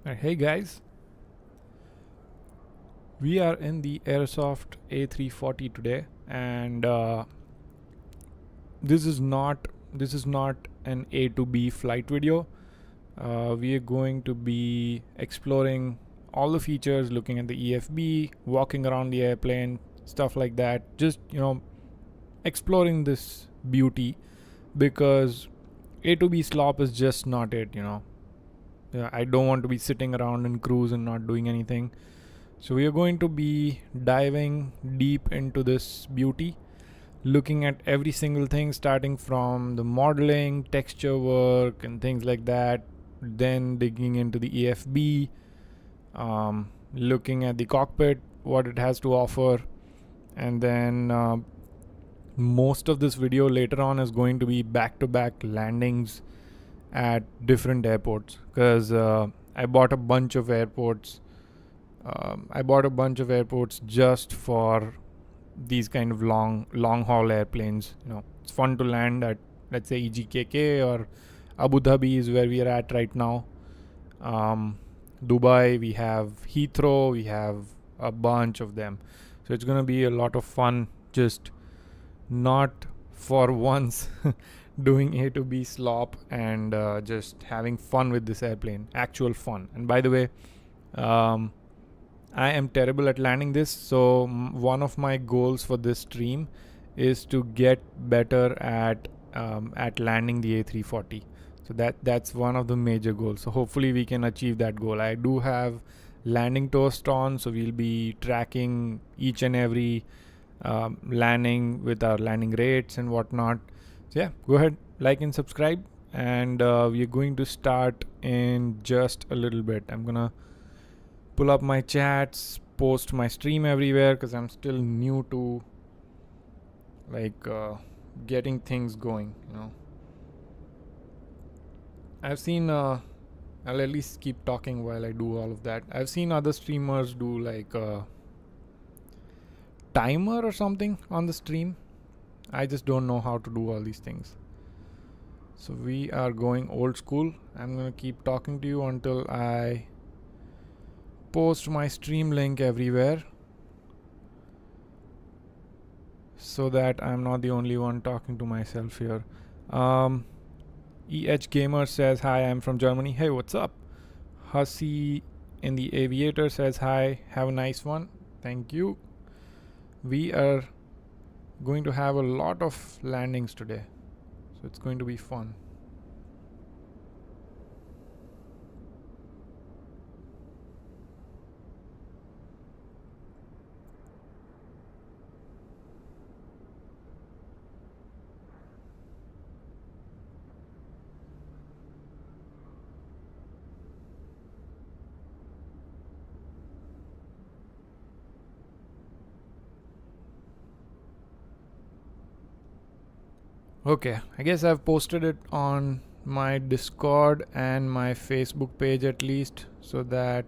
Hey guys, we are in the Aerosoft A340 today, and this is not an A to B flight video. We are going to be exploring all the features, looking at the EFB, walking around the airplane, stuff like that. Just exploring this beauty, because A to B slop is just not it. Yeah, I don't want to be sitting around in cruise and not doing anything. So we are going to be diving deep into this beauty, looking at every single thing, starting from the modeling, texture work, and things like that. Then digging into the EFB, looking at the cockpit, what it has to offer, and then most of this video later on is going to be back-to-back landings at different airports, because I bought a bunch of airports. Just for these kind of long haul airplanes. It's fun to land at, let's say, EGKK, or Abu Dhabi is where we are at right now. Dubai, we have Heathrow, we have a bunch of them. So it's going to be a lot of fun, just not for once doing A to B slop and just having fun with this airplane, actual fun. And by the way, I am terrible at landing this, so one of my goals for this stream is to get better at landing the A340. So that's one of the major goals. So hopefully we can achieve that goal. I do have landing toast on, so we'll be tracking each and every landing with our landing rates and whatnot. So yeah, go ahead, like and subscribe, and we're going to start in just a little bit. I'm gonna pull up my chats, post my stream everywhere, because I'm still new to getting things going. I've seen I'll at least keep talking while I do all of that. I've seen other streamers do like a timer or something on the stream. I just don't know how to do all these things. So we are going old school. I'm gonna keep talking to you until I post my stream link everywhere, so that I'm not the only one talking to myself here. EH Gamer says hi, I'm from Germany. Hey, what's up? Hussy in the Aviator says hi, have a nice one. Thank you. We are going to have a lot of landings today, so it's going to be fun. Okay, I guess I've posted it on my Discord and my Facebook page at least, so that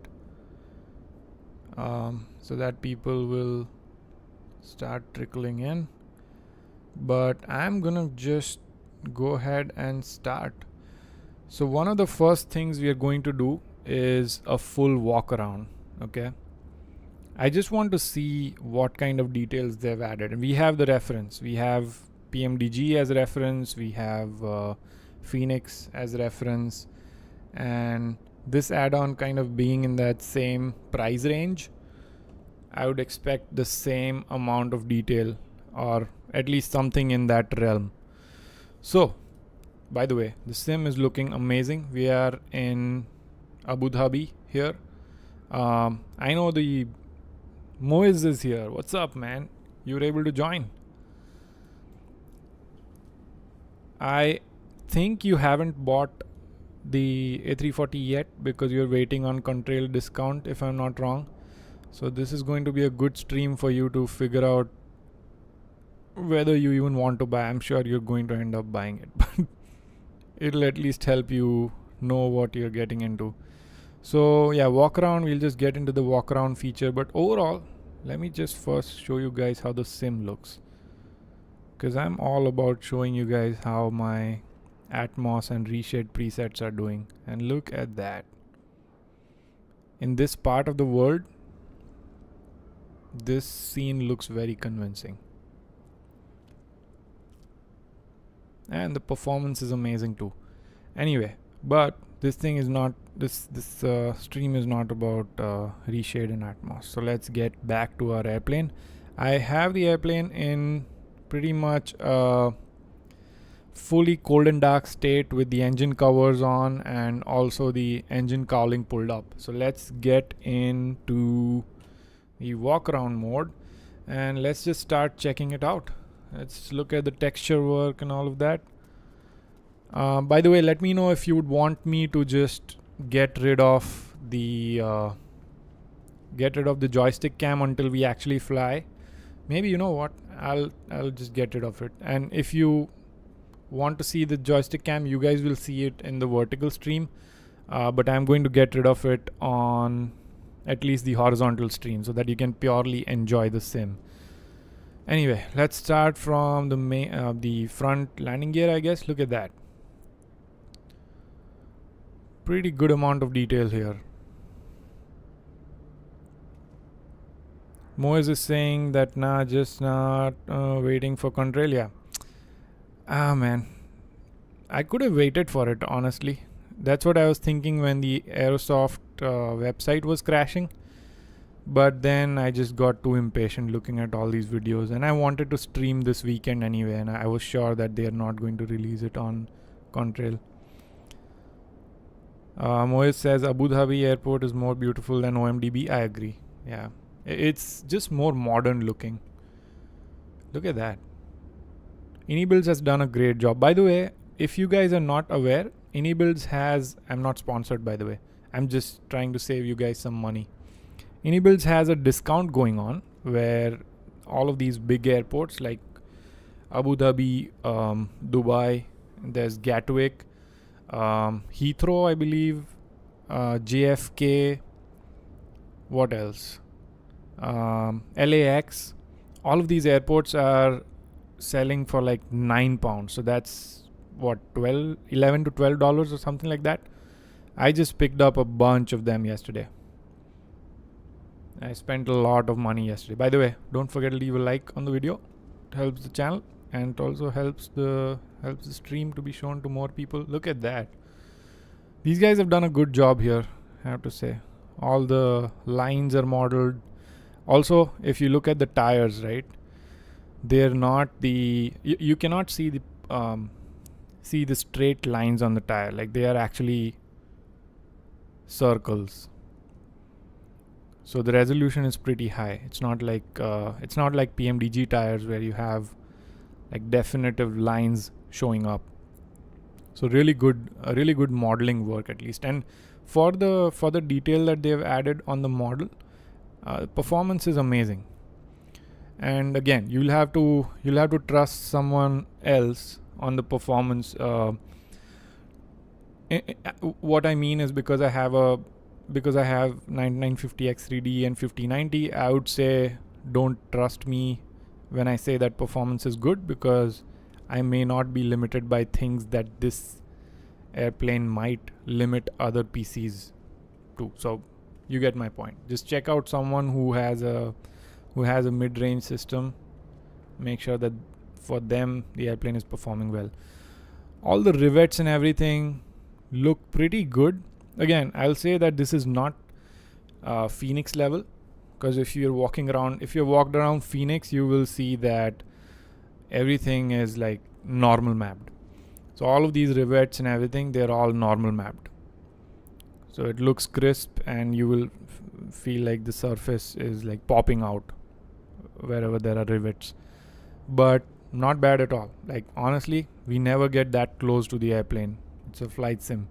people will start trickling in. But I'm gonna just go ahead and start. So one of the first things we are going to do is a full walk around. Okay, I just want to see what kind of details they've added, and we have the reference. We have PMDG as reference, we have Phoenix as reference, and this add-on kind of being in that same price range, I would expect the same amount of detail, or at least something in that realm. So, by the way, the sim is looking amazing. We are in Abu Dhabi here. I know the Moiz is here. What's up, man? You were able to join. I think you haven't bought the A340 yet, because you're waiting on Contrail discount, if I'm not wrong. So this is going to be a good stream for you to figure out whether you even want to buy. I'm sure you're going to end up buying it, but it'll at least help you know what you're getting into. So yeah, walk around. We'll just get into the walk around feature, but overall, let me just first show you guys how the sim looks, because I'm all about showing you guys how my Atmos and reshade presets are doing. And look at that. in this part of the world, this scene looks very convincing. And the performance is amazing too. Anyway, but this thing is not, this stream is not about reshade and Atmos. So let's get back to our airplane. I have the airplane in pretty much fully cold and dark state with the engine covers on and also the engine cowling pulled up. So let's get into the walk around mode and let's just start checking it out. Let's look at the texture work and all of that. By the way, let me know if you would want me to just get rid of the joystick cam until we actually fly. Maybe, you know what, I'll just get rid of it. And if you want to see the joystick cam, you guys will see it in the vertical stream, but I'm going to get rid of it on at least the horizontal stream so that you can purely enjoy the sim. Anyway, let's start from the front landing gear, I guess. Look at that. Pretty good amount of detail here. Moise is saying that just not waiting for Contrail. Man, I could have waited for it, honestly. That's what I was thinking when the Aerosoft website was crashing. But then I just got too impatient looking at all these videos, and I wanted to stream this weekend anyway, and I was sure that they are not going to release it on Contrail. Moise says Abu Dhabi airport is more beautiful than OMDB. I agree. Yeah, it's just more modern looking. Look at that. Anybuilds has done a great job. By the way, if you guys are not aware, Anybuilds has, I'm not sponsored by the way, I'm just trying to save you guys some money. Anybuilds has a discount going on where all of these big airports like Abu Dhabi, Dubai, there's Gatwick, Heathrow, I believe, JFK, what else? LAX. All of these airports are selling for like £9. So that's what, $11 to $12 or something like that. I just picked up a bunch of them yesterday. I spent a lot of money yesterday. By the way, don't forget to leave a like on the video. It helps the channel and it also helps the stream to be shown to more people. Look at that. These guys have done a good job here, I have to say. All the lines are modeled. Also, if you look at the tires, right, they're not the you cannot see the straight lines on the tire. Like, they are actually circles. So the resolution is pretty high. It's not like PMDG tires where you have like definitive lines showing up. So really good modeling work at least. And for the detail that they've added on the model, performance is amazing. And again, you'll have to trust someone else on the performance. What I mean is, because I have 9950 X3D and 5090, I would say don't trust me when I say that performance is good, because I may not be limited by things that this airplane might limit other PCs to. So you get my point. Just check out someone who has a mid-range system. Make sure that for them the airplane is performing well. All the rivets and everything look pretty good. Again, I'll say that this is not Phoenix level, because if you've walked around Phoenix, you will see that everything is like normal mapped. So all of these rivets and everything, they're all normal mapped. So it looks crisp, and you will feel like the surface is like popping out wherever there are rivets. But not bad at all. Like, honestly, we never get that close to the airplane. It's a flight sim.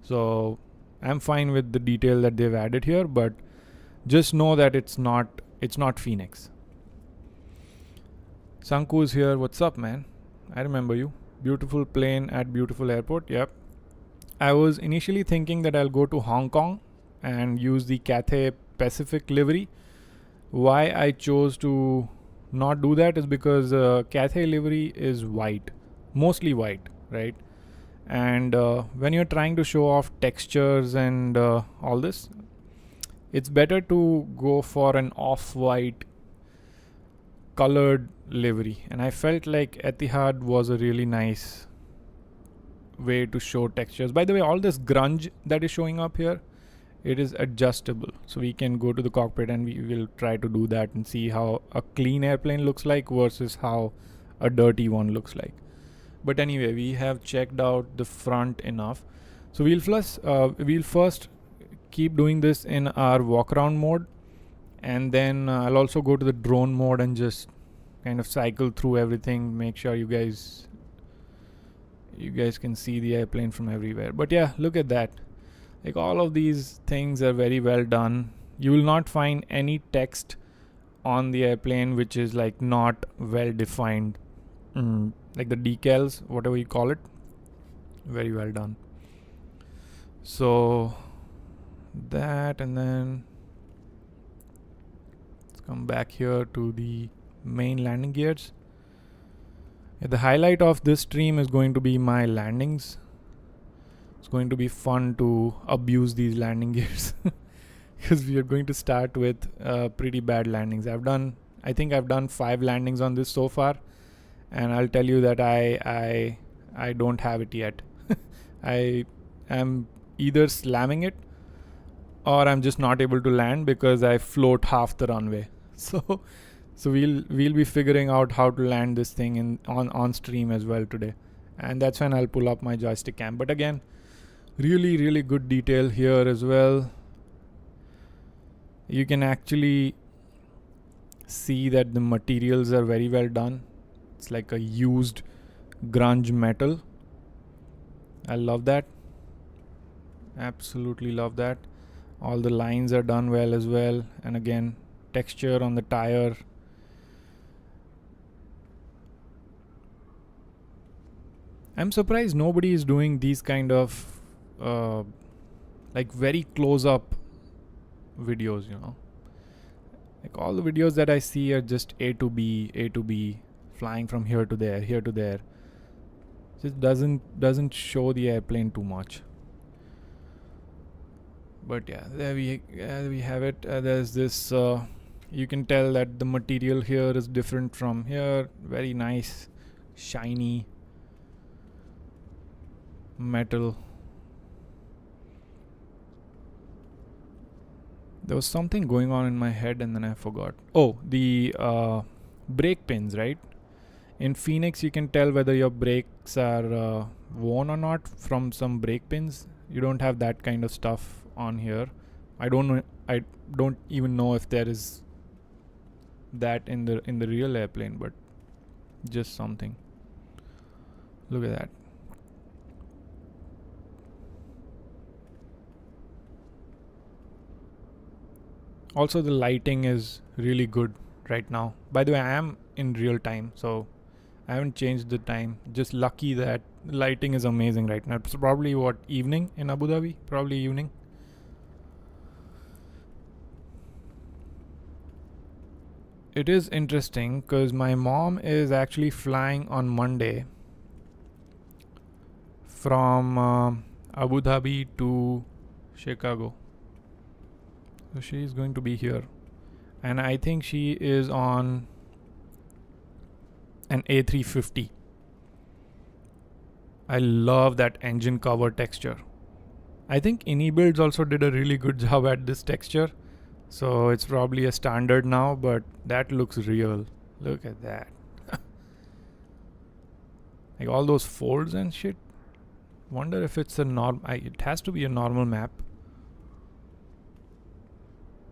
So I'm fine with the detail that they've added here, but just know that it's not Phoenix. Sanku is here. What's up, man? I remember you. Beautiful plane at beautiful airport. Yep. I was initially thinking that I'll go to Hong Kong and use the Cathay Pacific livery. Why I chose to not do that is because Cathay livery is white, mostly white, right? And when you're trying to show off textures and all this, it's better to go for an off-white colored livery, and I felt like Etihad was a really nice way to show textures. By the way, all this grunge that is showing up here, it is adjustable, so we can go to the cockpit and we will try to do that and see how a clean airplane looks like versus how a dirty one looks like. But anyway, we have checked out the front enough, so we'll first keep doing this in our walk around mode, and then I'll also go to the drone mode and just kind of cycle through everything, make sure you guys can see the airplane from everywhere. But yeah, look at that. Like, all of these things are very well done. You will not find any text on the airplane which is like not well defined. Like the decals, whatever you call it, very well done. So that, and then let's come back here to the main landing gears. The highlight of this stream is going to be my landings. It's going to be fun to abuse these landing gears because we are going to start with pretty bad landings. I think I've done 5 landings on this so far, and I'll tell you that I don't have it yet. I am either slamming it or I'm just not able to land because I float half the runway. So we'll be figuring out how to land this thing on stream as well today, and that's when I'll pull up my joystick cam. But again, really good detail here as well. You can actually see that the materials are very well done. It's like a used grunge metal. I love that. Absolutely love that. All the lines are done well as well, and again, texture on the tire. I'm surprised nobody is doing these kind of like very close up videos, you know. Like, all the videos that I see are just A to B, flying from here to there. Just doesn't show the airplane too much. But yeah, there we have it. There's this, you can tell that the material here is different from here. Very nice, shiny metal. There was something going on in my head and then I forgot. Oh, the brake pins, right? In Phoenix, you can tell whether your brakes are worn or not from some brake pins. You don't have that kind of stuff on here. I don't know. I don't even know if there is that in the real airplane, but just something. Look at that. Also, the lighting is really good right now. By the way, I am in real time, so I haven't changed the time. Just lucky that lighting is amazing right now. It's probably evening in Abu Dhabi? Probably evening. It is interesting because my mom is actually flying on Monday from Abu Dhabi to Chicago. So she is going to be here, and I think she is on an A350. I love that engine cover texture. I think Builds also did a really good job at this texture, so it's probably a standard now, but that looks real. Look at that. Like, all those folds and shit. Wonder if it's it has to be a normal map.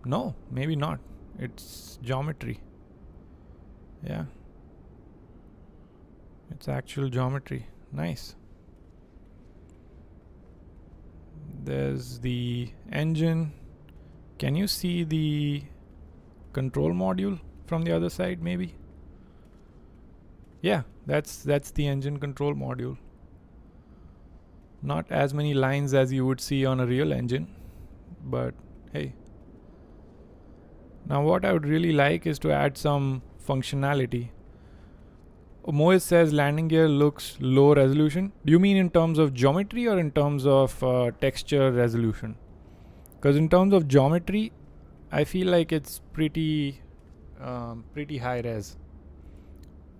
No, maybe not. It's geometry. Yeah. It's actual geometry. Nice. There's the engine. Can you see the control module from the other side, maybe? Yeah, that's the engine control module. Not as many lines as you would see on a real engine, but hey. Now what I would really like is to add some functionality. Moez says landing gear looks low resolution. Do you mean in terms of geometry or in terms of texture resolution? Because in terms of geometry, I feel like it's pretty high res.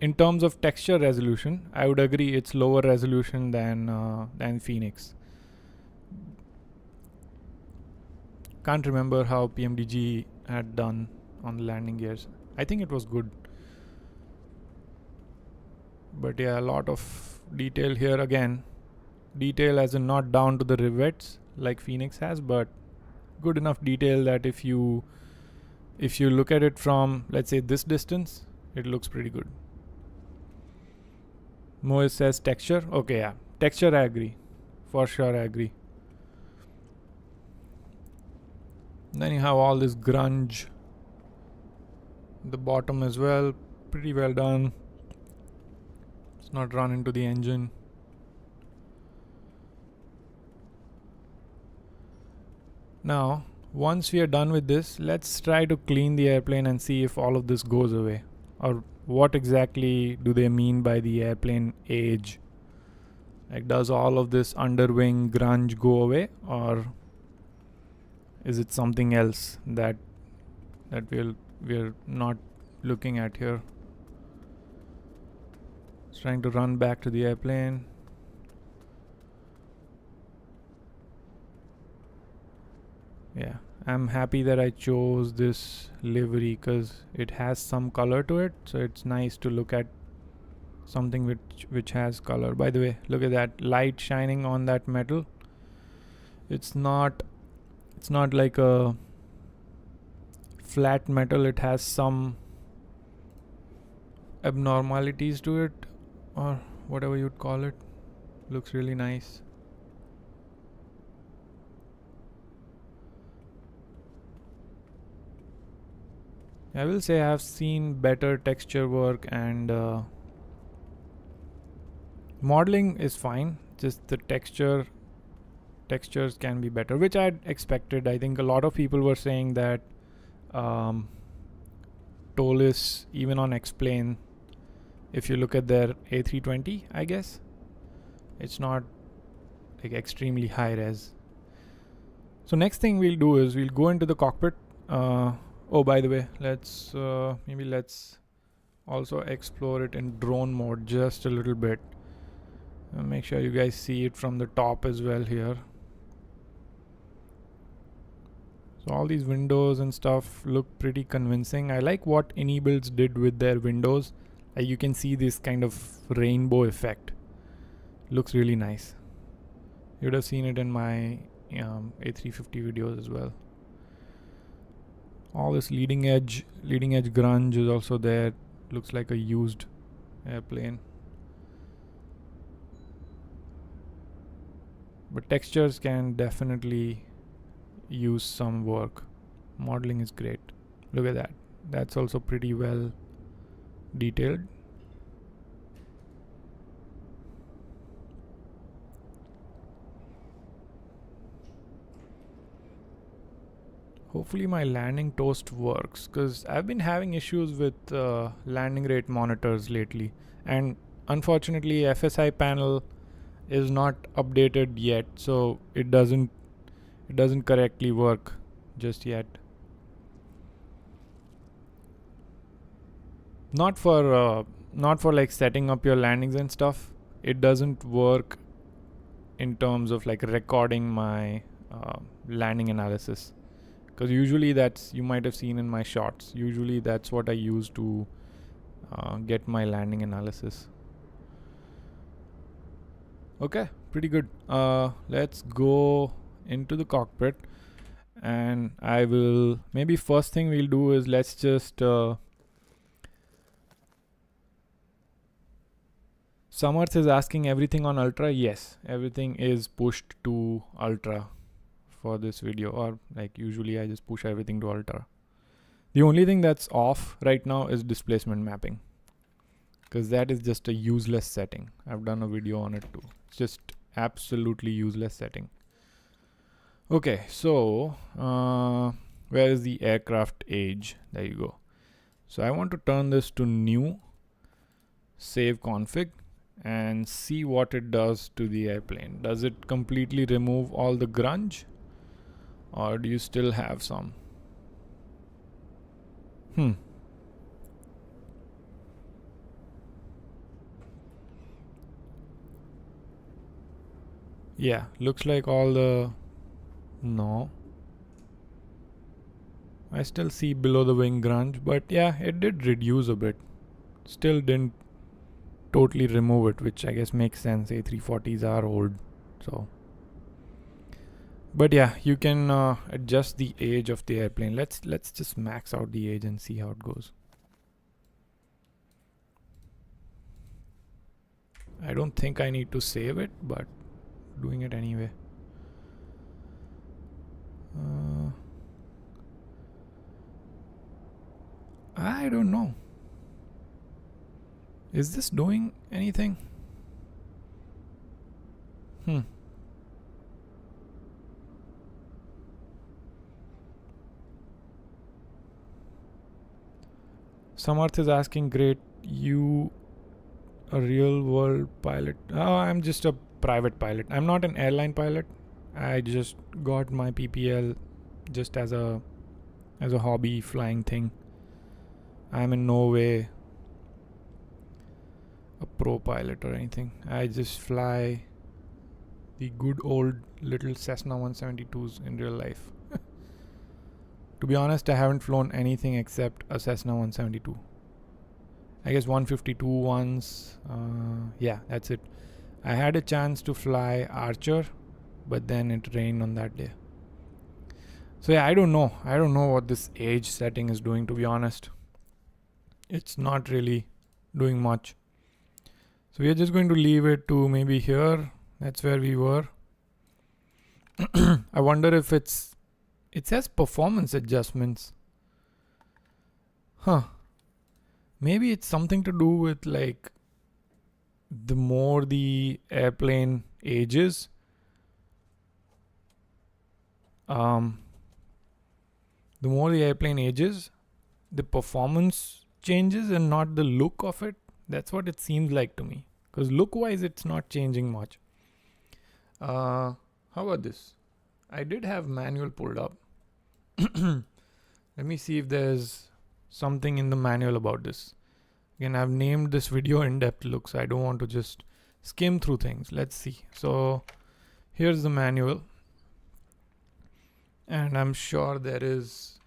In terms of texture resolution, I would agree it's lower resolution than Phoenix. Can't remember how PMDG had done on the landing gears. I think it was good. But yeah, a lot of detail here again. Detail as in not down to the rivets like Phoenix has, but good enough detail that if you look at it from, let's say, this distance, it looks pretty good. Moise says texture. Okay, yeah. Texture, I agree. For sure, I agree. Then you have all this grunge. The bottom as well. Pretty well done. It's not run into the engine. Now, once we are done with this, let's try to clean the airplane and see if all of this goes away. Or what exactly do they mean by the airplane age? Like, does all of this underwing grunge go away, or is it something else that we're not looking at here? It's trying to run back to the airplane. Yeah, I'm happy that I chose this livery because it has some color to it, so it's nice to look at something which has color. By the way, look at that light shining on that metal. It's not like a flat metal. It has some abnormalities to it, or whatever you'd call it. Looks really nice. I will say I have seen better texture work, and modeling is fine. Just the textures can be better, which I'd expected. I think a lot of people were saying that Toliss, even on Explain, if you look at their A320, I guess it's not like extremely high res. So next thing we'll do is we'll go into the cockpit. Oh, by the way, let's also explore it in drone mode just a little bit. Make sure you guys see it from the top as well here. So all these windows and stuff look pretty convincing. I like what AnyBuilds did with their windows. You can see this kind of rainbow effect. Looks really nice. You would have seen it in my A350 videos as well. All this leading edge grunge is also there. Looks like a used airplane. But textures can definitely use some work. Modeling is great. Look at that. That's also pretty well detailed. Hopefully my landing toast works, because I've been having issues with landing rate monitors lately, and unfortunately FSI panel is not updated yet, so it doesn't correctly work just yet. Not for like setting up your landings and stuff. It doesn't work in terms of like recording my landing analysis. Because usually you might have seen in my shots, usually that's what I use to get my landing analysis. Okay, pretty good. Let's go into the cockpit, and I will, maybe first thing we'll do is let's just Samarth is asking everything on ultra. Yes, everything is pushed to ultra for this video, or like usually I just push everything to ultra. The only thing that's off right now is displacement mapping, because that is just a useless setting. I've done a video on it too. It's just absolutely useless setting. Okay, so where is the aircraft age? There you go. So I want to turn this to new, save config, and see what it does to the airplane. Does it completely remove all the grunge, or do you still have some? Yeah, looks like all the... No. I still see below the wing grunge, but yeah, it did reduce a bit. Still didn't totally remove it, which I guess makes sense. A340s are old, so. But yeah, you can adjust the age of the airplane. Let's just max out the age and see how it goes. I don't think I need to save it, but doing it anyway. I don't know. Is this doing anything? Samarth is asking, great, you a real world pilot? Oh, I'm just a private pilot. I'm not an airline pilot. I just got my PPL just as a hobby flying thing. I'm in no way a pro pilot or anything. I just fly the good old little Cessna 172s in real life. To be honest, I haven't flown anything except a Cessna 172. I guess 152 once. Yeah, that's it. I had a chance to fly Archer, but then it rained on that day. So yeah, I don't know. I don't know what this age setting is doing, to be honest. It's not really doing much. So we are just going to leave it to maybe here. That's where we were. I wonder if it says performance adjustments. Maybe it's something to do with like the more the airplane ages, the performance changes and not the look of it. That's what it seems like to me. Because look-wise, it's not changing much. How about this? I did have manual pulled up. Let me see if there's something in the manual about this. Again, I've named this video in-depth look, so I don't want to just skim through things. Let's see. So here's the manual. And I'm sure there is...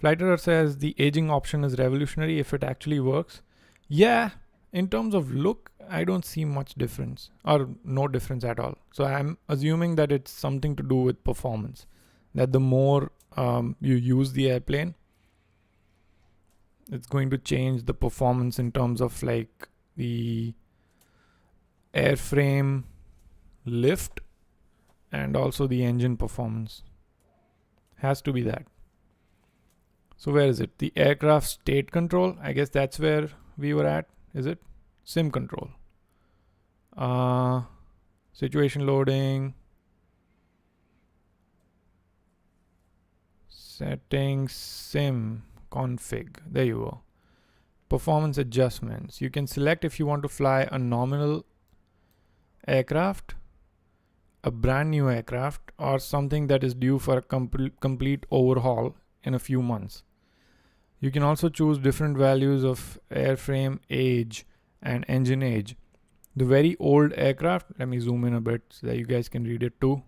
Flighterer says the aging option is revolutionary if it actually works. Yeah, in terms of look, I don't see much difference or no difference at all. So I'm assuming that it's something to do with performance. That the more you use the airplane, it's going to change the performance in terms of like the airframe lift and also the engine performance. Has to be that. So where is it? The aircraft state control. I guess that's where we were at. Is it? Sim control. Situation loading. Settings, sim, config. There you go. Performance adjustments. You can select if you want to fly a nominal aircraft, a brand new aircraft, or something that is due for a complete overhaul in a few months. You can also choose different values of airframe age and engine age. The very old aircraft, let me zoom in a bit so that you guys can read it too.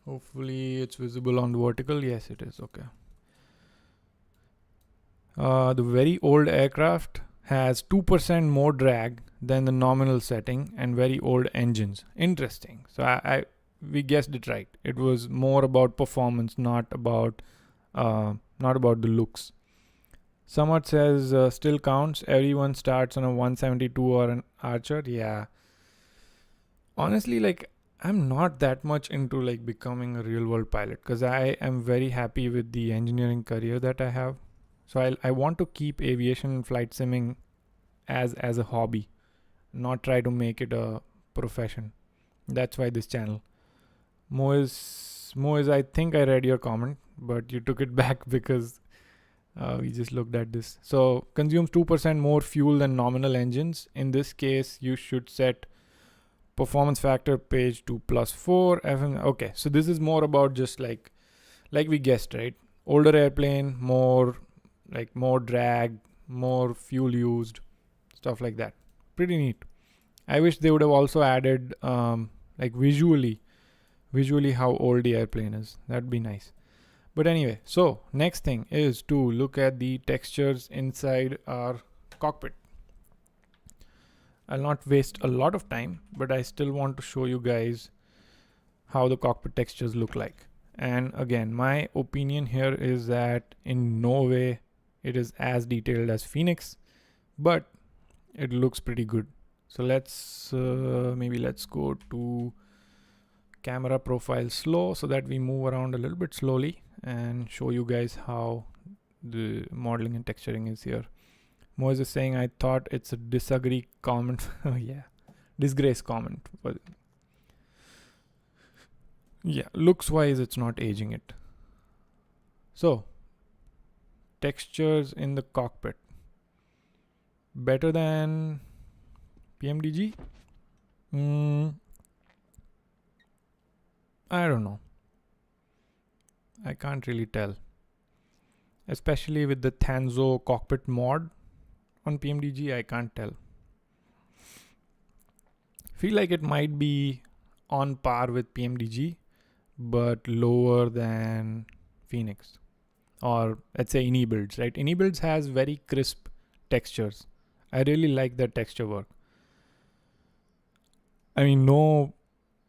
Hopefully it's visible on the vertical. Yes, it is. Okay. The very old aircraft has 2% more drag than the nominal setting and very old engines. Interesting. So we guessed it right. It was more about performance, not about the looks. Samat says still counts. Everyone starts on a 172 or an Archer. Yeah. Honestly, like I'm not that much into like becoming a real world pilot because I am very happy with the engineering career that I have. So I want to keep aviation and flight simming as a hobby, not try to make it a profession. That's why this channel. Moiz, I think I read your comment, but you took it back because we just looked at this. So consumes 2% more fuel than nominal engines. In this case, you should set performance factor page 2 plus 4 FM. Okay, so this is more about just like we guessed, right? Older airplane, more drag, more fuel used, stuff like that. Pretty neat. I wish they would have also added like visually how old the airplane is. That'd be nice. But anyway, so next thing is to look at the textures inside our cockpit. I'll not waste a lot of time, but I still want to show you guys how the cockpit textures look like. And again, my opinion here is that in no way it is as detailed as Phoenix, but it looks pretty good. So let's go to camera profile slow so that we move around a little bit slowly and show you guys how the modeling and texturing is here. Moise is saying, I thought it's a disagree comment. Oh yeah, disgrace comment. But yeah, looks wise, it's not aging it. So, textures in the cockpit. Better than PMDG? I don't know. I can't really tell. Especially with the Tanzo cockpit mod on PMDG, I can't tell. Feel like it might be on par with PMDG, but lower than Phoenix. Or let's say AnyBuilds, right? AnyBuilds has very crisp textures. I really like that texture work. I mean, no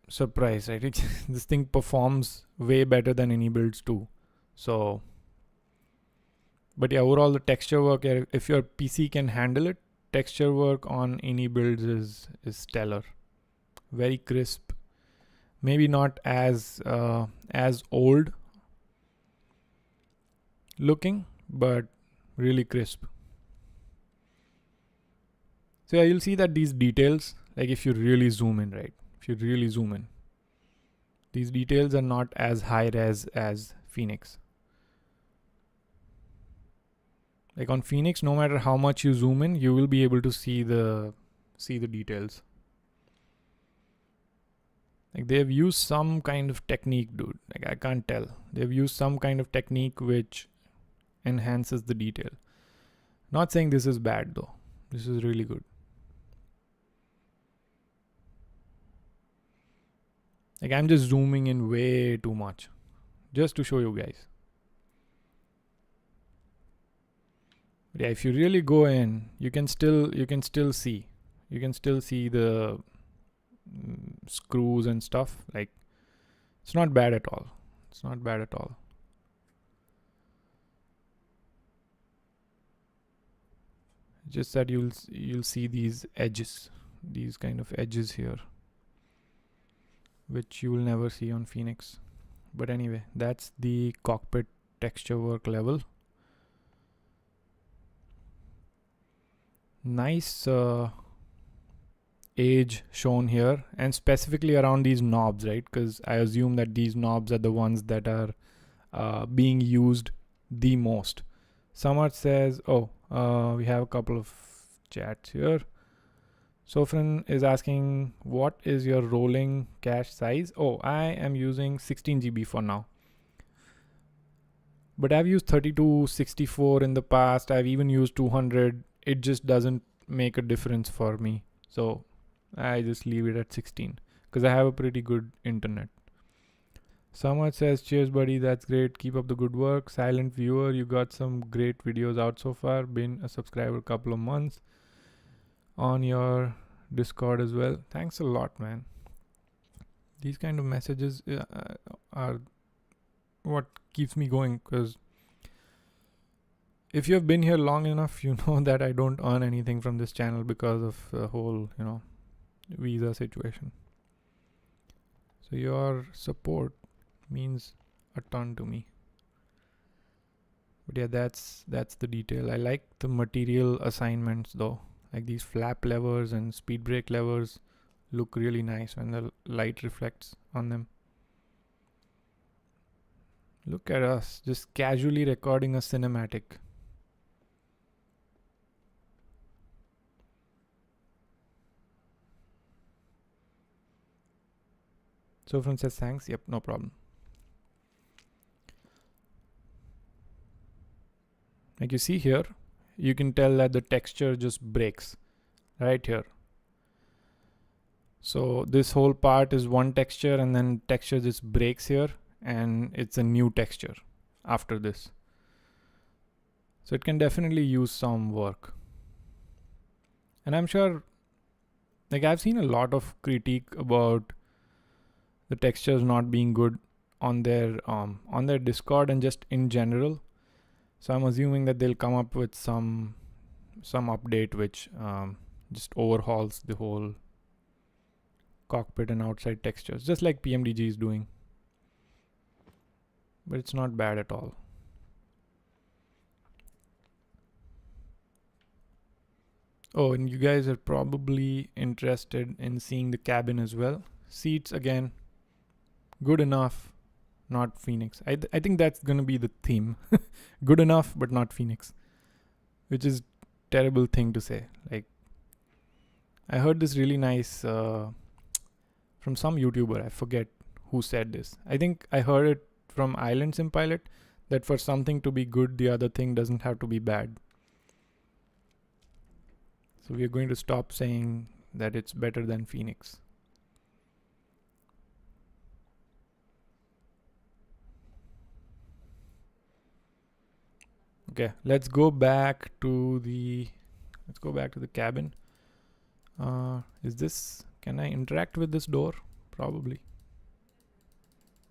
surprise, right? This thing performs way better than AnyBuilds too. So, but yeah, overall the texture work, if your PC can handle it, texture work on AnyBuilds is stellar. Very crisp. Maybe not as old looking, but really crisp. So yeah, you'll see that these details, like if you really zoom in, right? If you really zoom in, these details are not as high res as Phoenix. Like on Phoenix, no matter how much you zoom in, you will be able to see the details. Like they've used some kind of technique, dude. Like I can't tell. They've used some kind of technique which enhances the detail. Not saying this is bad though. This is really good. Like I'm just zooming in way too much just to show you guys. But yeah, if you really go in, you can still see the screws and stuff. Like it's not bad at all. It's not bad at all. Just that you'll see these edges, these kind of edges here, which you will never see on Phoenix. But anyway, that's the cockpit texture work level. Nice age shown here, and specifically around these knobs, right? Because I assume that these knobs are the ones that are being used the most. Samarth says, we have a couple of chats here. Sofran is asking, what is your rolling cache size? I am using 16 GB for now. But I've used 32, 64 in the past. I've even used 200. It just doesn't make a difference for me. So I just leave it at 16 because I have a pretty good internet. Someone says, cheers buddy, that's great. Keep up the good work. Silent viewer, you got some great videos out so far. Been a subscriber a couple of months. On your Discord as well. Thanks a lot, man. These kind of messages are what keeps me going, because if you have been here long enough, you know that I don't earn anything from this channel because of the whole, visa situation. So your support means a ton to me. But yeah, that's the detail. I like the material assignments though. Like these flap levers and speed brake levers look really nice when the light reflects on them. Look at us just casually recording a cinematic. So friend says thanks. Yep, no problem. Like you see here, you can tell that the texture just breaks right here. So this whole part is one texture, and then texture just breaks here, and it's a new texture after this. So it can definitely use some work. And I'm sure, like I've seen a lot of critique about the textures not being good on their Discord and just in general. So I'm assuming that they'll come up with some update which just overhauls the whole cockpit and outside textures, just like PMDG is doing. But it's not bad at all. Oh, and you guys are probably interested in seeing the cabin as well. Seats, again, good enough, not Phoenix. I think that's gonna be the theme. Good enough, but not Phoenix, which is terrible thing to say. Like, I heard this really nice from some YouTuber. I forget who said this. I think I heard it from Island Sim Pilot, that for something to be good, the other thing doesn't have to be bad. So we are going to stop saying that it's better than Phoenix. Okay, let's go back to the cabin. Can I interact with this door? Probably,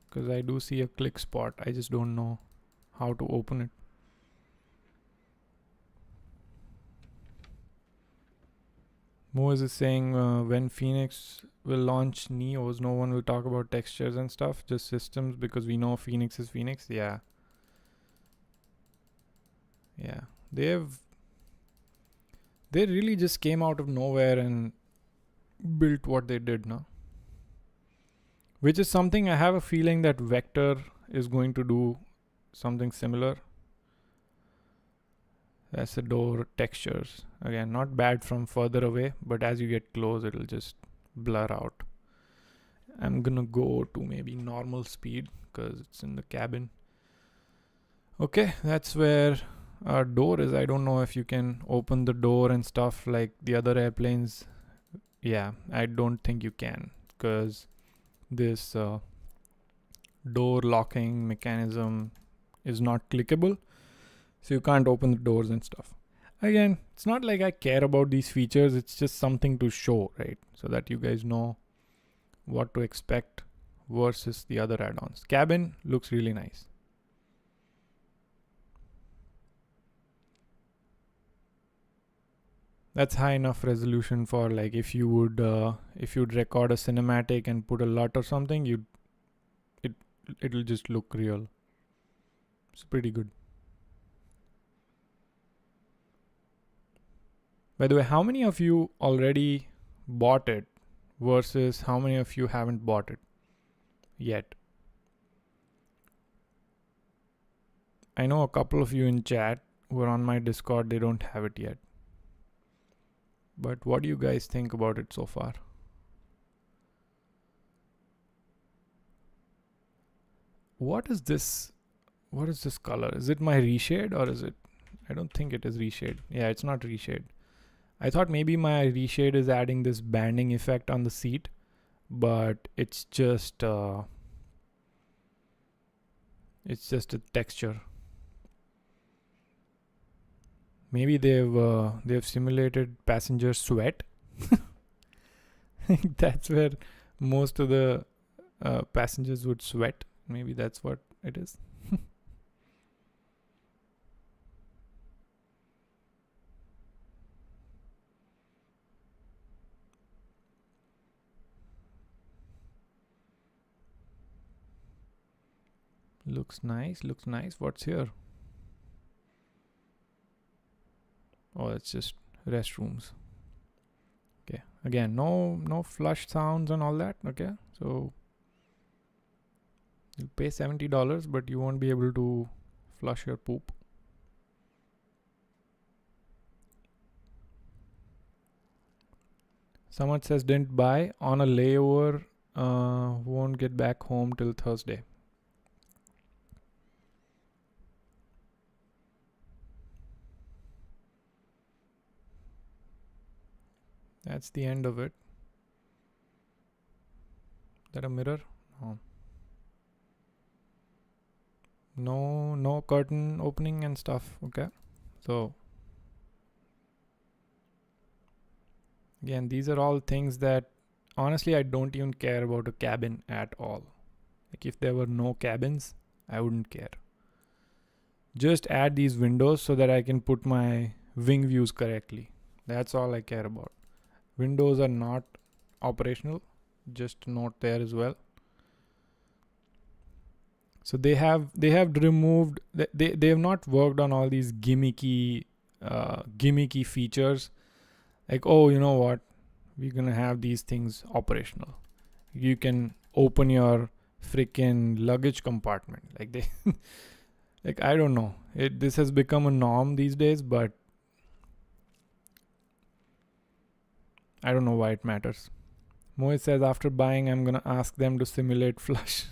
because I do see a click spot. I just don't know how to open it. Moaz is saying when Phoenix will launch Neos, no one will talk about textures and stuff, just systems, because we know Phoenix is Phoenix. Yeah. They really just came out of nowhere and built what they did now. Which is something I have a feeling that Vector is going to do something similar. That's the door textures. Again, not bad from further away, but as you get close, it'll just blur out. I'm gonna go to maybe normal speed because it's in the cabin. Okay, that's where our door is. I don't know if you can open the door and stuff like the other airplanes. Yeah, I don't think you can, because this door locking mechanism is not clickable, so you can't open the doors and stuff. Again, it's not like I care about these features, it's just something to show, right? So that you guys know what to expect versus the other add-ons. Cabin looks really nice. That's high enough resolution for, like, if you'd record a cinematic and put a LUT or something, it'll just look real. It's pretty good. By the way, how many of you already bought it versus how many of you haven't bought it yet? I know a couple of you in chat who are on my Discord, they don't have it yet. But what do you guys think about it so far? What is this? What is this color? Is it my reshade or is it? I don't think it is reshade. Yeah, it's not reshade. I thought maybe my reshade is adding this banding effect on the seat, but it's just a texture. Maybe they've simulated passenger sweat. That's where most of the passengers would sweat. Maybe that's what it is. Looks nice. What's here? Oh, it's just restrooms. Okay. Again, no flush sounds and all that. Okay. So you'll pay $70, but you won't be able to flush your poop. Someone says didn't buy on a layover. won't get back home till Thursday. That's the end of it. Is that a mirror? No curtain opening and stuff. Okay, so again, these are all things that honestly I don't even care about a cabin at all. Like if there were no cabins, I wouldn't care. Just add these windows so that I can put my wing views correctly. That's all I care about. Windows are not operational, just note there as well. So they have removed, they have not worked on all these gimmicky features. Like, oh, you know what? We're gonna have these things operational. You can open your freaking luggage compartment. Like they, like I don't know. This has become a norm these days, but I don't know why it matters. Mohit says after buying, I'm gonna ask them to simulate flush.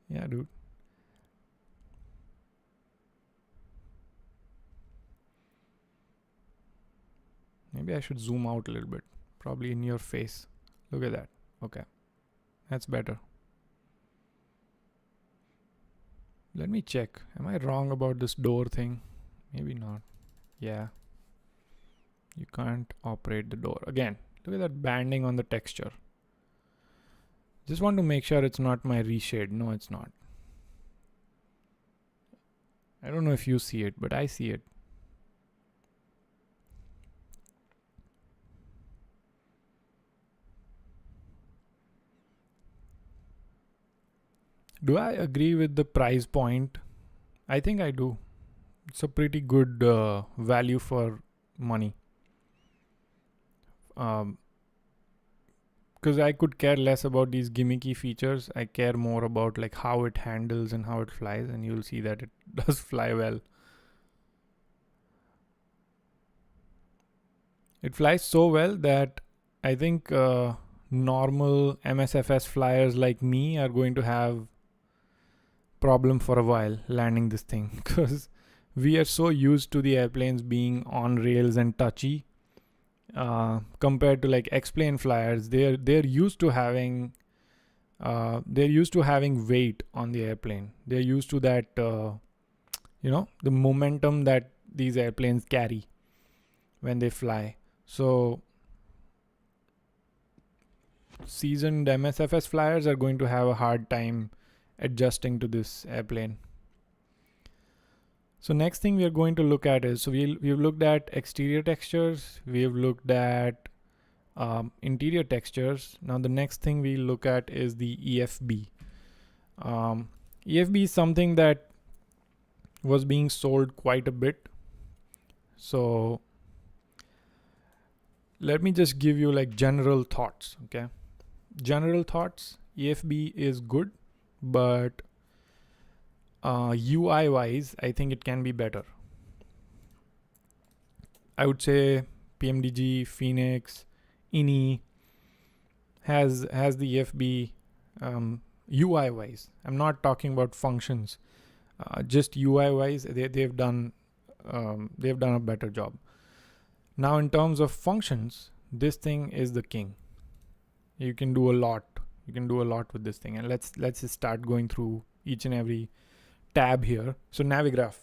Yeah, dude. Maybe I should zoom out a little bit. Probably in your face. Look at that. Okay. That's better. Let me check. Am I wrong about this door thing? Maybe not. Yeah. You can't operate the door. Again, look at that banding on the texture. Just want to make sure it's not my reshade. No, it's not. I don't know if you see it, but I see it. Do I agree with the price point? I think I do. It's a pretty good value for money. Because I could care less about these gimmicky features. I care more about like how it handles and how it flies, and you'll see that it does fly well. It flies so well that I think normal Msfs flyers like me are going to have problem for a while landing this thing, because we are so used to the airplanes being on rails and touchy. Compared to like X-plane flyers, they're used to having weight on the airplane. They're used to that the momentum that these airplanes carry when they fly. So seasoned Msfs flyers are going to have a hard time adjusting to this airplane. So next thing we are going to look at is, so we've looked at exterior textures, we've looked at interior textures. Now the next thing we look at is the EFB. EFB is something that was being sold quite a bit. So let me just give you like general thoughts, okay? General thoughts, EFB is good, but UI wise, I think it can be better. I would say PMDG, Phoenix, INI has the EFB UI wise. I'm not talking about functions. Just UI wise, they've done a better job. Now in terms of functions, this thing is the king. You can do a lot. You can do a lot with this thing, and let's just start going through each and every tab here. So Navigraph,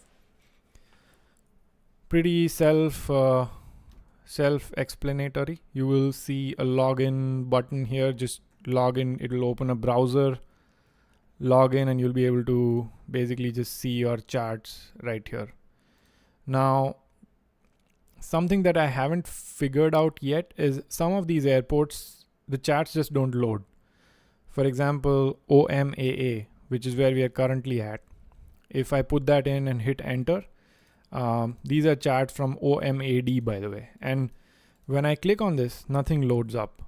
pretty self-explanatory. You will see a login button here. Just log in. It will open a browser. Log in, and you'll be able to basically just see your charts right here. Now, something that I haven't figured out yet is some of these airports, the charts just don't load. For example, OMAA, which is where we are currently at. If I put that in and hit enter, these are charts from OMAD, by the way. And when I click on this, nothing loads up.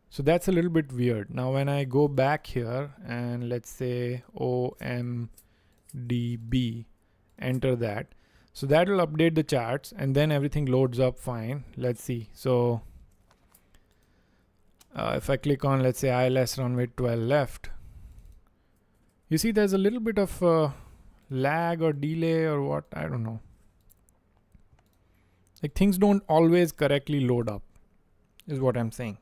So that's a little bit weird. Now, when I go back here and let's say OMDB, enter that. So that will update the charts and then everything loads up fine. Let's see. So If I click on, let's say, ILS runway 12 left, you see there's a little bit of lag or delay or what, I don't know. Like things don't always correctly load up, is what I'm saying.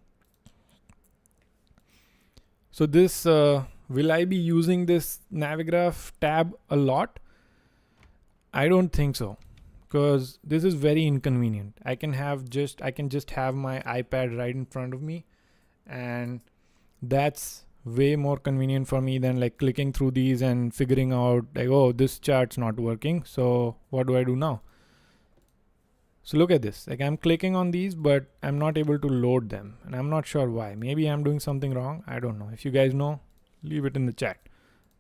So this, will I be using this Navigraph tab a lot? I don't think so, because this is very inconvenient. I can just have my iPad right in front of me, and that's way more convenient for me than like clicking through these and figuring out like, oh, this chart's not working, so what do I do now? So look at this, like I'm clicking on these, but I'm not able to load them, and I'm not sure why. Maybe I'm doing something wrong, I don't know. If you guys know, leave it in the chat.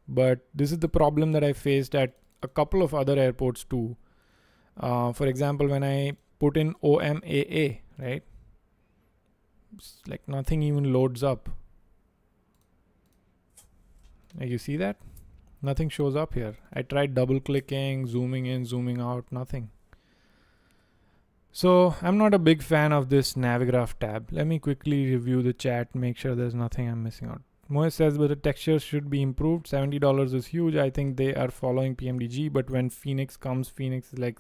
But this is the problem that I faced at a couple of other airports too. For example, when I put in OMAA, right, it's like nothing even loads up. Like you see that? Nothing shows up here. I tried double clicking, zooming in, zooming out, nothing. So I'm not a big fan of this Navigraph tab. Let me quickly review the chat, make sure there's nothing I'm missing out. Moez says, but the textures should be improved. $70 is huge. I think they are following PMDG, but when Phoenix comes, Phoenix is like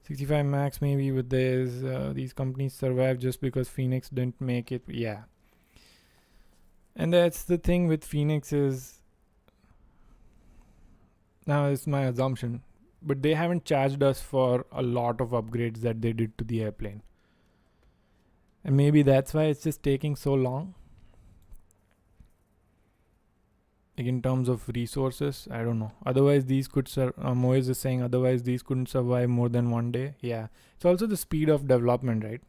65 max maybe with this. These companies survive just because Phoenix didn't make it. Yeah. And that's the thing with Phoenix is, now it's my assumption, but they haven't charged us for a lot of upgrades that they did to the airplane. And maybe that's why it's just taking so long. Like in terms of resources, I don't know. Otherwise these could Moez is saying otherwise these couldn't survive more than one day. Yeah. It's also the speed of development, right?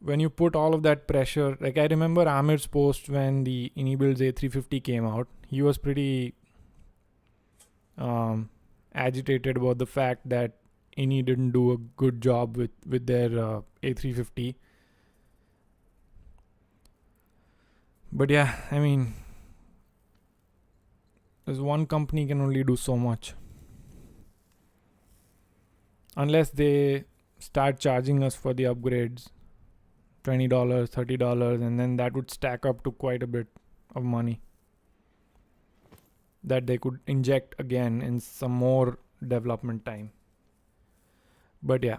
When you put all of that pressure, like I remember Amir's post when the Inibuild's A350 came out, he was pretty agitated about the fact that Ini didn't do a good job with their A350. But yeah, I mean, there's one company can only do so much. Unless they start charging us for the upgrades, $20, $30, and then that would stack up to quite a bit of money that they could inject again in some more development time. But yeah,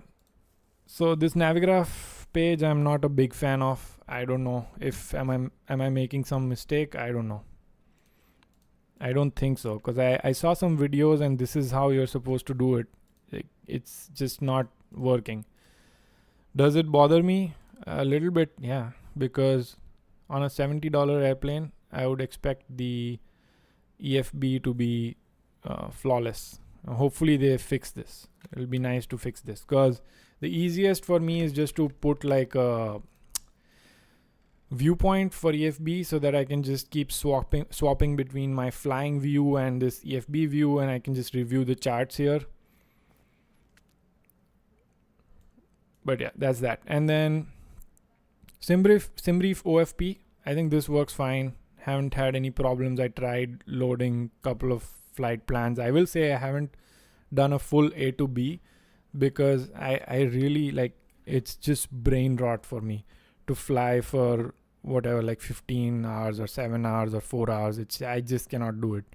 so this Navigraph page I'm not a big fan of. I don't know if am I making some mistake. I don't know. I don't think so, because I saw some videos and this is how you're supposed to do it. Like, it's just not working. Does it bother me? A little bit, yeah, because on a $70 airplane I would expect the EFB to be flawless. Hopefully they fix this. It'll be nice to fix this, because the easiest for me is just to put like a viewpoint for EFB so that I can just keep swapping between my flying view and this EFB view, and I can just review the charts here. But yeah, that's that. And then SimBrief OFP, I think this works fine. Haven't had any problems. I tried loading a couple of flight plans. I will say I haven't done a full A to B because I really like, it's just brain rot for me to fly for whatever, like 15 hours or 7 hours or 4 hours. I just cannot do it.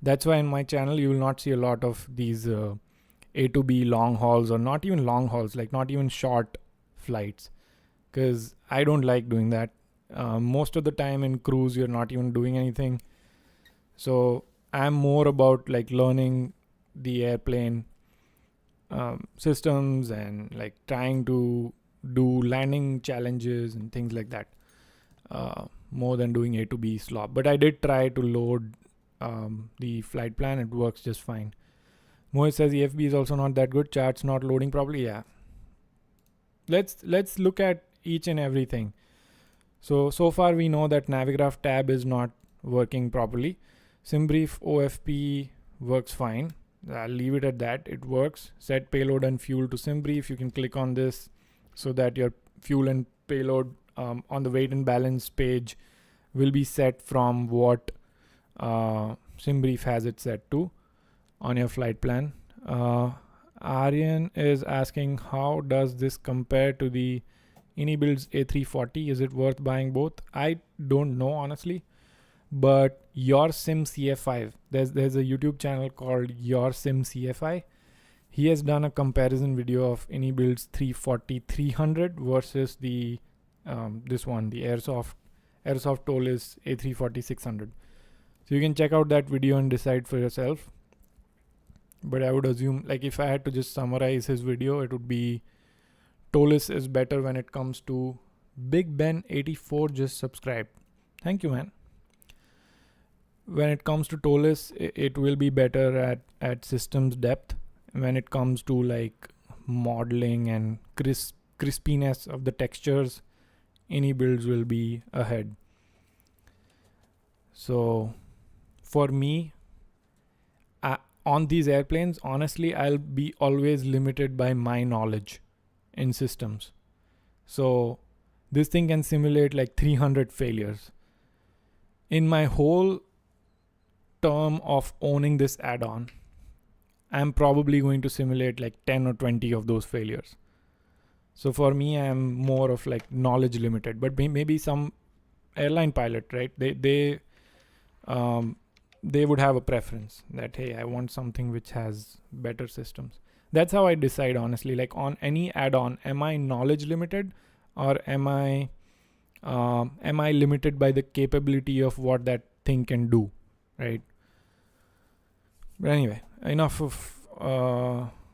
That's why in my channel you will not see a lot of these A to B long hauls, or not even long hauls, like not even short flights, because I don't like doing that. Most of the time in cruise you're not even doing anything. So I'm more about like learning the airplane systems and like trying to do landing challenges and things like that, more than doing A to B slop. But I did try to load the flight plan. It works just fine. Moez says EFB is also not that good. Chart's not loading properly. Yeah. Let's look at each and everything. So far we know that Navigraph tab is not working properly. SimBrief OFP works fine. I'll leave it at that. It works. Set payload and fuel to SimBrief. You can click on this so that your fuel and payload on the weight and balance page will be set from what SimBrief has it set to on your flight plan. Aryan is asking, how does this compare to the AnyBuild's A340. Is it worth buying both? I don't know honestly, but Your Sim CFI, there's a YouTube channel called Your Sim CFI. He has done a comparison video of AnyBuild's 340-300 versus the this one, the Aerosoft Toliss A340-600. So you can check out that video and decide for yourself. But I would assume, like, if I had to just summarize his video, it would be Toliss is better when it comes to Big Ben 84 just subscribed. Thank you, man. When it comes to Toliss, it will be better at systems depth. When it comes to like modeling and crispiness of the textures, AnyBuilds will be ahead. So for me, on these airplanes, honestly, I'll be always limited by my knowledge in systems. So this thing can simulate like 300 failures. In my whole term of owning this add-on, I'm probably going to simulate like 10 or 20 of those failures. So for me, I'm more of like knowledge limited, but maybe some airline pilot, right? They would have a preference that, hey, I want something which has better systems. That's how I decide, honestly. Like on any add-on, am I knowledge limited, or am I limited by the capability of what that thing can do, right? But anyway, enough of.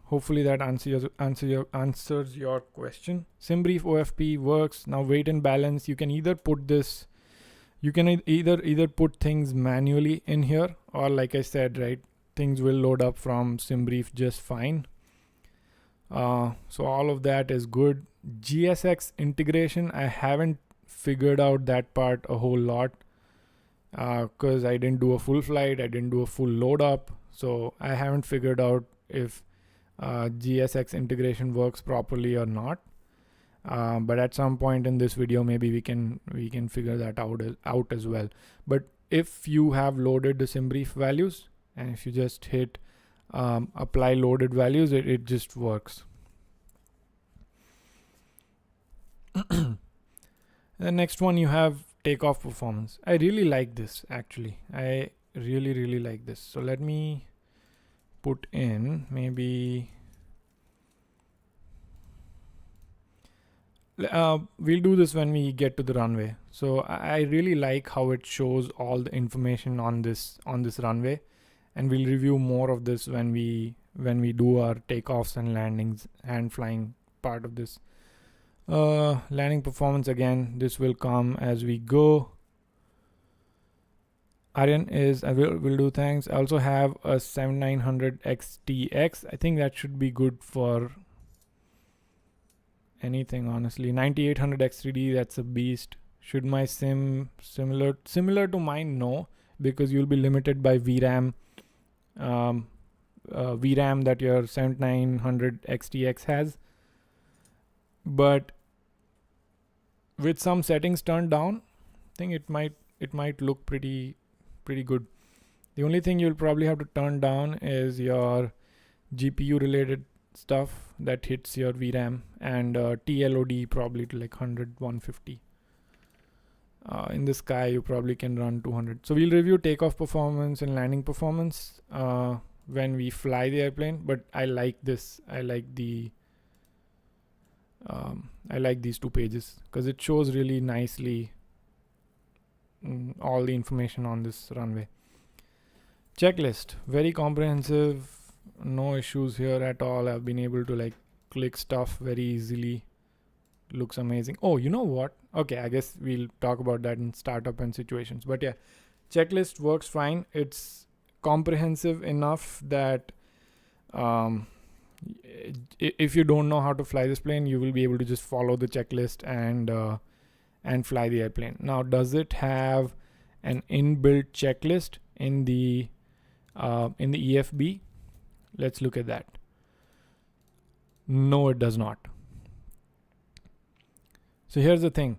Hopefully that answers your question. SimBrief OFP works. Now weight and balance. You can either put this. You can either put things manually in here, or like I said, right, things will load up from SimBrief just fine. So all of that is good. GSX integration, I haven't figured out that part a whole lot because I didn't do a full flight, I didn't do a full load up, so I haven't figured out if GSX integration works properly or not. But at some point in this video, maybe we can figure that out as well. But if you have loaded the SimBrief values, and if you just hit apply loaded values, it just works. The next one, you have takeoff performance. I really like this, actually. I really like this. So let me put in maybe we'll do this when we get to the runway. So I really like how it shows all the information on this runway, and we'll review more of this when we do our takeoffs and landings and flying part of this. Landing performance, again, this will come as we go. Aryan is, I will do thanks. I also have a 7900 XTX. I think that should be good for anything, honestly. 9800 X3D, that's a beast. Should my sim similar to mine? No, because you'll be limited by VRAM. VRAM that your 7900 XTX has. But with some settings turned down, I think it might look pretty good. The only thing you'll probably have to turn down is your GPU related stuff that hits your VRAM, and TLOD probably to like 100, 150. In the sky, you probably can run 200. So we'll review takeoff performance and landing performance when we fly the airplane. But I like this. I like these two pages because it shows really nicely all the information on this runway. Checklist, very comprehensive, no issues here at all. I've been able to like click stuff very easily. Looks amazing. Oh, you know what? Okay, I guess we'll talk about that in startup and situations. But yeah, checklist works fine. It's comprehensive enough that if you don't know how to fly this plane, you will be able to just follow the checklist and fly the airplane. Now, does it have an inbuilt checklist in the EFB? Let's look at that. No, it does not. So here's the thing.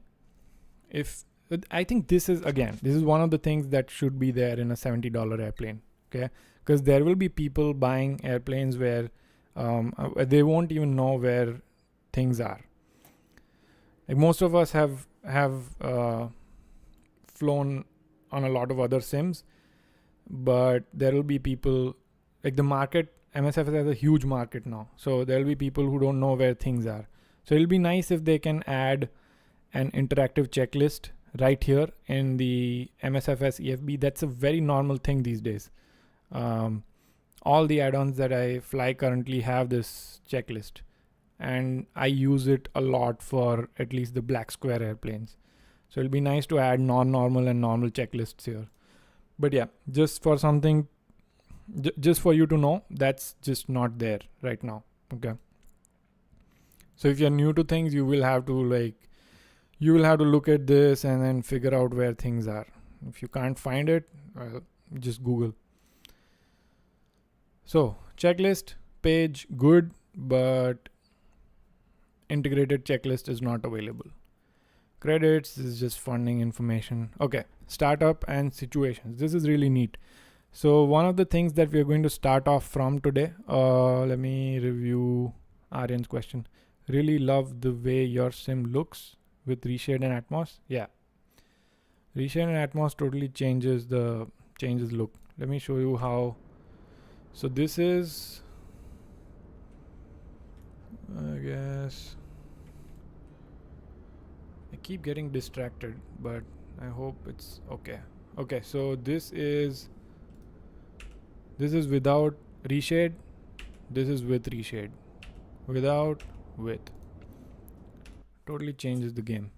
I think this is one of the things that should be there in a $70 airplane. Okay, because there will be people buying airplanes where they won't even know where things are. Like most of us have flown on a lot of other sims, but there will be people like the market. MSFS has a huge market now, so there will be people who don't know where things are. So it'll be nice if they can add an interactive checklist right here in the MSFS EFB. That's a very normal thing these days. All the add-ons that I fly currently have this checklist, and I use it a lot for at least the black square airplanes. So it'll be nice to add non-normal and normal checklists here. But yeah, just for something, just for you to know, that's just not there right now. Okay. So if you're new to things, you will have to look at this and then figure out where things are. If you can't find it, just Google. So checklist page, good, but integrated checklist is not available. Credits is just funding information. Okay, startup and situations. This is really neat. So one of the things that we're going to start off from today, let me review Aryan's question. Really love the way your sim looks with reshade and Atmos. Yeah, reshade and Atmos totally changes look. Let me show you how. So this is, I guess, I keep getting distracted, but I hope it's okay. Okay, so this is without reshade, this is with reshade, without, with. Totally changes the game.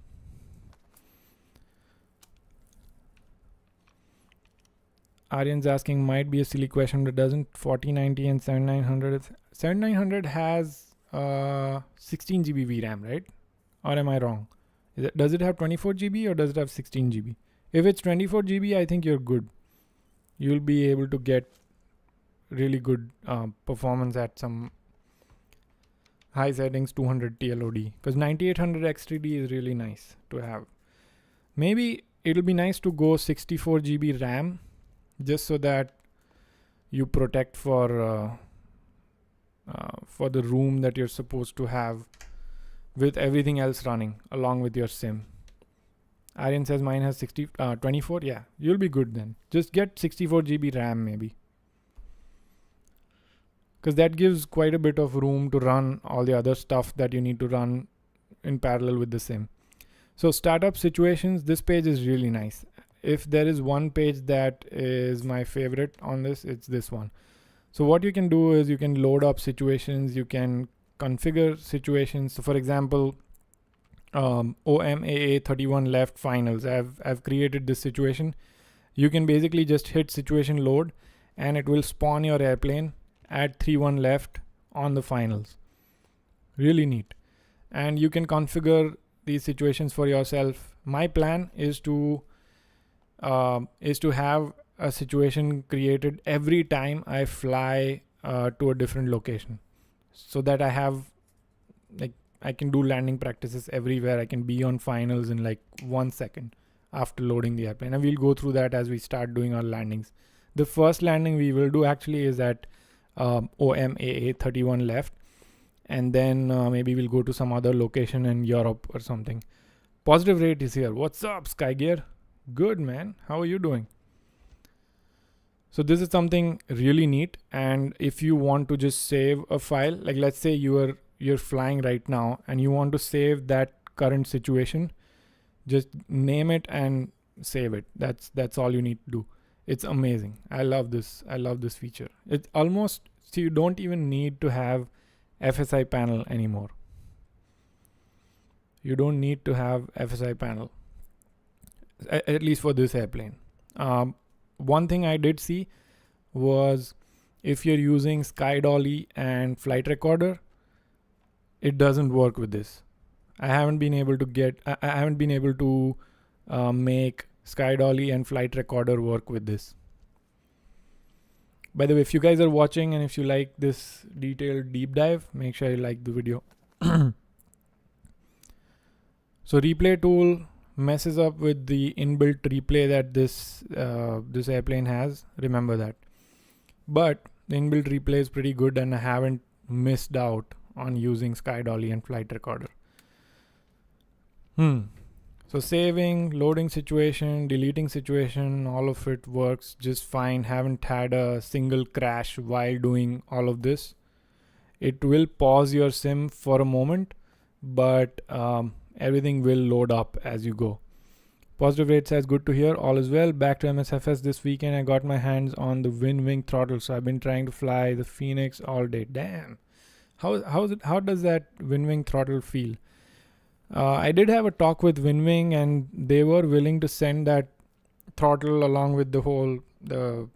Aryan's asking, might be a silly question, but doesn't 4090 and 7900 has 16 GB VRAM, right? Or am I wrong? Does it have 24 GB or does it have 16 GB? If it's 24 GB, I think you're good. You'll be able to get really good performance at some high settings, 200 TLOD, because 9800 X3D is really nice to have. Maybe it'll be nice to go 64 GB RAM, just so that you protect for the room that you're supposed to have with everything else running along with your sim. Aryan says mine has 24. Yeah, you'll be good then. Just get 64 GB RAM maybe, because that gives quite a bit of room to run all the other stuff that you need to run in parallel with the sim. So startup situations, this page is really nice. If there is one page that is my favorite on this, it's this one. So what you can do is you can load up situations, you can configure situations. So for example, OMAA 31 left finals. I've created this situation. You can basically just hit situation load and it will spawn your airplane at 31 left on the finals. Really neat. And you can configure these situations for yourself. My plan is to have a situation created every time I fly to a different location, so that I have, like, I can do landing practices everywhere. I can be on finals in like 1 second after loading the airplane. And we'll go through that as we start doing our landings. The first landing we will do actually is at OMAA 31 left, and then maybe we'll go to some other location in Europe or something. Positive rate is here. What's up, Skygear? Good, man. How are you doing? So this is something really neat. And if you want to just save a file, like let's say you're flying right now and you want to save that current situation, just name it and save it. That's all you need to do. It's amazing. I love this feature. It's almost, so you don't even need to have FSI panel anymore. You don't need to have FSI panel, at least for this airplane. One thing I did see was if you're using SkyDolly and flight recorder, it doesn't work with this. I haven't been able to make SkyDolly and flight recorder work with this. By the way, if you guys are watching and if you like this detailed deep dive, make sure you like the video. So replay tool messes up with the inbuilt replay that this airplane has. Remember that. But the inbuilt replay is pretty good, and I haven't missed out on using SkyDolly and flight recorder. So saving, loading situation, deleting situation, all of it works just fine. Haven't had a single crash while doing all of this. It will pause your sim for a moment, but everything will load up as you go. Positive rate says good to hear, all is well. Back to MSFS this weekend. I got my hands on the wing throttle, so I've been trying to fly the Phoenix all day. Damn. How does that wing throttle feel? I did have a talk with Winwing, and they were willing to send that throttle along with the whole the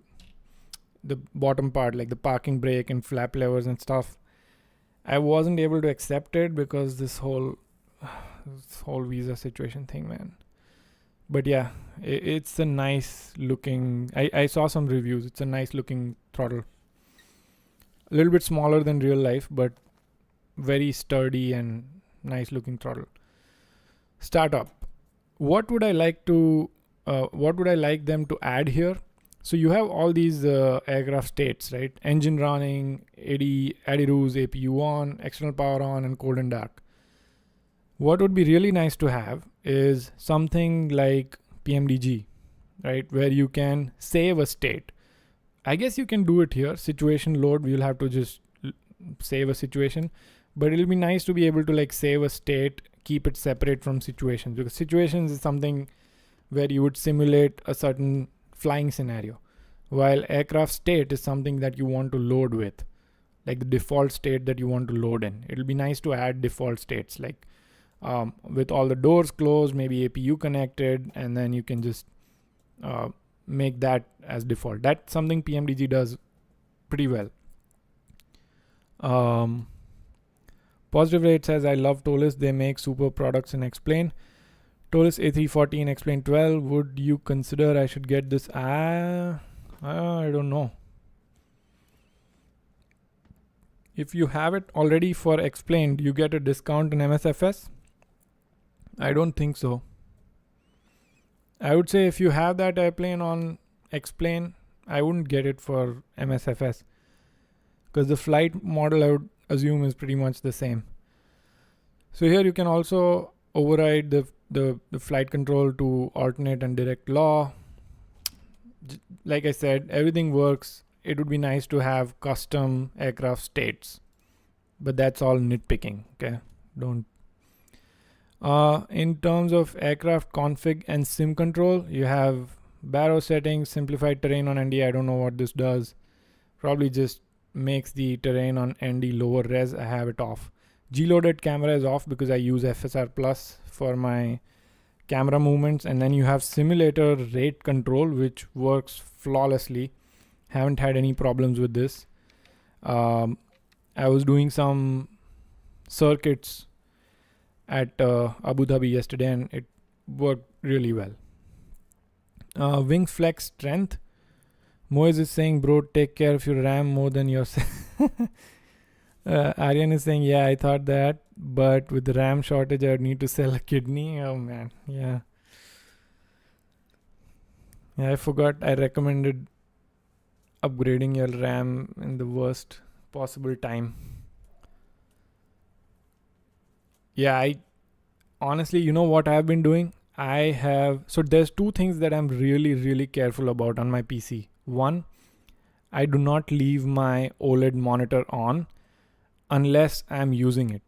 bottom part, like the parking brake and flap levers and stuff. I wasn't able to accept it because this whole visa situation thing, man. But yeah, it's a nice looking. I saw some reviews. It's a nice looking throttle. A little bit smaller than real life, but very sturdy and nice looking throttle. Startup. What would I like them to add here? So you have all these aircraft states, right? Engine running, ADRUs, APU on, external power on, and cold and dark. What would be really nice to have is something like PMDG, right? Where you can save a state. I guess you can do it here. Situation load, we'll have to just save a situation. But it'll be nice to be able to like save a state, keep it separate from situations. Because situations is something where you would simulate a certain flying scenario. While aircraft state is something that you want to load with. Like the default state that you want to load in. It'll be nice to add default states like with all the doors closed, maybe APU connected, and then you can just make that as default. That's something PMDG does pretty well. Positive rate says, I love Toliss. They make super products and explain. Toliss A340 and explain 12. Would you consider I should get this? I don't know. If you have it already for explained, you get a discount in MSFS? I don't think so. I would say if you have that airplane on explain, I wouldn't get it for MSFS. Because the flight model I would assume is pretty much the same. So here you can also override the flight control to alternate and direct law. Like I said, everything works. It would be nice to have custom aircraft states, but that's all nitpicking. Okay, don't. In terms of aircraft config and sim control, you have Barrow settings, simplified terrain on ND. I don't know what this does. Probably just makes the terrain on ND lower res. I have it off. G-loaded camera is off because I use FSR Plus for my camera movements. And then you have simulator rate control, which works flawlessly. Haven't had any problems with this. I was doing some circuits at Abu Dhabi yesterday, and it worked really well. Wing flex strength. Moez is saying, bro, take care of your RAM more than yourself. Aryan is saying, yeah, I thought that, but with the RAM shortage, I would need to sell a kidney. Oh man, yeah. Yeah, I forgot I recommended upgrading your RAM in the worst possible time. Yeah, I honestly, you know what I've been doing? So there's two things that I'm really, really careful about on my PC. One, I do not leave my OLED monitor on unless I'm using it.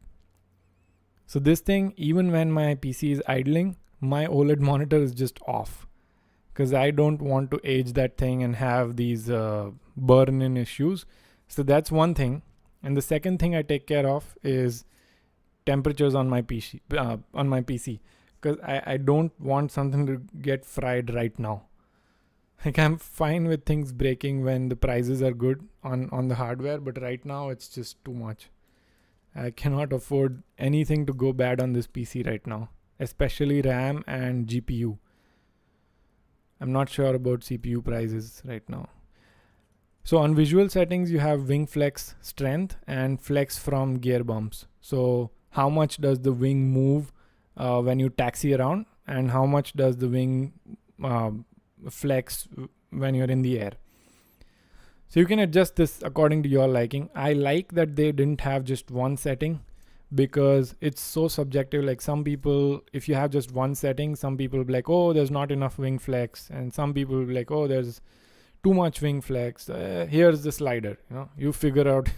So this thing, even when my PC is idling, my OLED monitor is just off because I don't want to age that thing and have these burn-in issues. So that's one thing. And the second thing I take care of is temperatures on my PC. Because I don't want something to get fried right now. Like I'm fine with things breaking when the prices are good on the hardware, but right now it's just too much. I cannot afford anything to go bad on this PC right now, especially RAM and GPU. I'm not sure about CPU prices right now. So on visual settings, you have wing flex strength and flex from gear bumps. So how much does the wing move when you taxi around, and how much does the wing flex when you're in the air. So you can adjust this according to your liking. I like that they didn't have just one setting, because it's so subjective. Like some people, if you have just one setting, some people will be like, oh, there's not enough wing flex, and some people will be like, oh, there's too much wing flex. Here's the slider. You figure out,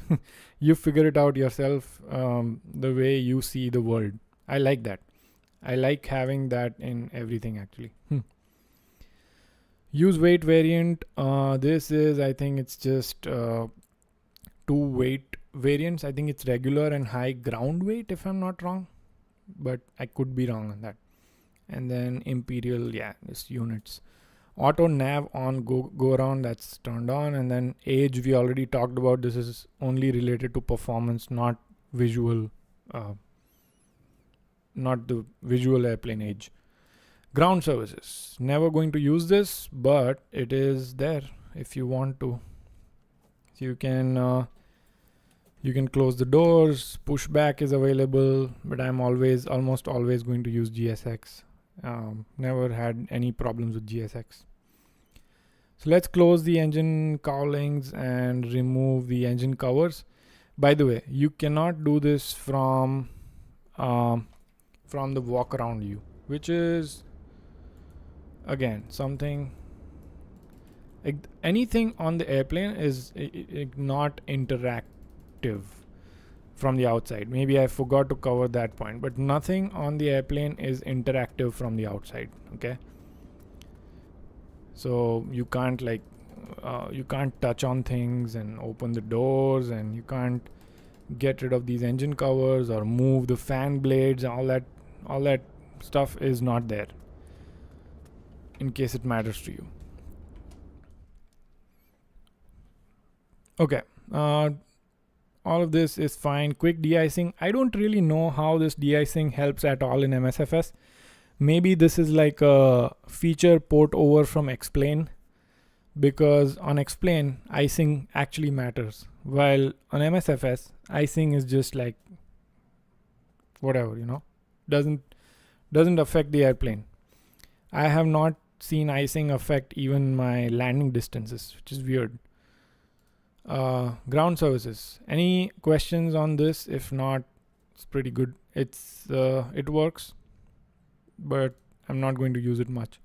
you figure it out yourself, the way you see the world. I like that. I like having that in everything actually. Use weight variant. This is, I think it's just 2 weight variants. I think it's regular and high ground weight, if I'm not wrong, but I could be wrong on that. And then imperial, yeah, this units. Auto nav on go around, that's turned on. And then age, we already talked about. This is only related to performance, not visual, not the visual airplane age. Ground services, never going to use this, but it is there if you want to. So you can close the doors. Pushback is available, but I'm almost always going to use GSX. Never had any problems with GSX. So let's close the engine cowlings and remove the engine covers. By the way, you cannot do this from the walk around view, which is again something like anything on the airplane is not interactive from the outside. Maybe I forgot to cover that point, but nothing on the airplane is interactive from the outside. Okay, so you can't you can't touch on things and open the doors, and you can't get rid of these engine covers or move the fan blades, and all that stuff is not there, in case it matters to you. Okay, all of this is fine. Quick de-icing. I don't really know how this de-icing helps at all in MSFS. Maybe this is like a feature port over from Explain, because on Explain, icing actually matters, while on MSFS, icing is just like whatever, doesn't affect the airplane. I have not seen icing affect even my landing distances, which is weird. Ground services. Any questions on this? If not, it's pretty good. It works, but I'm not going to use it much.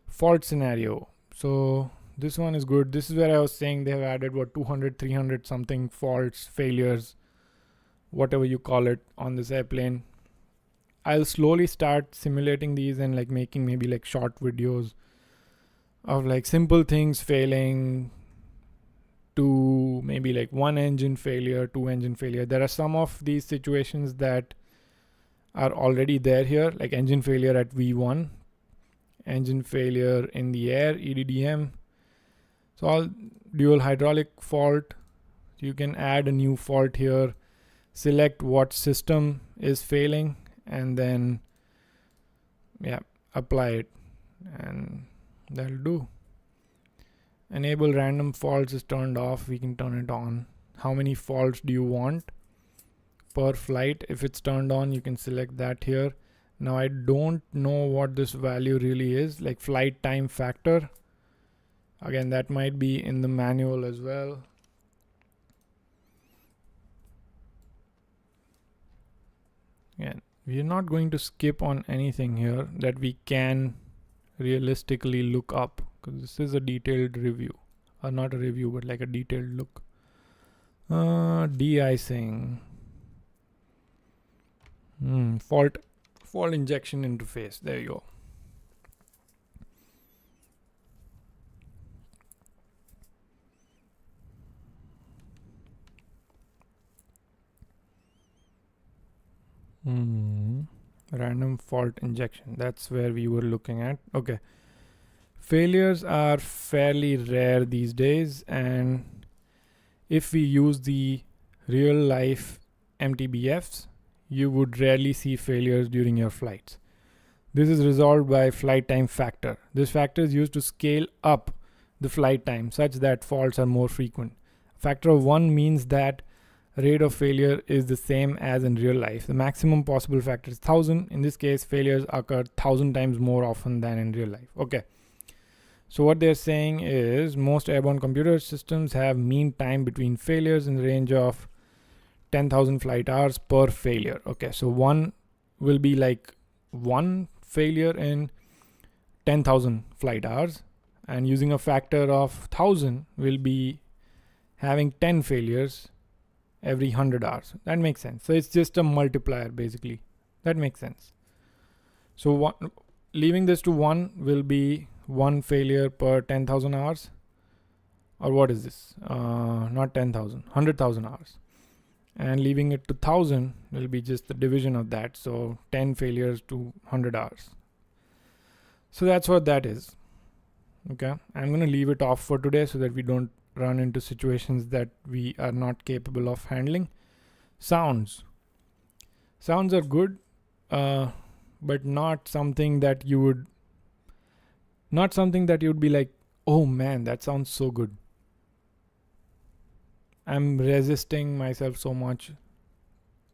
Fault scenario. So this one is good. This is where I was saying they have added 200, 300 something faults, failures, whatever you call it, on this airplane. I'll slowly start simulating these and making maybe short videos of simple things failing, to maybe 1 engine failure, 2 engine failure. There are some of these situations that are already there here, like engine failure at V1, engine failure in the air, EDDM. So all dual hydraulic fault. You can add a new fault here, select what system is failing, and then apply it, and that'll do. Enable random faults is turned off. We can turn it on. How many faults do you want per flight? If it's turned on, you can select that here. Now I don't know what this value really is, like flight time factor. Again, that might be in the manual as well. Again, we are not going to skip on anything here that we can realistically look up, because this is a detailed review, or not a review, but like a detailed look. De-icing, fault injection interface. There you go. Random fault injection, that's where we were looking at. Okay, failures are fairly rare these days, and if we use the real life MTBFs, you would rarely see failures during your flights. This is resolved by flight time factor. This factor is used to scale up the flight time such that faults are more frequent. Factor of 1 means that rate of failure is the same as in real life. The maximum possible factor is 1000. In this case, failures occur 1000 times more often than in real life. Okay. So what they're saying is most airborne computer systems have mean time between failures in the range of 10,000 flight hours per failure. Okay, so one will be like one failure in 10,000 flight hours, and using a factor of 1,000 will be having 10 failures every 100 hours. That makes sense. So it's just a multiplier basically. That makes sense. So leaving this to 1 will be 1 failure per 10,000 hours. Or what is this? Not 10,000, 100,000 hours. And leaving it to 1,000 will be just the division of that. So 10 failures to 100 hours. So that's what that is. Okay, I'm going to leave it off for today so that we don't run into situations that we are not capable of handling. Sounds are good, but not something that you would be like, oh man, that sounds so good. I'm resisting myself so much.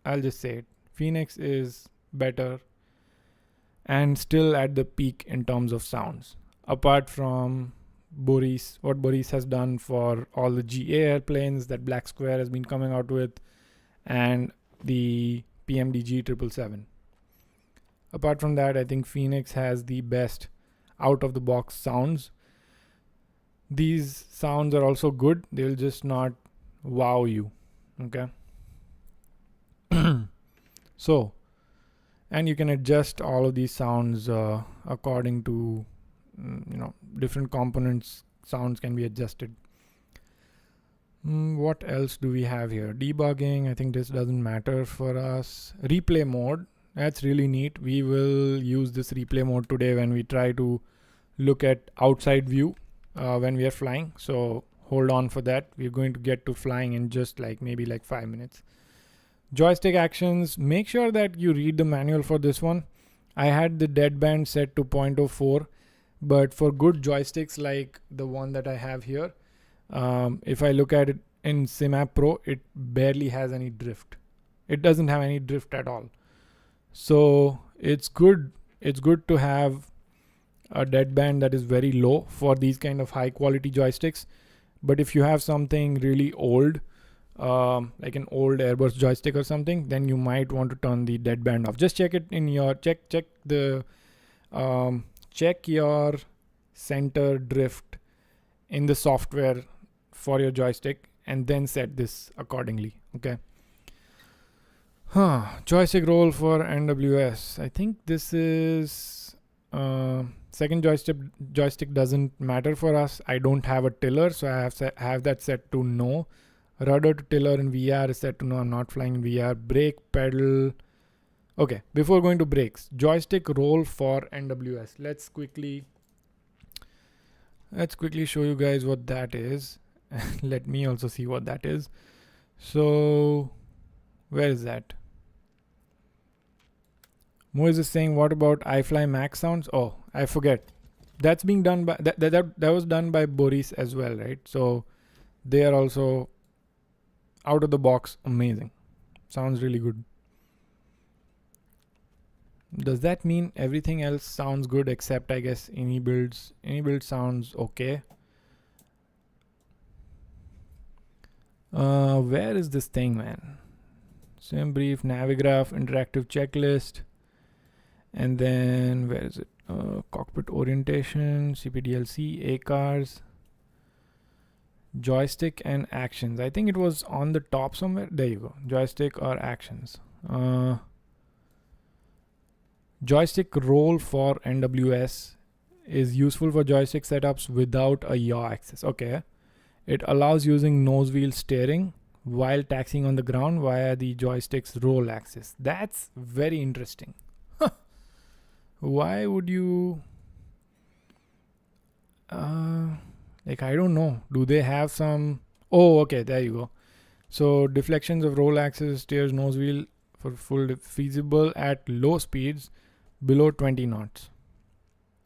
I'll just say it. Phoenix is better and still at the peak in terms of sounds. Apart from Boris, what Boris has done for all the GA airplanes that Black Square has been coming out with, and the PMDG 777. Apart from that, I think Phoenix has the best out of the box sounds. These sounds are also good. They'll just not wow you. Okay. So, and you can adjust all of these sounds according to different components. Sounds can be adjusted. What else do we have here? Debugging, I think this doesn't matter for us. Replay mode, that's really neat. We will use this replay mode today when we try to look at outside view when we are flying. So hold on for that. We're going to get to flying in just maybe 5 minutes. Joystick actions, make sure that you read the manual for this one. I had the deadband set to 0.04, but for good joysticks like the one that I have here, if I look at it in SimApp Pro, it barely has any drift. It doesn't have any drift at all. So it's good. It's good to have a deadband that is very low for these kind of high quality joysticks. But if you have something really old, like an old Airbus joystick or something, then you might want to turn the deadband off. Just check it in your check your center drift in the software for your joystick and then set this accordingly. Okay. Joystick roll for NWS. I think this is second joystick doesn't matter for us. I don't have a tiller, so I have that set to no. Rudder to tiller in VR is set to no. I'm not flying in VR. Brake pedal. Okay, before going to brakes, joystick roll for NWS. Let's quickly show you guys what that is. Let me also see what that is. So where is that? Moise is saying, what about iFly Max sounds? Oh, I forget. That's being done by that was done by Boris as well, right? So they are also out of the box amazing. Sounds really good. Does that mean everything else sounds good except, I guess, any build sounds okay? Where is this thing, man? Sim brief, Navigraph, interactive checklist, and then where is it? Cockpit orientation, CPDLC, ACARS, joystick and actions. I think it was on the top somewhere. There you go. Joystick or actions. Joystick roll for NWS is useful for joystick setups without a yaw axis. Okay. It allows using nose wheel steering while taxiing on the ground via the joystick's roll axis. That's very interesting. Why would you... I don't know. Do they have some... Oh, okay, there you go. So deflections of roll axis steers nose wheel for full feasible at low speeds below 20 knots.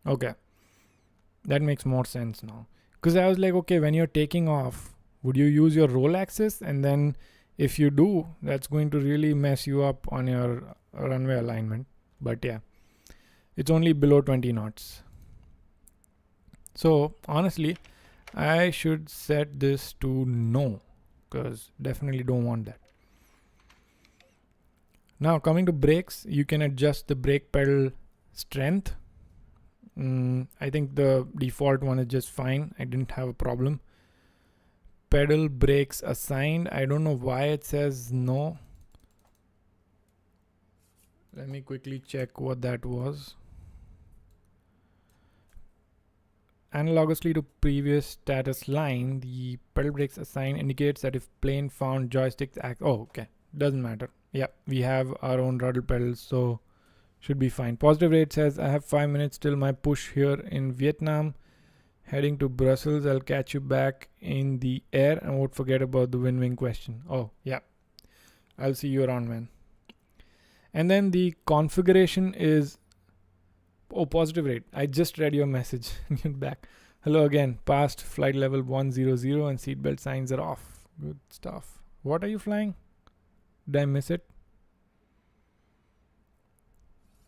Okay. That makes more sense now. Because I was like, okay, when you're taking off, would you use your roll axis? And then if you do, that's going to really mess you up on your runway alignment. But yeah, it's only below 20 knots. So honestly, I should set this to no, because definitely don't want that. Now coming to brakes, you can adjust the brake pedal strength. I think the default one is just fine. I didn't have a problem. Pedal brakes assigned. I don't know why it says no. Let me quickly check what that was. Analogously to previous status line, the pedal brakes assigned indicates that if plane found joysticks okay, doesn't matter. Yeah, we have our own rudder pedals, so should be fine. Positive rate says I have 5 minutes till my push here in Vietnam. Heading to Brussels, I'll catch you back in the air and won't forget about the win-win question. Oh yeah, I'll see you around, man. And then the configuration is positive rate. I just read your message. Get back. Hello again. Passed flight level 100 and seatbelt signs are off. Good stuff. What are you flying? Did I miss it?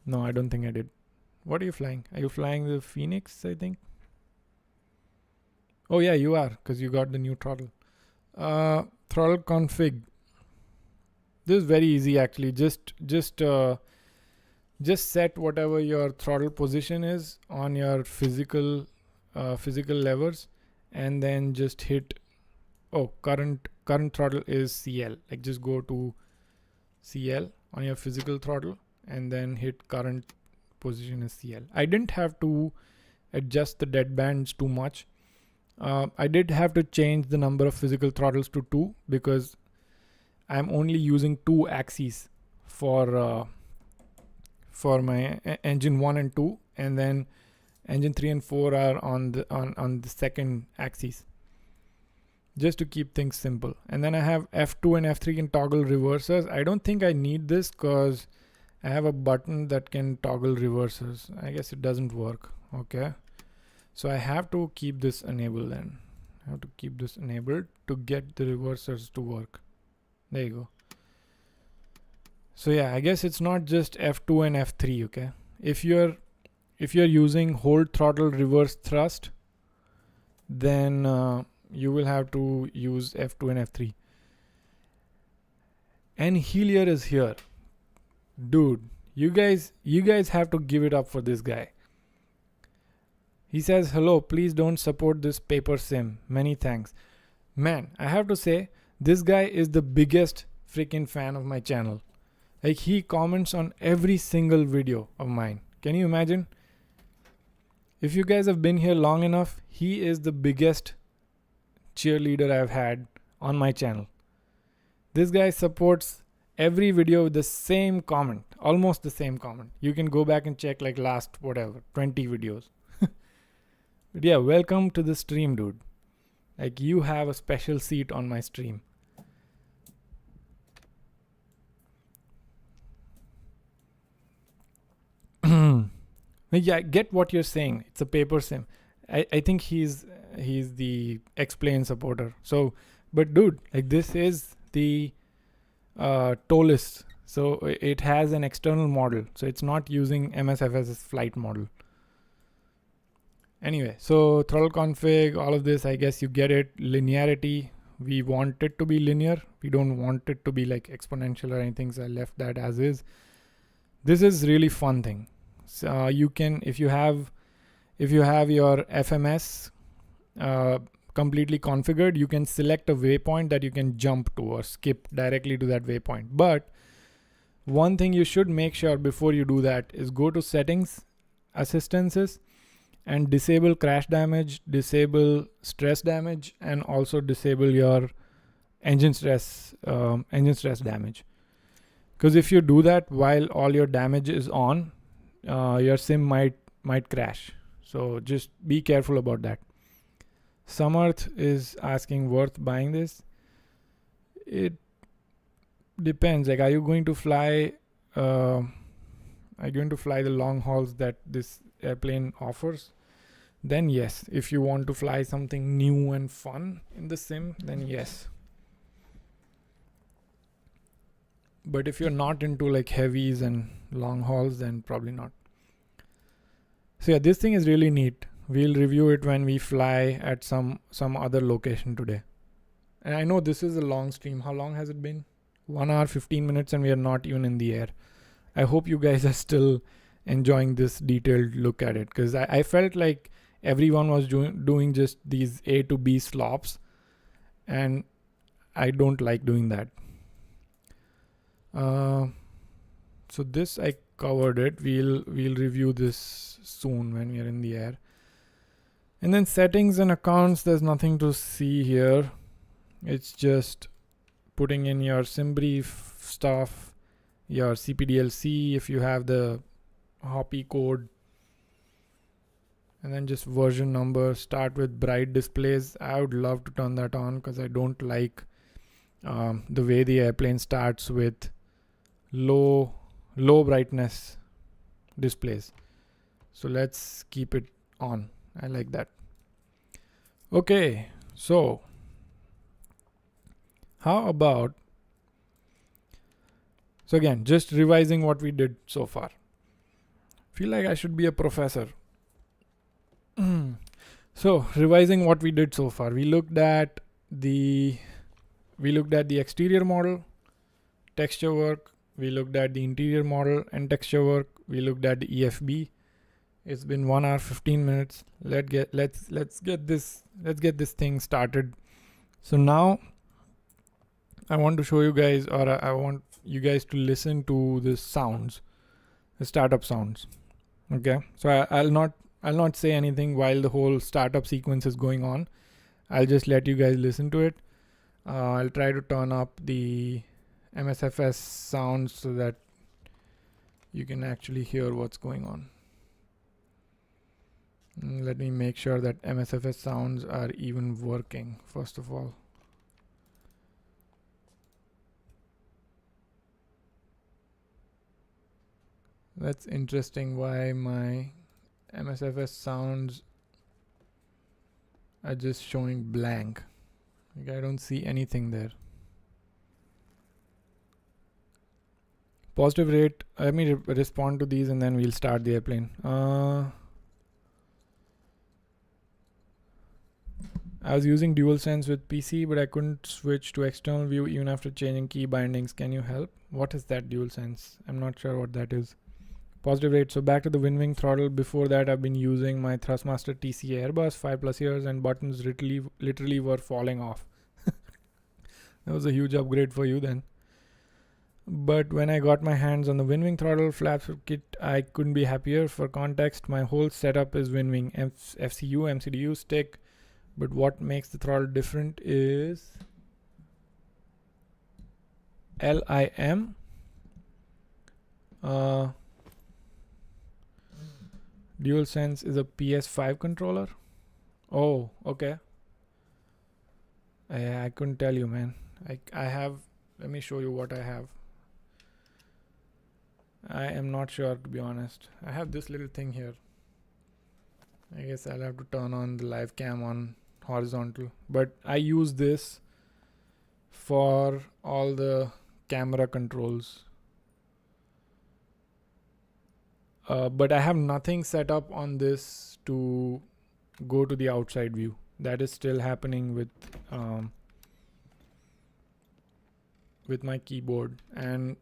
No, I don't think I did. What are you flying? Are you flying the Phoenix, I think? Oh yeah, you are, because you got the new throttle. Throttle config. This is very easy actually. Just set whatever your throttle position is on your physical levers, and then just hit current throttle is CL. Like just go to CL on your physical throttle and then hit current position is CL. I didn't have to adjust the dead bands too much. I did have to change the number of physical throttles to 2 because I'm only using 2 axes for my engine 1 and 2, and then engine 3 and 4 are on the second axis, just to keep things simple. And then I have F2 and F3 can toggle reversers. I don't think I need this because I have a button that can toggle reversers. I guess it doesn't work. Okay, so I have to keep this enabled then. I have to keep this enabled to get the reversers to work. There you go. So yeah, I guess it's not just F2 and F3. Okay, if you're using hold throttle reverse thrust, then you will have to use F2 and F3. And Helier is here. Dude, you guys have to give it up for this guy. He says, hello, please don't support this paper sim. Many thanks. Man, I have to say, this guy is the biggest freaking fan of my channel. Like, he comments on every single video of mine. Can you imagine? If you guys have been here long enough, he is the biggest cheerleader I've had on my channel. This guy supports every video with the same comment, almost the same comment. You can go back and check like last 20 videos. But yeah, welcome to the stream, dude. Like, you have a special seat on my stream. Yeah, I get what you're saying. It's a paper sim. I think he's the explain supporter. So, but dude, like, this is the Toliss. So it has an external model. So it's not using MSFS's flight model. Anyway, so throttle config, all of this, I guess you get it. Linearity, we want it to be linear. We don't want it to be like exponential or anything. So I left that as is. This is really fun thing. So you can, if you have your FMS completely configured, you can select a waypoint that you can jump to or skip directly to that waypoint. But one thing you should make sure before you do that is go to settings, assistances, and disable crash damage, disable stress damage, and also disable your engine stress damage. Because if you do that while all your damage is on, your sim might crash. So just be careful about that. Samarth is asking, worth buying this? It depends. Like, are you going to fly the long hauls that this airplane offers? Then yes. If you want to fly something new and fun in the sim, then yes. But if you're not into like heavies and long hauls, then probably not. So yeah, this thing is really neat. We'll review it when we fly at some other location today. And I know this is a long stream. How long has it been? 1 hour 15 minutes and we are not even in the air. I hope you guys are still enjoying this detailed look at it, because I felt like everyone was doing just these A to B slops, and I don't like doing that. So this I covered it. We'll review this soon when we are in the air. And then settings and accounts, there's nothing to see here. It's just putting in your SimBrief stuff, your CPDLC if you have the Hoppy code, and then just version number. Start with bright displays. I would love to turn that on because I don't like the way the airplane starts with low brightness displays. So let's keep it on. I like that. Okay, so how about, so again, just revising what we did so far. Feel like I should be a professor. So revising what we did so far, we looked at the exterior model, texture work. We looked at the interior model and texture work. We looked at the EFB. It's been 1 hour 15 minutes. Let's get this thing started. So now I want to show you guys, or I want you guys to listen to the sounds, the startup sounds. Okay, so I'll not say anything while the whole startup sequence is going on. I'll just let you guys listen to it. I'll try to turn up the Msfs sounds so that you can actually hear what's going on. Let me make sure that Msfs sounds are even working first of all. That's interesting why my Msfs sounds are just showing blank. Like I don't see anything there. Positive rate. Let me respond to these and then we'll start the airplane. I was using DualSense with PC, but I couldn't switch to external view even after changing key bindings. Can you help? What is that DualSense? I'm not sure what that is. Positive rate. So back to the wing throttle. Before that, I've been using my Thrustmaster TC Airbus 5+ years, and buttons literally were falling off. That was a huge upgrade for you then. But when I got my hands on the wing throttle flaps kit, I couldn't be happier. For context, my whole setup is wing FCU, MCDU stick. But what makes the throttle different is LIM. DualSense is a PS5 controller. Oh, okay. I couldn't tell you, man. I have, let me show you what I have. I am not sure, to be honest. I have this little thing here. I guess I'll have to turn on the live cam on horizontal, but I use this for all the camera controls. But I have nothing set up on this to go to the outside view. That is still happening with my keyboard, and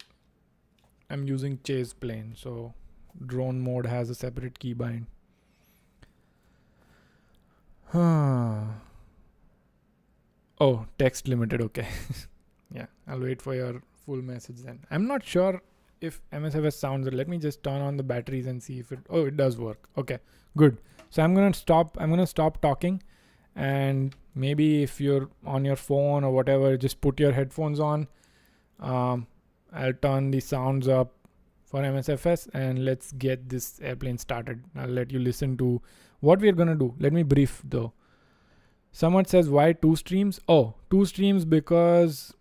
I'm using chase plane, so drone mode has a separate keybind. Oh, text limited. Okay. Yeah, I'll wait for your full message then. I'm not sure if Msfs sounds. Let me just turn on the batteries and see if it. Oh, it does work. Okay, good. So I'm gonna stop talking, and maybe if you're on your phone or whatever, just put your headphones on. I'll turn the sounds up for Msfs and let's get this airplane started. I'll let you listen to what we're gonna do. Let me brief though. Someone says, why 2 streams? Oh, 2 streams because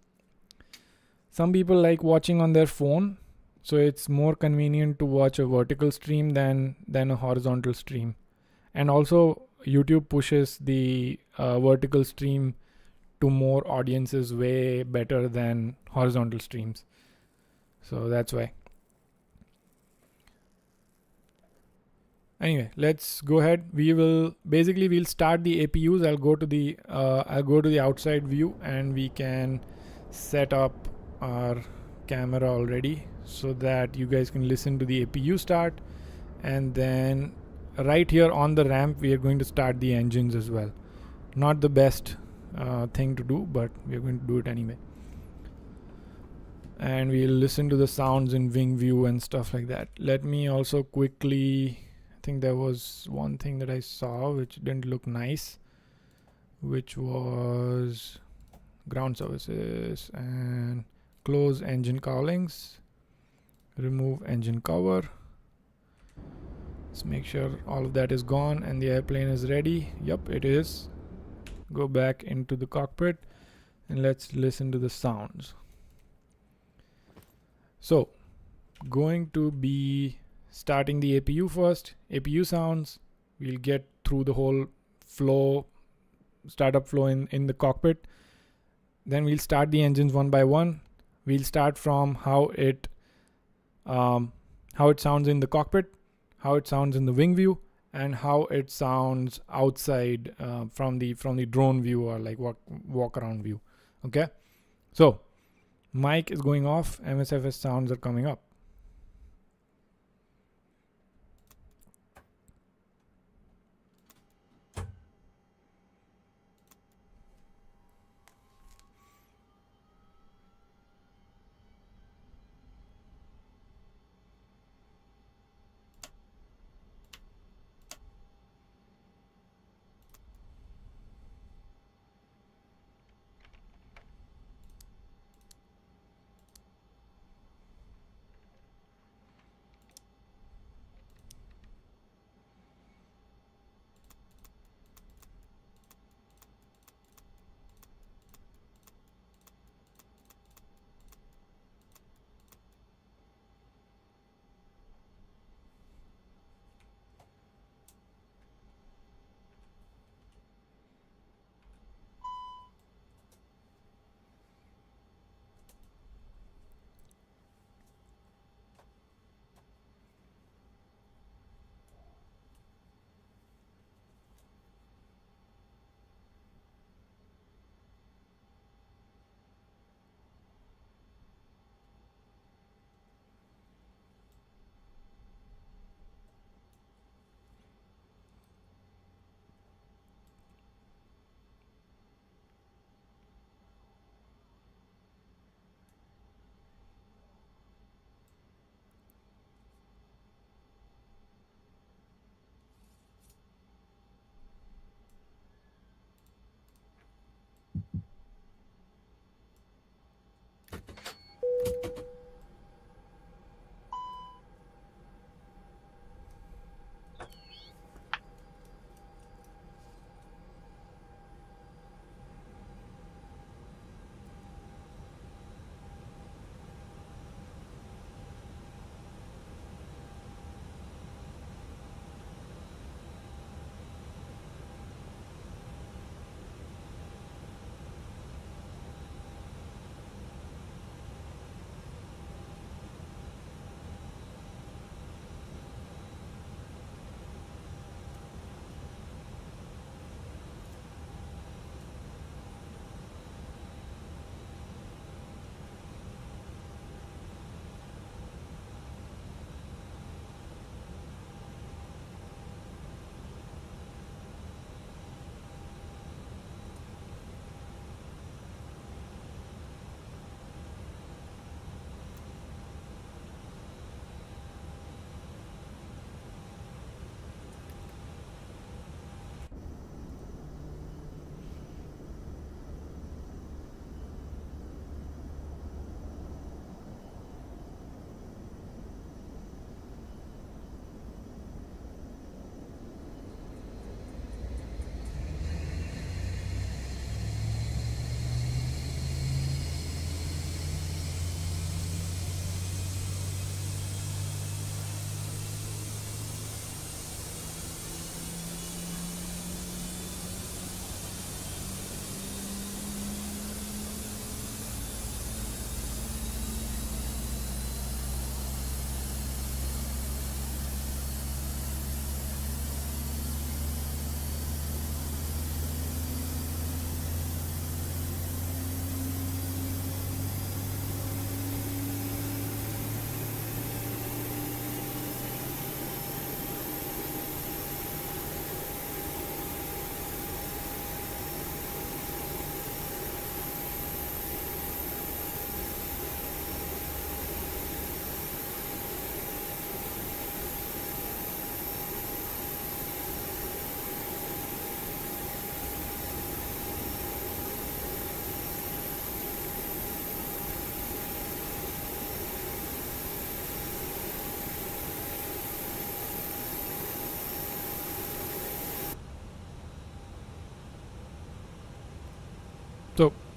some people like watching on their phone, so it's more convenient to watch a vertical stream than a horizontal stream. And also YouTube pushes the vertical stream to more audiences way better than horizontal streams. So that's why. Anyway, let's go ahead. We'll start the APUs. I'll go to the outside view and we can set up our camera already so that you guys can listen to the APU start, and then right here on the ramp we are going to start the engines as well. Not the best thing to do, but we are going to do it anyway. And we'll listen to the sounds in wing view and stuff like that. Let me also quickly, I think there was one thing that I saw which didn't look nice, which was ground services, and close engine cowlings, remove engine cover. Let's make sure all of that is gone and the airplane is ready. Yep, it is. Go back into the cockpit and let's listen to the sounds. So, going to be starting the APU first. APU sounds, we'll get through the whole flow, startup flow in the cockpit. Then we'll start the engines one by one. We'll start from how it sounds in the cockpit, how it sounds in the wing view, and how it sounds outside from the drone view, or like walk around view. Okay, so mic is going off, Msfs sounds are coming up.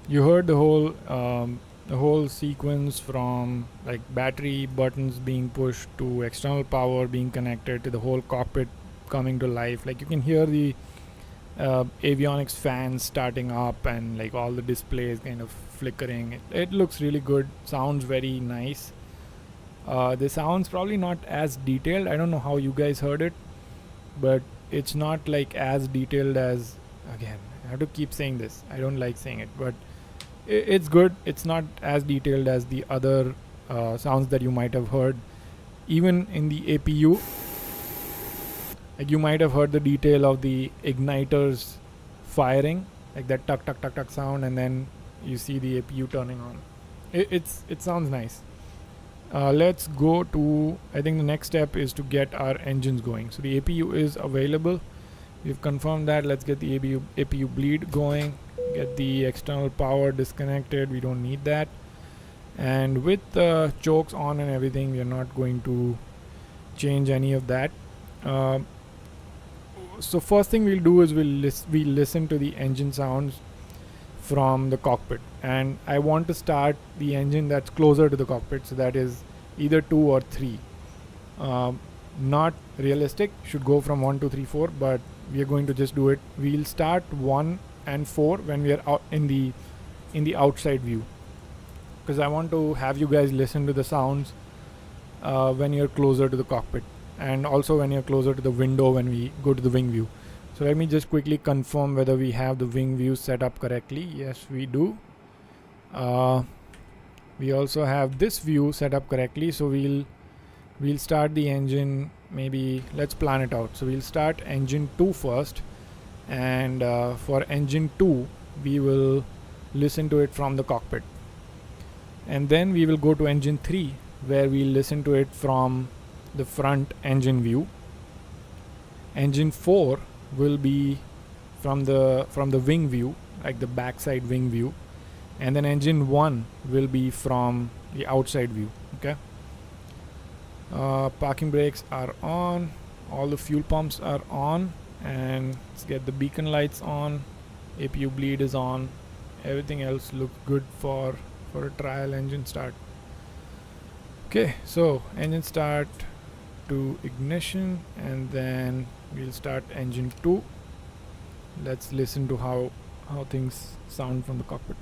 You heard the whole sequence from like battery buttons being pushed to external power being connected to the whole cockpit coming to life. Like you can hear the avionics fans starting up and like all the displays kind of flickering. It looks really good, sounds very nice. The sound's probably not as detailed. I don't know how you guys heard it, but it's not like as detailed as, again, I have to keep saying this, I don't like saying it, but it's good. It's not as detailed as the other sounds that you might have heard. Even in the APU, like you might have heard the detail of the igniters firing, like that tuck tuck tuck tuck sound, and then you see the APU turning on. It sounds nice. Let's go to, I think the next step is to get our engines going. So the APU is available. We've confirmed that. Let's get the APU bleed going. Get the external power disconnected. We don't need that. And with the chokes on and everything, we are not going to change any of that. So first thing we'll do is we'll listen to the engine sounds from the cockpit, and I want to start the engine that's closer to the cockpit, so that is either 2 or 3. Not realistic, should go from 1 2 3 4, but we are going to just do it. We'll start 1 and 4 when we are out in the outside view, because I want to have you guys listen to the sounds when you're closer to the cockpit, and also when you're closer to the window when we go to the wing view. So let me just quickly confirm whether we have the wing view set up correctly. Yes, we do. We also have this view set up correctly, so we'll start the engine. Maybe let's plan it out. So we'll start engine 2 first, and for engine 2 we will listen to it from the cockpit, and then we will go to engine 3 where we'll listen to it from the front engine view. Engine 4 will be from the wing view, like the backside wing view, and then engine 1 will be from the outside view. Okay. Parking brakes are on, all the fuel pumps are on, and let's get the beacon lights on. APU bleed is on. Everything else looks good for a trial engine start. Okay, so engine start to ignition, and then we'll start engine 2. Let's listen to how things sound from the cockpit.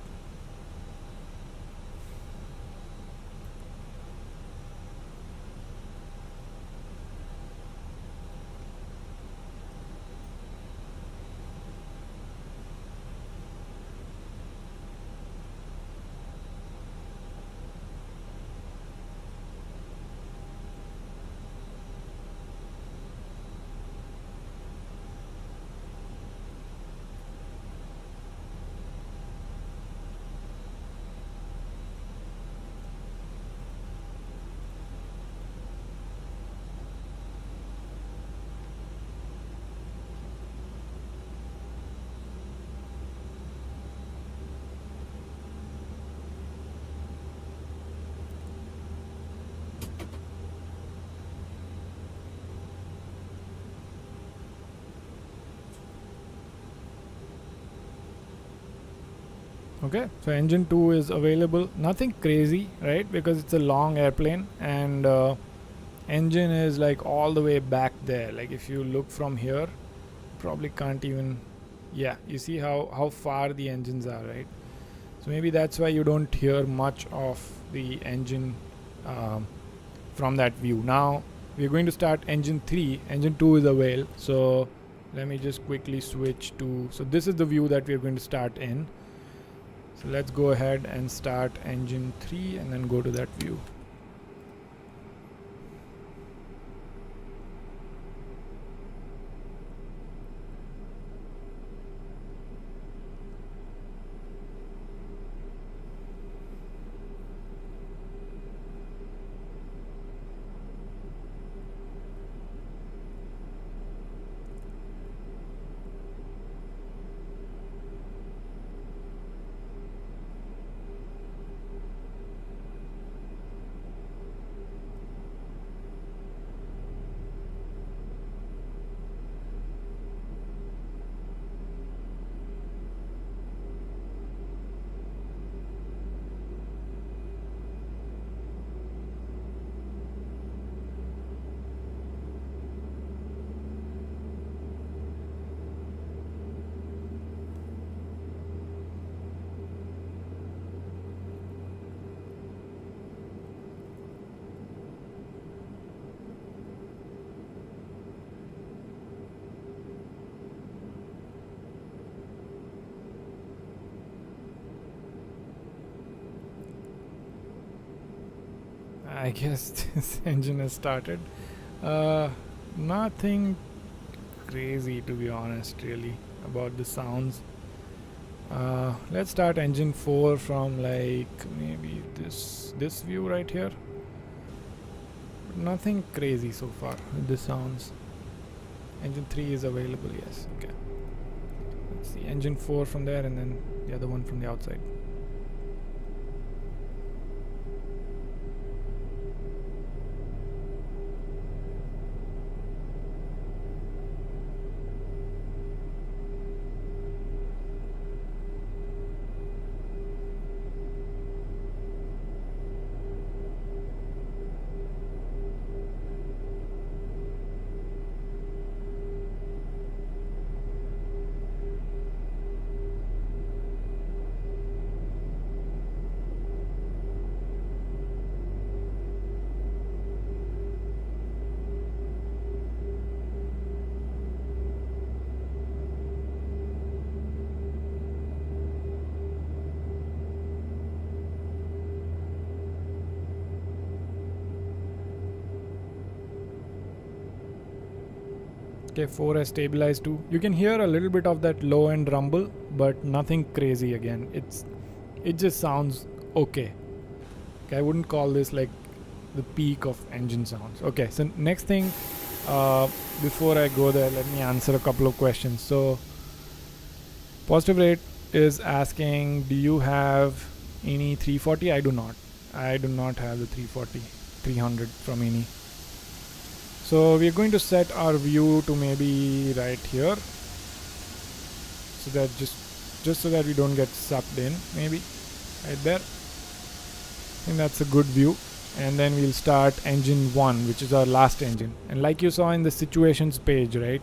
Okay, so engine 2 is available. Nothing crazy, right? Because it's a long airplane, and engine is like all the way back there. Like if you look from here, probably can't even, yeah, you see how far the engines are, right? So maybe that's why you don't hear much of the engine from that view. Now we're going to start engine 3. Engine 2 is available, so let me just quickly switch to, so this is the view that we're going to start in. So let's go ahead and start engine 3 and then go to that view. I guess this engine has started. Nothing crazy, to be honest, really, about the sounds. Let's start engine 4 from like maybe this view right here. Nothing crazy so far with the sounds. Engine 3 is available, yes. Okay. Let's see, engine 4 from there and then the other one from the outside. Okay, 4 has stabilized too. You can hear a little bit of that low end rumble, but nothing crazy again. It just sounds okay. I wouldn't call this like the peak of engine sounds. Okay, so next thing, before I go there, let me answer a couple of questions. So Positive Rate is asking, do you have any 340? I do not. I do not have the 340-600 from any. So we're going to set our view to maybe right here, so that just so that we don't get sucked in, maybe right there. I think that's a good view. And then we'll start engine 1, which is our last engine. And like you saw in the situations page, right,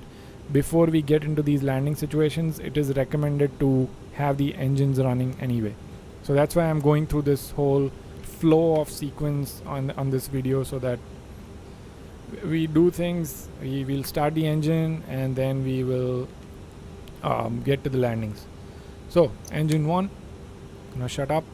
before we get into these landing situations, it is recommended to have the engines running anyway. So that's why I'm going through this whole flow of sequence on this video, so that we do things. We will start the engine and then we will get to the landings. So engine 1, gonna shut up.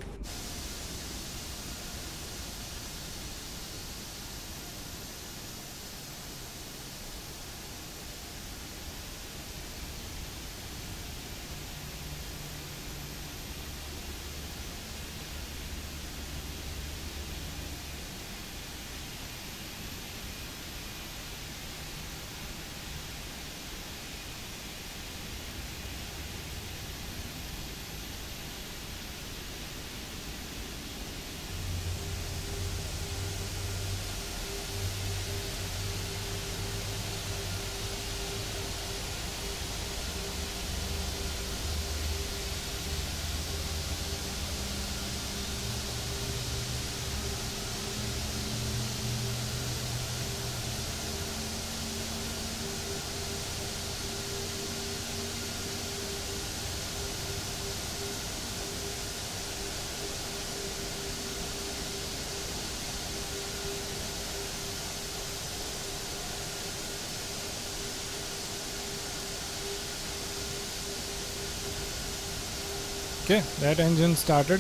Okay, that engine started.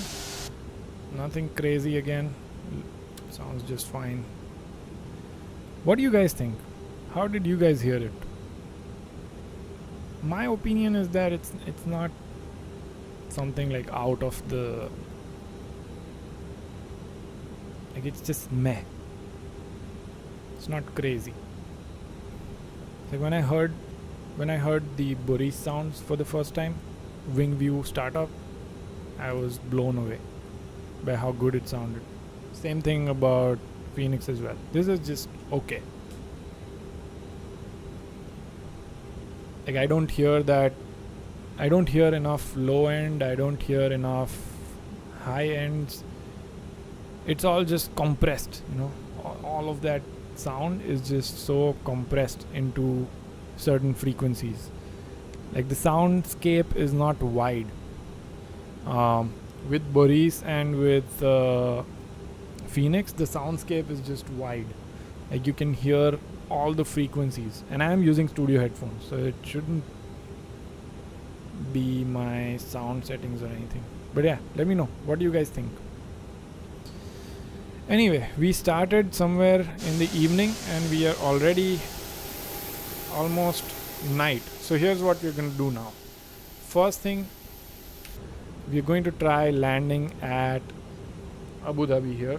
Nothing crazy again. Sounds just fine. What do you guys think? How did you guys hear it? My opinion is that it's not something like out of the, like, it's just meh. It's not crazy. Like when I heard the Boris sounds for the first time, wing view startup, I was blown away by how good it sounded. Same thing about Phoenix as well. This is just okay. Like I don't hear enough low end, I don't hear enough high ends. It's all just compressed, you know. All of that sound is just so compressed into certain frequencies. Like the soundscape is not wide. With Boris and with Phoenix, the soundscape is just wide. Like you can hear all the frequencies, and I am using studio headphones, so it shouldn't be my sound settings or anything. But yeah, let me know, what do you guys think? Anyway, we started somewhere in the evening and we are already almost night. So here's what we're going to do now. First thing, we're going to try landing at Abu Dhabi here.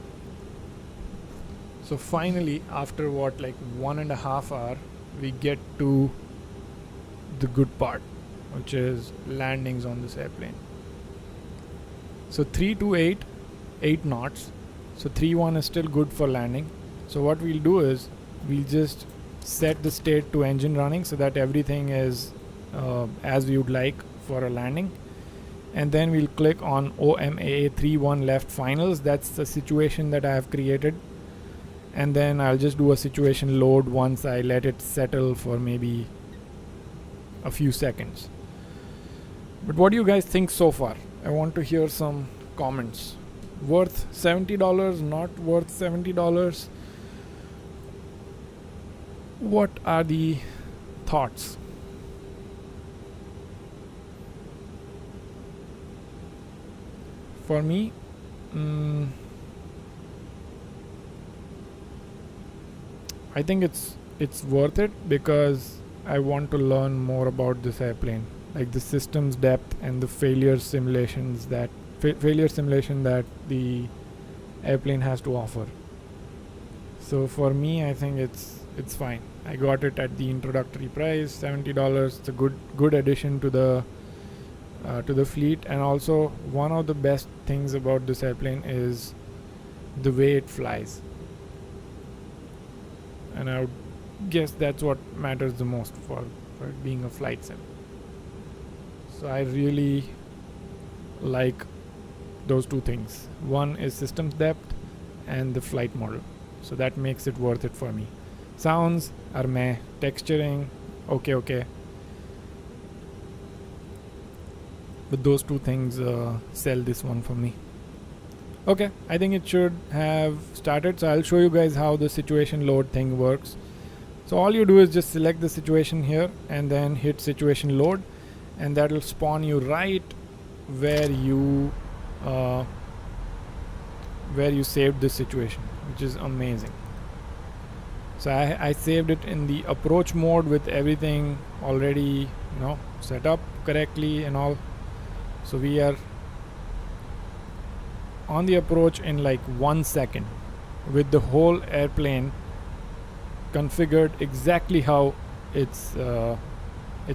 So finally, after what, like 1.5 hours, we get to the good part, which is landings on this airplane. So 328, 8 knots. So 3-1 is still good for landing. So what we'll do is we'll just set the state to engine running so that everything is as we would like for a landing. And then we'll click on OMAA 3-1 left finals. That's the situation that I have created. And then I'll just do a situation load once I let it settle for maybe a few seconds. But what do you guys think so far? I want to hear some comments. Worth $70, not worth $70? What are the thoughts? For me, I think it's worth it because I want to learn more about this airplane, like the system's depth and the failure simulation that the airplane has to offer. So for me, I think it's fine. I got it at the introductory price, $70. It's a good addition to the fleet, and also one of the best things about this airplane is the way it flies. And I would guess that's what matters the most for it being a flight sim. So I really like those two things. One is systems depth and the flight model. So that makes it worth it for me. Sounds are meh, texturing okay. But those two things sell this one for me. Okay, I think it should have started. So I'll show you guys how the situation load thing works. So all you do is just select the situation here and then hit situation load, and that will spawn you right where you saved this situation, which is amazing. So I saved it in the approach mode with everything already set up correctly and all. So we are on the approach in like 1 second with the whole airplane configured exactly how it's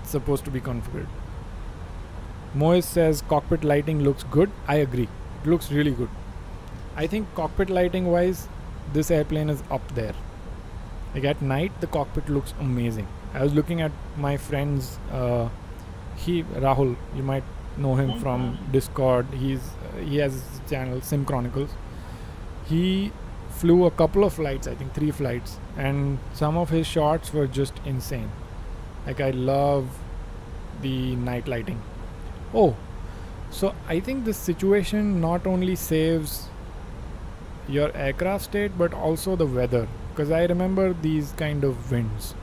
supposed to be configured. Moise says cockpit lighting looks good. I agree, it looks really good. I think cockpit lighting wise, this airplane is up there. Like at night, the cockpit looks amazing. I was looking at my friend's Rahul, you might know him from Discord. He has his channel Sim Chronicles. He flew a couple of flights, I think 3 flights, and some of his shots were just insane. Like I love the night lighting. Oh, so I think this situation not only saves your aircraft state but also the weather, because I remember these kind of winds,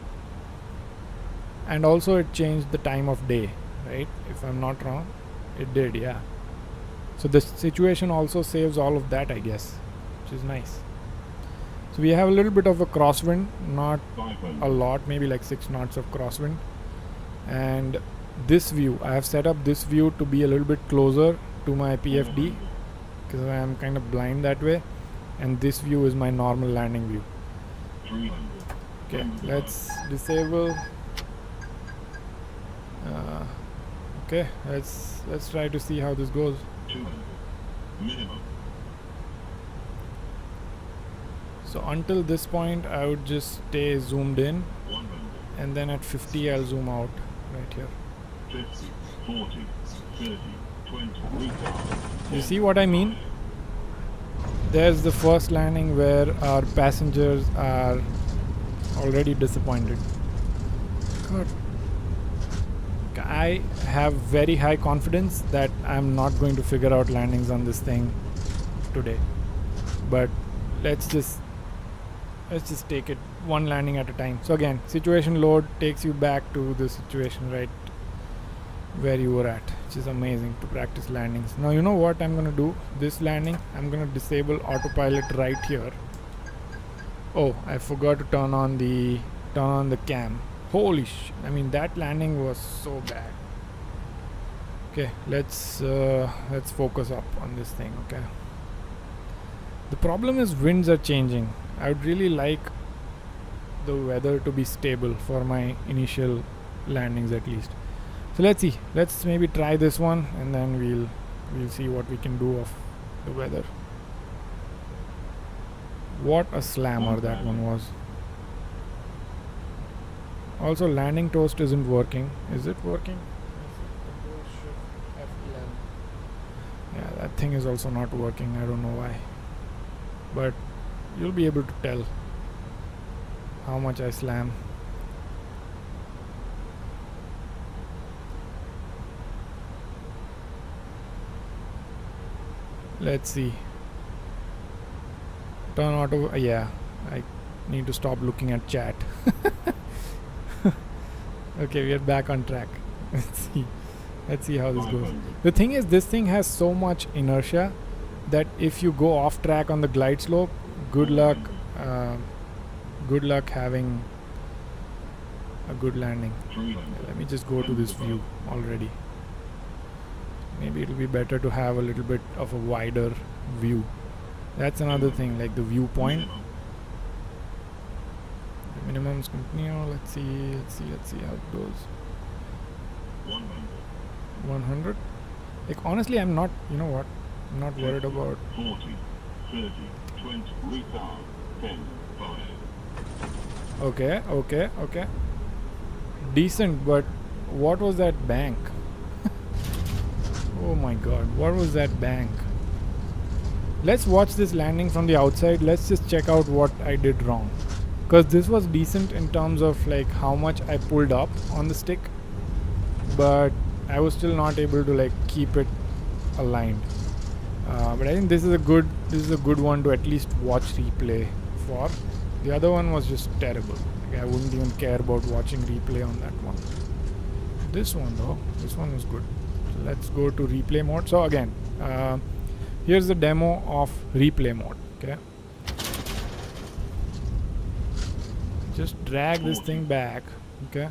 and also it changed the time of day, right? If I'm not wrong, it did, yeah. So this situation also saves all of that, I guess, which is nice. So we have a little bit of a crosswind, not a lot, maybe like 6 knots of crosswind. And this view, I have set up this view to be a little bit closer to my PFD because I am kind of blind that way. And this view is my normal landing view. Okay, let's disable. Okay, let's try to see how this goes. So until this point, I would just stay zoomed in, and then at 50, I'll zoom out right here. 50, 40, 30, 20. You see what I mean? There's the first landing where our passengers are already disappointed. God. I have very high confidence that I'm not going to figure out landings on this thing today. But let's just take it one landing at a time. So again, situation load takes you back to the situation right where you were at, which is amazing to practice landings. Now you know what I'm gonna do. This landing, I'm gonna disable autopilot right here. Oh, I forgot to turn on the cam. Holy sh! I mean, that landing was so bad. Okay, let's focus up on this thing. Okay. The problem is winds are changing. I would really like the weather to be stable for my initial landings at least. So let's see. Let's maybe try this one, and then we'll see what we can do of the weather. What a slammer that one was. Also, landing toast isn't working. Is it working? Yeah, that thing is also not working. I don't know why. But you'll be able to tell how much I slam. Let's see. Turn auto. Yeah, I need to stop looking at chat. Okay, we are back on track. Let's see how this goes. The thing is, this thing has so much inertia that if you go off track on the glide slope, good luck having a good landing. Let me just go to this view already. Maybe it'll be better to have a little bit of a wider view. That's another thing, like the viewpoint. The minimums continue. Let's see how it goes. 100. Like, honestly, I'm not, you know what, I'm not worried about 40, 30, 20, retard, 10, 5. Okay. Decent, but what was that bank? Oh my god, what was that bank? Let's watch this landing from the outside. Let's just check out what I did wrong, because this was decent in terms of like how much I pulled up on the stick, but I was still not able to like keep it aligned. But I think this is a good one to at least watch replay for. The other one was just terrible. Like, I wouldn't even care about watching replay on that one. This one though, this one was good. So let's go to replay mode. So again, here's the demo of replay mode. Okay, just drag this thing back. Okay,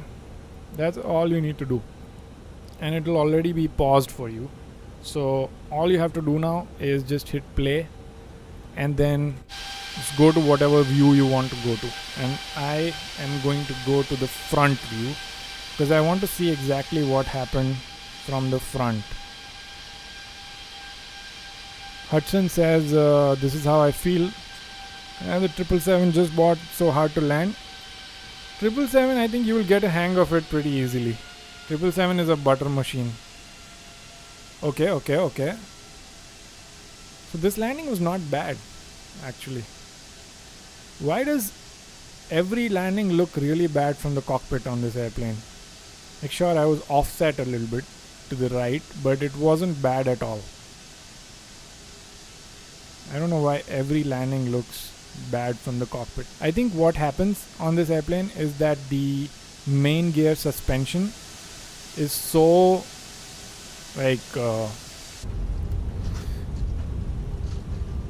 that's all you need to do, and it will already be paused for you. So all you have to do now is just hit play, and then just go to whatever view you want to go to. And I am going to go to the front view because I want to see exactly what happened from the front. Hudson says, this is how I feel. The 777 just bought, so hard to land. 777, I think you will get a hang of it pretty easily. 777 is a butter machine. Okay. So this landing was not bad, actually. Why does every landing look really bad from the cockpit on this airplane? Like, sure, I was offset a little bit to the right, but it wasn't bad at all. I don't know why every landing looks bad from the cockpit. I think what happens on this airplane is that the main gear suspension is so like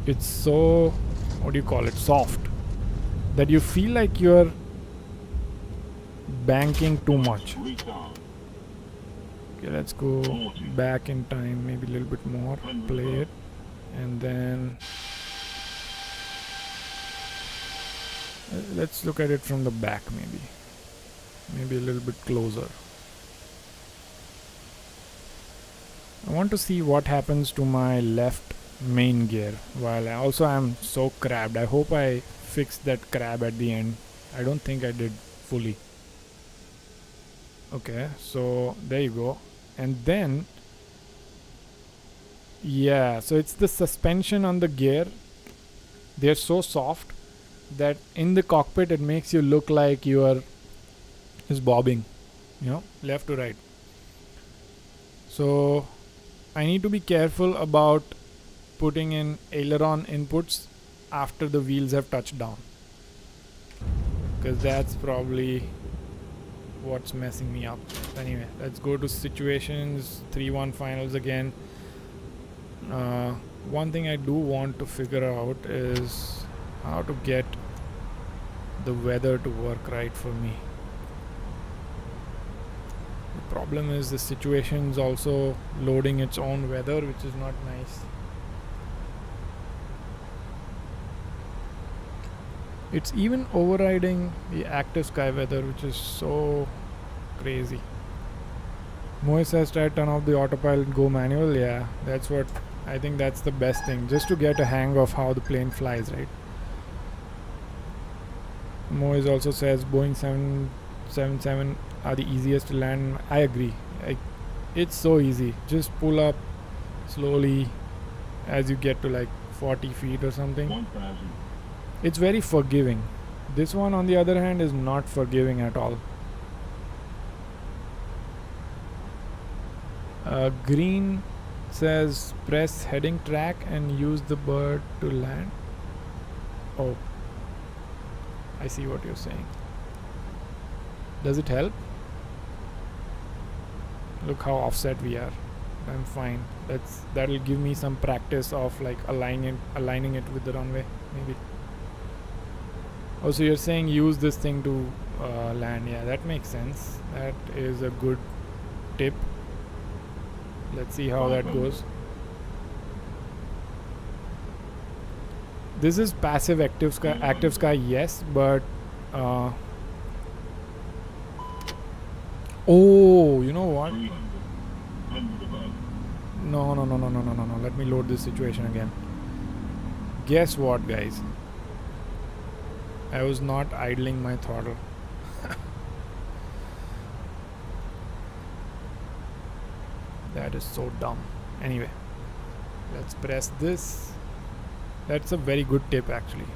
it's so, what do you call it, soft, that you feel like you're banking too much. Okay, let's go back in time, maybe a little bit more, play it, and then let's look at it from the back, maybe a little bit closer. I want to see what happens to my left main gear while I also am so crabbed. I hope I fixed that crab at the end. I don't think I did fully. Okay, so there you go. And then yeah, so it's the suspension on the gear. They're so soft that in the cockpit it makes you look like you are just bobbing, left to right. So I need to be careful about putting in aileron inputs after the wheels have touched down, because that's probably what's messing me up. Anyway, let's go to situations. 3-1 finals again. One thing I do want to figure out is how to get the weather to work right for me. The problem is the situation's also loading its own weather, which is not nice. It's even overriding the active sky weather, which is so crazy. Moe says try to turn off the autopilot, go manual. Yeah, that's what I think. That's the best thing, just to get a hang of how the plane flies, right? Moe also says Boeing 777 are the easiest to land. I agree. It's so easy. Just pull up slowly as you get to like 40 feet or something. 1,000. It's very forgiving. This one, on the other hand, is not forgiving at all. Green says press heading track and use the bird to land. Oh, I see what you're saying. Does it help? Look how offset we are. I'm fine. That'll give me some practice of like aligning it with the runway, maybe. Oh, so you're saying use this thing to land. Yeah, that makes sense. That is a good tip. Let's see how that goes. This is passive active sky, yes, but oh, you know what? No. Let me load this situation again. Guess what, guys? I was not idling my throttle. That is so dumb. Anyway, let's press this. That's a very good tip, actually.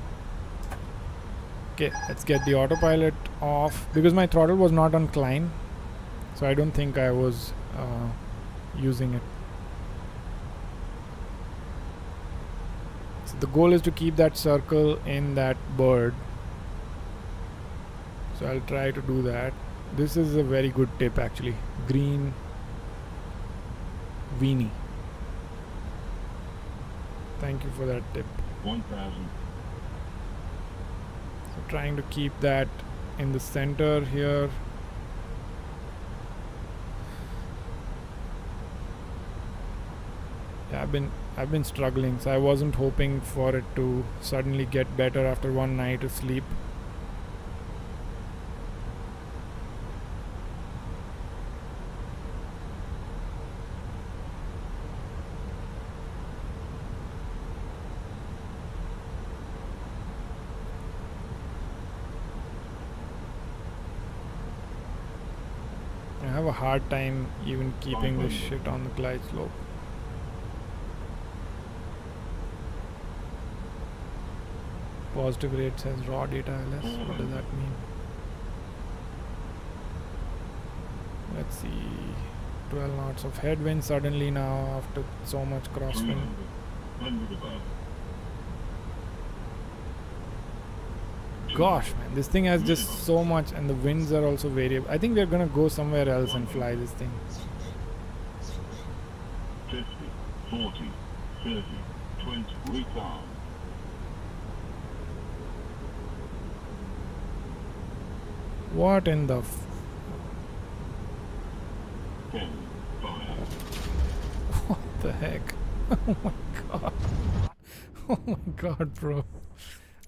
Okay, let's get the autopilot off, because my throttle was not on climb, so I don't think I was using it. So the goal is to keep that circle in that bird, so I'll try to do that. This is a very good tip, actually. Green Weenie, thank you for that tip. 1,000. So trying to keep that in the center here. Yeah, I've been struggling, so I wasn't hoping for it to suddenly get better after one night of sleep. I have a hard time even keeping this shit on the glide slope. Positive rate says raw data LS. What does that mean? Let's see. 12 knots of headwind suddenly now after so much crosswind. 100 above. Gosh, man, this thing has just so much, and the winds are also variable. I think we're gonna go somewhere else and fly this thing. 50, 40, 30, 20, retard. What in the 10, 5. what the heck? Oh my god. Oh my god, bro.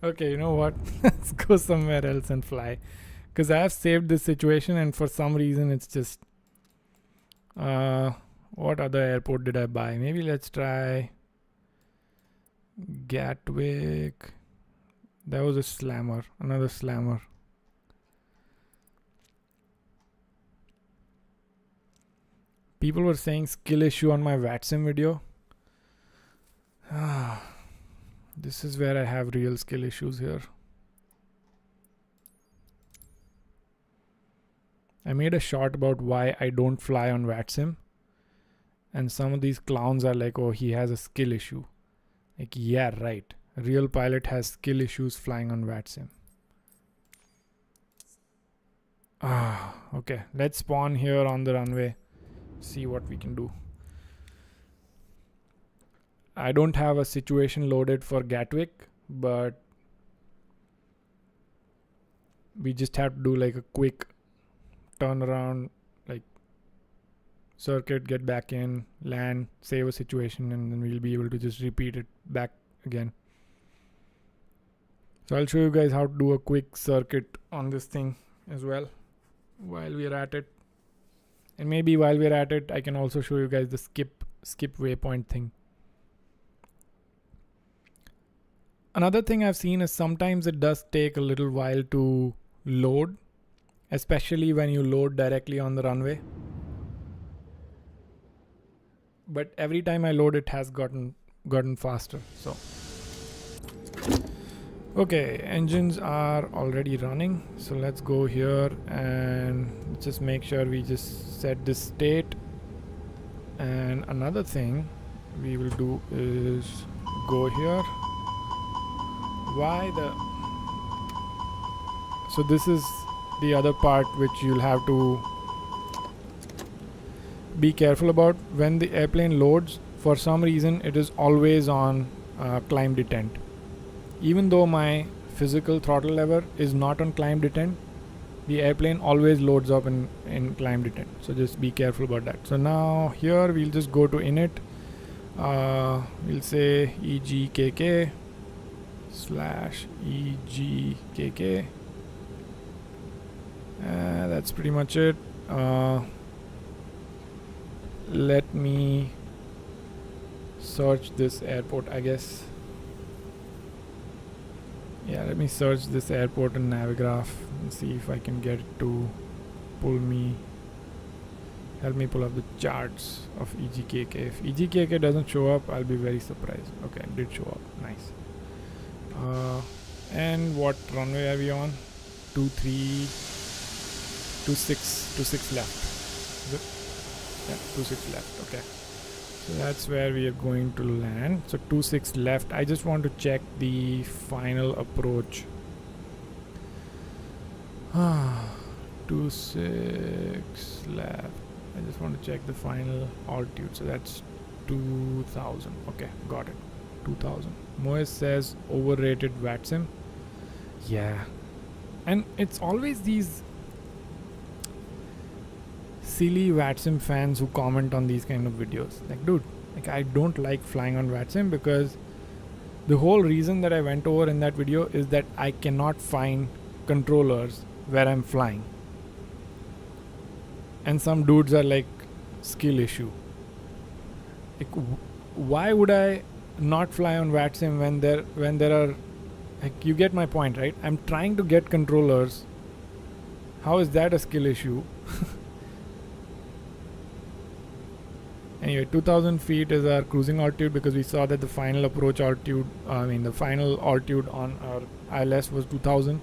Okay, you know what? Let's go somewhere else and fly. Because I have saved this situation, and for some reason it's just... what other airport did I buy? Maybe let's try... Gatwick. That was a slammer. Another slammer. People were saying skill issue on my VATSIM video. This is where I have real skill issues here. I made a short about why I don't fly on VATSIM, and some of these clowns are like, oh, he has a skill issue. Like, yeah, right. A real pilot has skill issues flying on VATSIM. Okay, let's spawn here on the runway, see what we can do. I don't have a situation loaded for Gatwick, but we just have to do like a quick turnaround, like circuit, get back in, land, save a situation, and then we'll be able to just repeat it back again. So I'll show you guys how to do a quick circuit on this thing as well while we're at it. And maybe while we're at it, I can also show you guys the skip waypoint thing. Another thing I've seen is sometimes it does take a little while to load, especially when you load directly on the runway. But every time I load, it has gotten faster. So okay, engines are already running. So let's go here and just make sure we just set this state. And another thing we will do is go here. So this is the other part which you'll have to be careful about. When the airplane loads, for some reason it is always on climb detent. Even though my physical throttle lever is not on climb detent, the airplane always loads up in climb detent. So just be careful about that. So now here we'll just go to init. We'll say EGKK /EGKK. That's pretty much it. Let me search this airport, I guess. Yeah, let me search this airport in Navigraph and see if I can get it to help me pull up the charts of EGKK. If EGKK doesn't show up, I'll be very surprised. Okay, it did show up. Nice. And what runway are we on? 26 left. Yeah, 26 left. Okay. So that's where we are going to land. So 26 left. I just want to check the final approach. 26 left. I just want to check the final altitude. So that's 2000. Okay, got it. 2000. Msfs says overrated VRAM. Yeah. And it's always these silly VRAM fans who comment on these kind of videos. Like, dude, like I don't like flying on VRAM because the whole reason that I went over in that video is that I cannot find controllers where I'm flying. And some dudes are like, skill issue. Like, why would I not fly on VRAM when there are, like, you get my point, right? I'm trying to get controllers. How is that a skill issue? Anyway, 2000 feet is our cruising altitude because we saw that the final approach altitude, the final altitude on our ILS was 2000.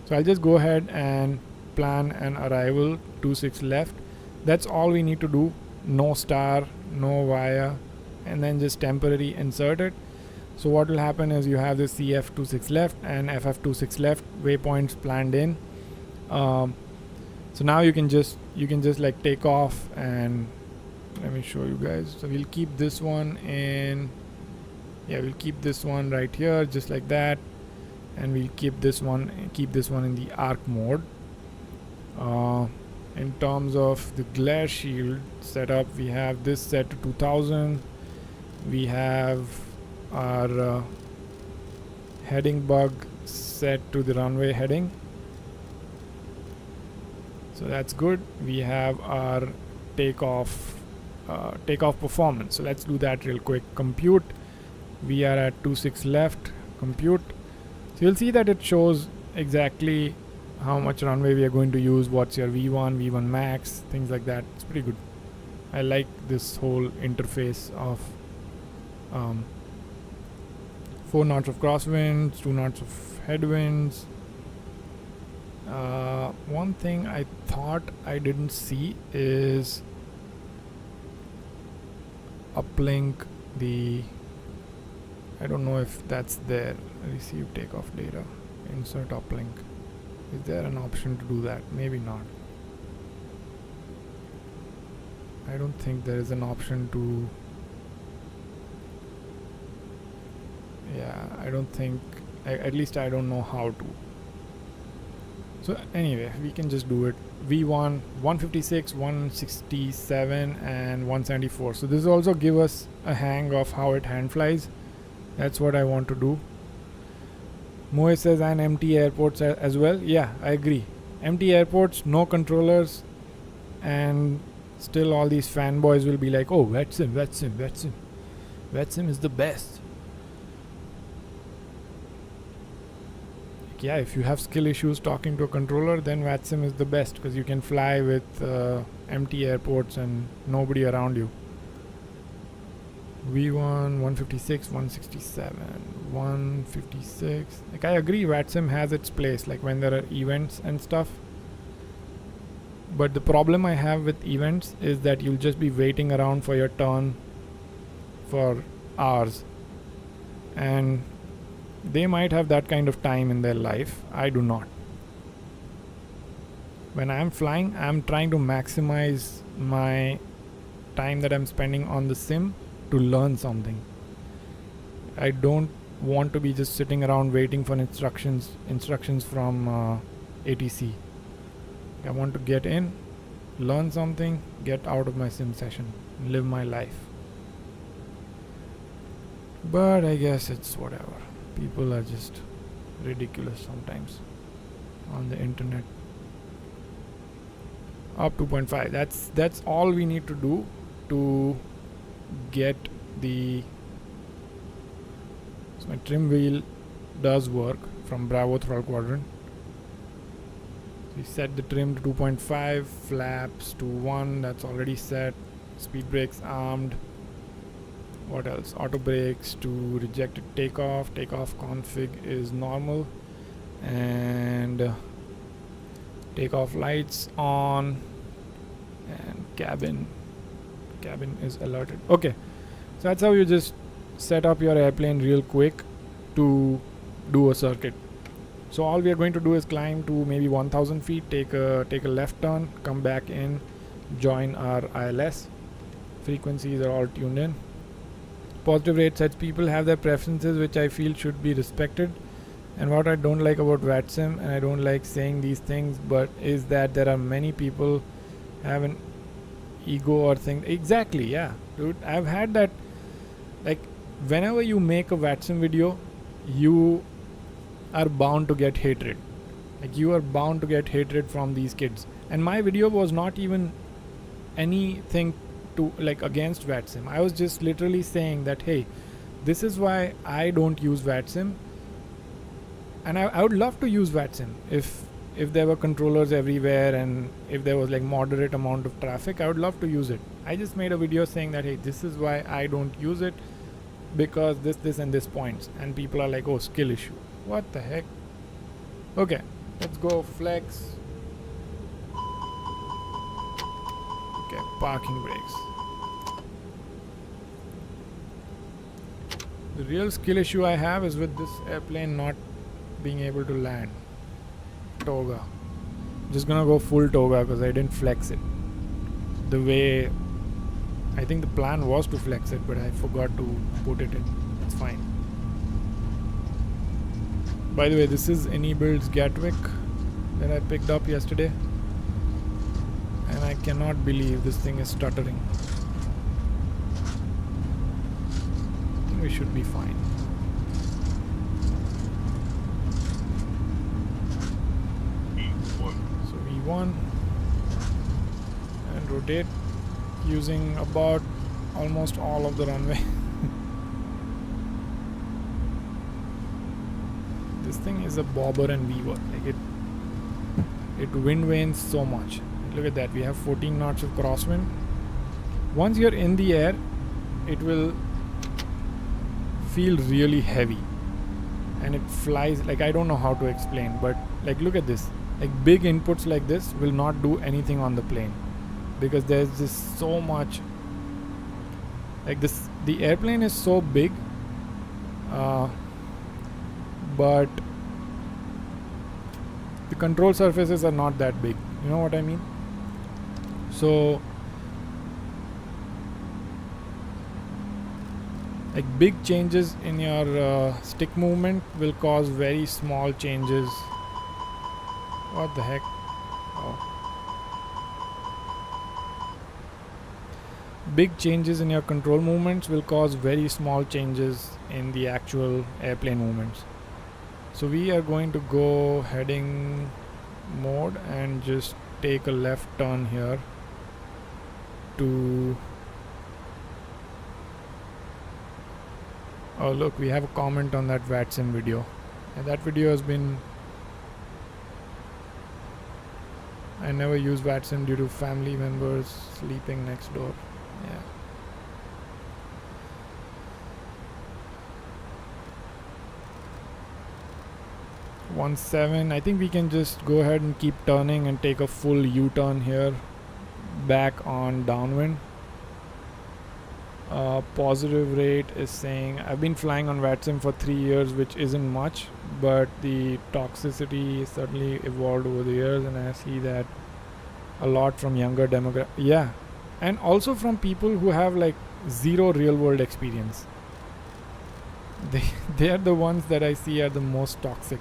So I'll just go ahead and plan an arrival 26 left. That's all we need to do. No star, no wire, and then just temporary insert it. So what will happen is you have this CF26 left and FF26 left waypoints planned in. So now you can just like take off, and let me show you guys. So we'll keep this one we'll keep this one right here just like that, and we'll keep this one in the arc mode. In terms of the glare shield setup, we have this set to 2000. We have our heading bug set to the runway heading, so that's good. We have our takeoff performance, so let's do that real quick. Compute, we are at 26 left. Compute, so you'll see that it shows exactly how much runway we are going to use, what's your V1 max, things like that. It's pretty good. I like this whole interface of 4 knots of crosswinds, 2 knots of headwinds. One thing I thought I didn't see is uplink. I don't know if that's there. Receive takeoff data, insert uplink. Is there an option to do that? Maybe not. I don't think there is an option to. Yeah, I don't think. At least I don't know how to. So anyway, we can just do it. V1, 156, 167 and 174. So this also give us a hang of how it hand flies. That's what I want to do. Moe says and empty airports as well. Yeah, I agree. Empty airports, no controllers, and still all these fanboys will be like, oh, VRAM, VRAM. VRAM is the best. Yeah, if you have skill issues talking to a controller, then VRAM is the best because you can fly with empty airports and nobody around you. V1, 156, 167, 156. Like I agree, VRAM has its place, like when there are events and stuff. But the problem I have with events is that you'll just be waiting around for your turn for hours. And they might have that kind of time in their life. I do not. When I'm flying, I'm trying to maximize my time that I'm spending on the sim to learn something. I don't want to be just sitting around waiting for instructions from ATC. I want to get in, learn something, get out of my sim session, live my life. But I guess it's whatever. People are just ridiculous sometimes on the internet. Up 2.5. That's all we need to do to get the. So my trim wheel does work from Bravo throttle quadrant. We set the trim to 2.5, flaps to 1. That's already set. Speed brakes armed. What else? Auto brakes to rejected takeoff. Takeoff config is normal. And takeoff lights on. And cabin is alerted. Okay. So that's how you just set up your airplane real quick to do a circuit. So all we are going to do is climb to maybe 1000 feet, take a left turn, come back in, join our ILS. Frequencies are all tuned in. Positive rate sets, people have their preferences, which I feel should be respected. And what I don't like about VRAM, and I don't like saying these things, but is that there are many people have an ego or thing. Exactly, yeah, dude. I've had that. Like, whenever you make a VRAM video, you are bound to get hatred. Like, you are bound to get hatred from these kids. And my video was not even anything to like against VRAM. I was just literally saying that, hey, this is why I don't use VRAM. And I would love to use VRAM if there were controllers everywhere and if there was like moderate amount of traffic. I would love to use it. I just made a video saying that, hey, this is why I don't use it, because this and this points. And people are like, oh, skill issue. What the heck? Okay, let's go flex. Okay, parking brakes. The real skill issue I have is with this airplane not being able to land. Toga. Just gonna go full toga because I didn't flex it. The way I think the plan was to flex it, but I forgot to put it in. It's fine. By the way, this is AnyBuild's Gatwick that I picked up yesterday. And I cannot believe this thing is stuttering. I think we should be fine. So V1 and rotate using about almost all of the runway. This thing is a bobber and weaver. Like it wind vanes so much. Look at that, we have 14 knots of crosswind. Once you're in the air, it will feel really heavy and it flies. Like, I don't know how to explain, but like, look at this. Like, big inputs like this will not do anything on the plane because there's just so much. Like this, the airplane is so big, but the control surfaces are not that big. You know what I mean? So Like big changes in your stick movement will cause very small changes. What the heck? Oh. Big changes in your control movements will cause very small changes in the actual airplane movements. So we are going to go heading mode and just take a left turn here to... Oh look, we have a comment on that VATSIM video, and that video has been... I never use VATSIM due to family members sleeping next door. Yeah. One 7. I think we can just go ahead and keep turning and take a full U-turn here back on downwind. Positive rate is saying I've been flying on VATSIM for 3 years, which isn't much, but the toxicity certainly evolved over the years, and I see that a lot from younger demographic. Yeah, and also from people who have like zero real world experience. They are the ones that I see are the most toxic.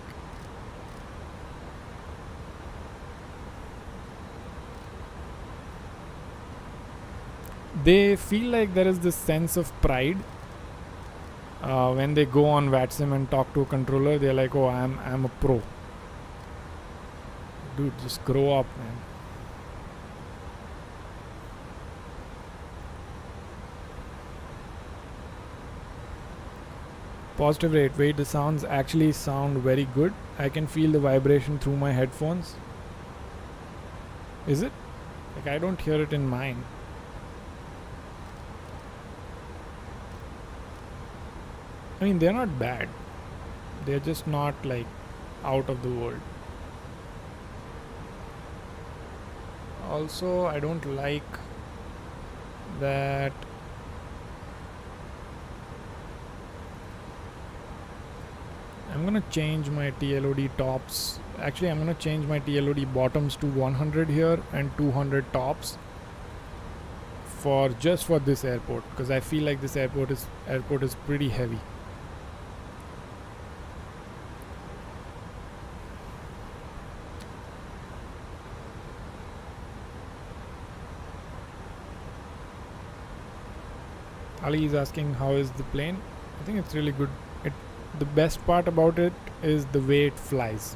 They feel like there is this sense of pride when they go on VATSIM and talk to a controller. They're like, oh, I'm a pro. Dude, just grow up, man. Positive rate. Wait, the sounds actually sound very good. I can feel the vibration through my headphones. Is it? Like, I don't hear it in mine. I mean, they're not bad. They're just not like out of the world. Also, I don't like that I'm gonna change my TLOD tops. Actually, I'm gonna change my TLOD bottoms to 100 here and 200 tops for just for this airport, because I feel like this airport is pretty heavy. Ali is asking how is the plane. I think it's really good. The best part about it is the way it flies.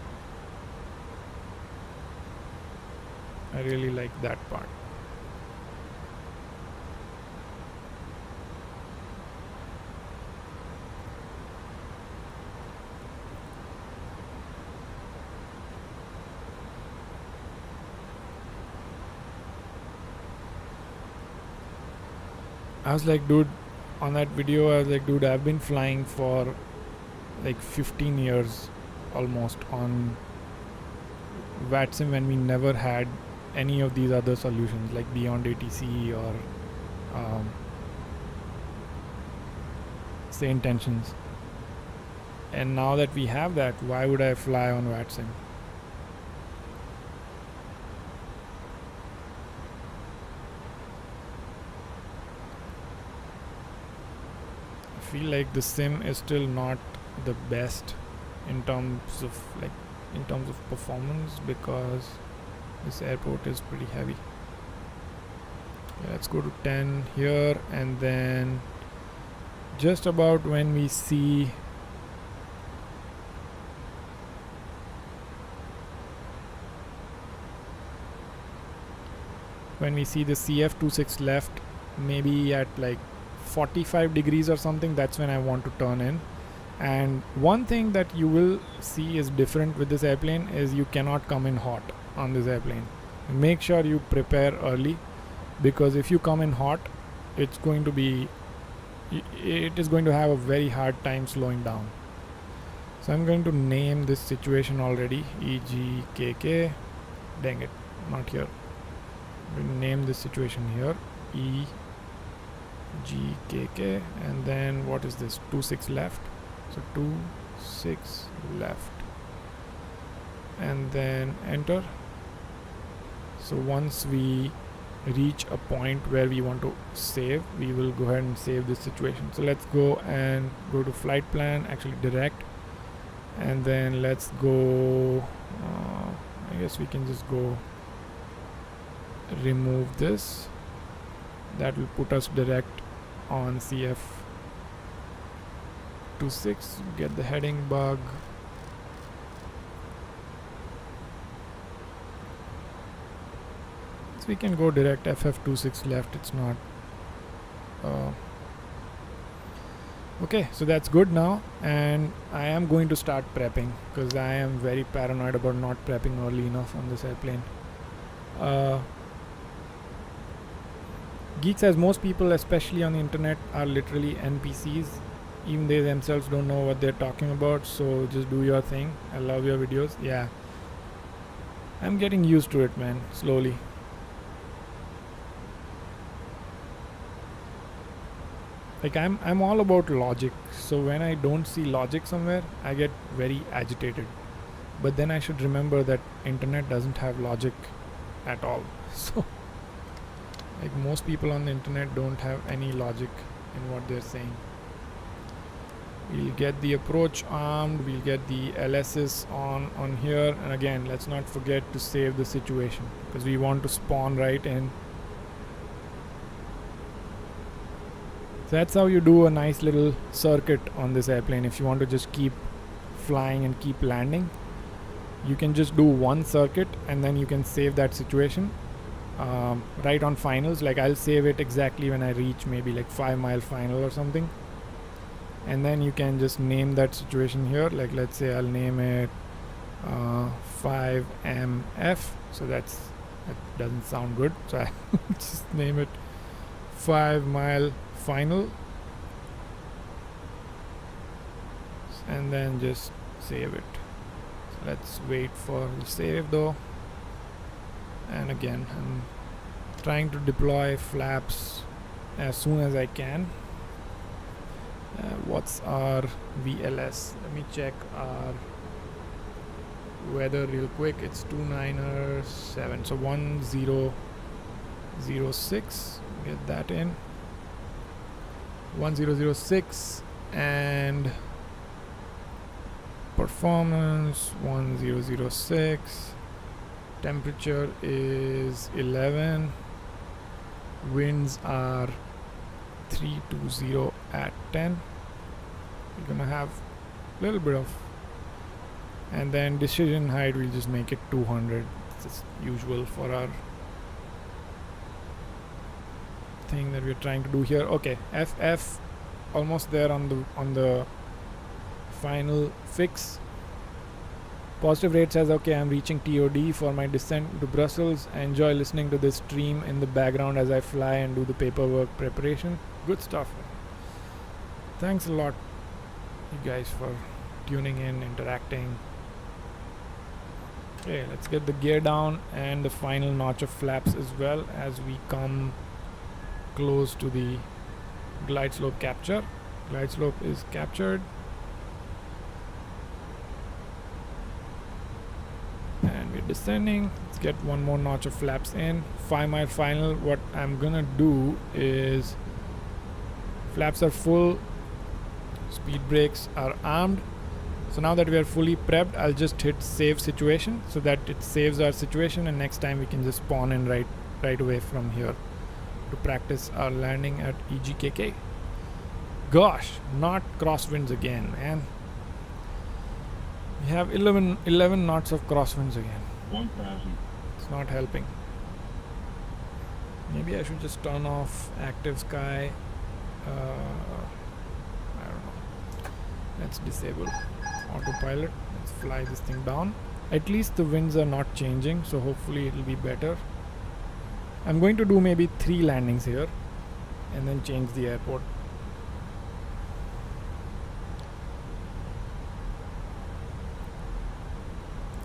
I really like that part. I was like, dude, on that video, I was like, dude, I've been flying for like 15 years almost on VATSIM when we never had any of these other solutions like Beyond ATC or say intentions. And now that we have that, why would I fly on VATSIM? I feel like the sim is still not the best in terms of performance, because this airport is pretty heavy. Let's go to 10 here, and then just about when we see the CF26 left, maybe at like 45 degrees or something, that's when I want to turn in. And one thing that you will see is different with this airplane is you cannot come in hot on this airplane. Make sure you prepare early, because if you come in hot, it is going to have a very hard time slowing down. So I'm going to name this situation already EGKK. Dang it, not here. I'm going to name this situation here EGKK, and then what is this? 26 left. So 26 left, and then enter. So once we reach a point where we want to save, we will go ahead and save this situation. So let's go and go to flight plan, actually direct, and then let's go I guess we can just go remove this. That will put us direct on CF26. Get the heading bug. So we can go direct FF26 left. It's not okay, so that's good now, and I am going to start prepping because I am very paranoid about not prepping early enough on this airplane. Geeks, as most people, especially on the internet, are literally NPCs. Even they themselves don't know what they're talking about, so just do your thing. I love your videos. Yeah, I'm getting used to it, man, slowly. Like I'm all about logic, so when I don't see logic somewhere, I get very agitated. But then I should remember that internet doesn't have logic at all. So like most people on the internet don't have any logic in what they're saying. We'll get the approach armed, we'll get the LSS on here, and again, let's not forget to save the situation because we want to spawn right in. That's how you do a nice little circuit on this airplane. If you want to just keep flying and keep landing, you can just do one circuit and then you can save that situation right on finals. Like I'll save it exactly when I reach maybe like 5 mile final or something, and then you can just name that situation here. Like let's say I'll name it 5MF. So that doesn't sound good, so I just name it 5 mile final, and then just save it. So let's wait for the save though, and again I'm trying to deploy flaps as soon as I can. What's our VLS? Let me check our weather real quick. It's 297, so 1006. Get that in. 1006, and performance 1006. Temperature is 11. Winds are 320 at 10. We're gonna have a little bit of, and then decision height we'll just make it 200. It's just usual for our thing that we're trying to do here. Okay, FF almost there on the final fix. Positive rate says okay, I'm reaching TOD for my descent to Brussels. I enjoy listening to this stream in the background as I fly and do the paperwork preparation. Good stuff. Thanks a lot, you guys, for tuning in, interacting. Okay, let's get the gear down and the final notch of flaps as well as we come close to the glide slope capture. Glide slope is captured, and we're descending. Let's get one more notch of flaps in. 5 mile final. What I'm gonna do is flaps are full, speed brakes are armed. So now that we are fully prepped, I'll just hit save situation so that it saves our situation, and next time we can just spawn in right away from here to practice our landing at EGKK. Gosh, not crosswinds again, man. We have 11 knots of crosswinds again. 1000. It's not helping. Maybe I should just turn off active sky. I don't know. Let's disable autopilot. Let's fly this thing down. At least the winds are not changing, so hopefully it'll be better. I'm going to do maybe 3 landings here and then change the airport.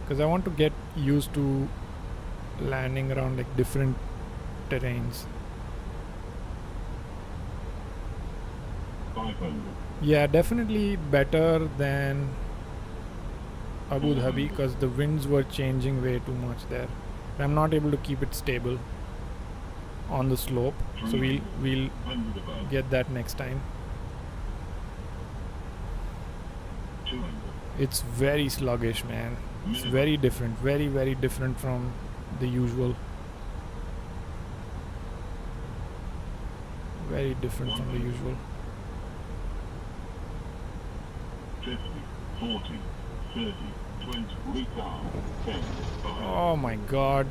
Because I want to get used to landing around like different terrains. 500. Yeah, definitely better than Abu Dhabi because the winds were changing way too much there. I'm not able to keep it stable. on the slope. So we'll 100 above. get that next time. 200. It's very sluggish, man. It's very different, very different from the usual. Very different from the usual. 50, 40, 30, 20, retard, 10, 5. Oh my god.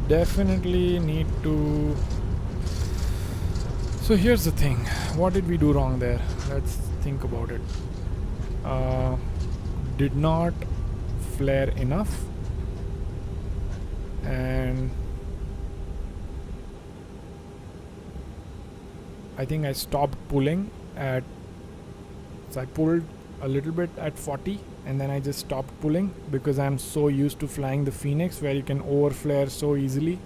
Definitely need to... So here's the thing. What did we do wrong there? Let's think about it. Did not flare enough, and I think I stopped pulling at, so I pulled a little bit at 40 and then I just stopped pulling because I'm so used to flying the Phoenix where you can overflare so easily.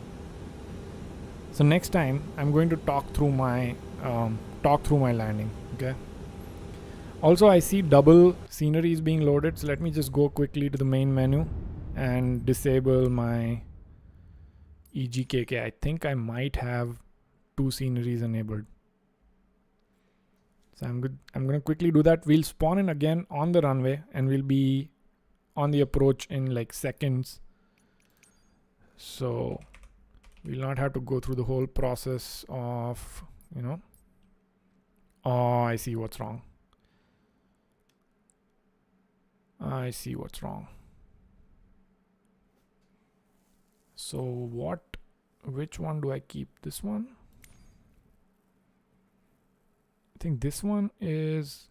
So next time I'm going to talk through my landing. Okay. Also, I see double sceneries being loaded, so let me just go quickly to the main menu and disable my EGKK. I think I might have 2 sceneries enabled. So I'm going to quickly do that. We'll spawn in again on the runway and we'll be on the approach in like seconds. So we'll not have to go through the whole process of, you know. Oh, I see what's wrong. I see what's wrong. So which one do I keep? This one? I think this one is,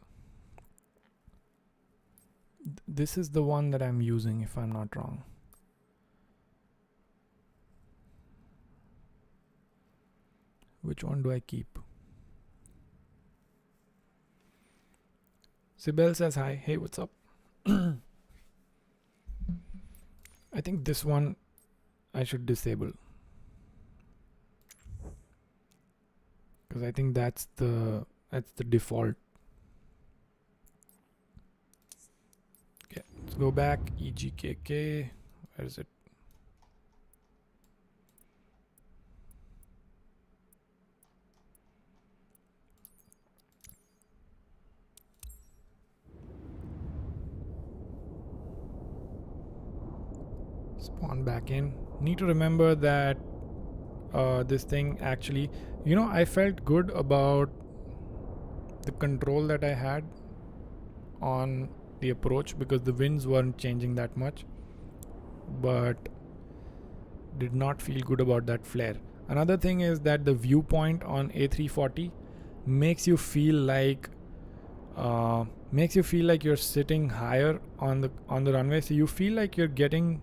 this is the one that I'm using if I'm not wrong. Which one do I keep? Sibel says hi. Hey, what's up? I think this one I should disable, because I think that's the default. Okay, let's go back. EGKK, where is it? Spawn back in. Need to remember that this thing actually, you know, I felt good about the control that I had on the approach because the winds weren't changing that much, but did not feel good about that flare. Another thing is that the viewpoint on A340 makes you feel like you're sitting higher on the runway, so you feel like you're getting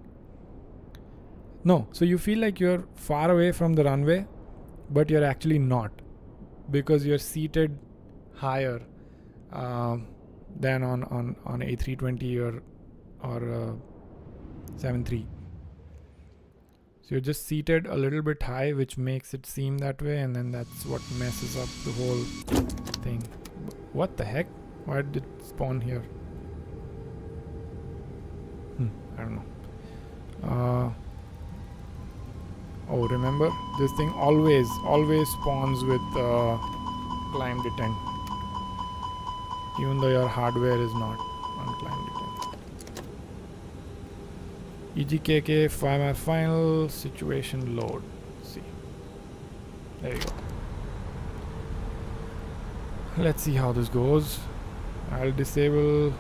so you feel like you're far away from the runway, but you're actually not, because you're seated higher than on A320 or 73. So you're just seated a little bit high, which makes it seem that way, and then that's what messes up the whole thing. What the heck? Why did it spawn here? I don't know. Oh, remember, this thing always spawns with climb detent, even though your hardware is not on climb detent. EGKK final situation load. Let's see. There you go. Let's see how this goes. I'll disable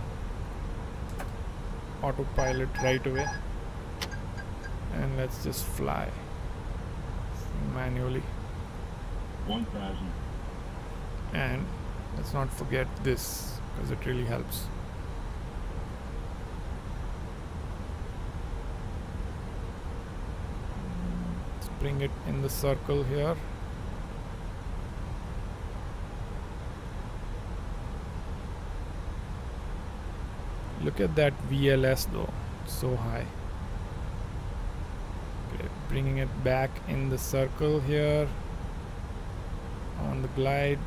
autopilot right away, and let's just fly manually. 1000. And let's not forget this, because it really helps. Let's bring it in the circle here. Look at that VLS though, it's so high. Okay, bringing it back in the circle here on the glide.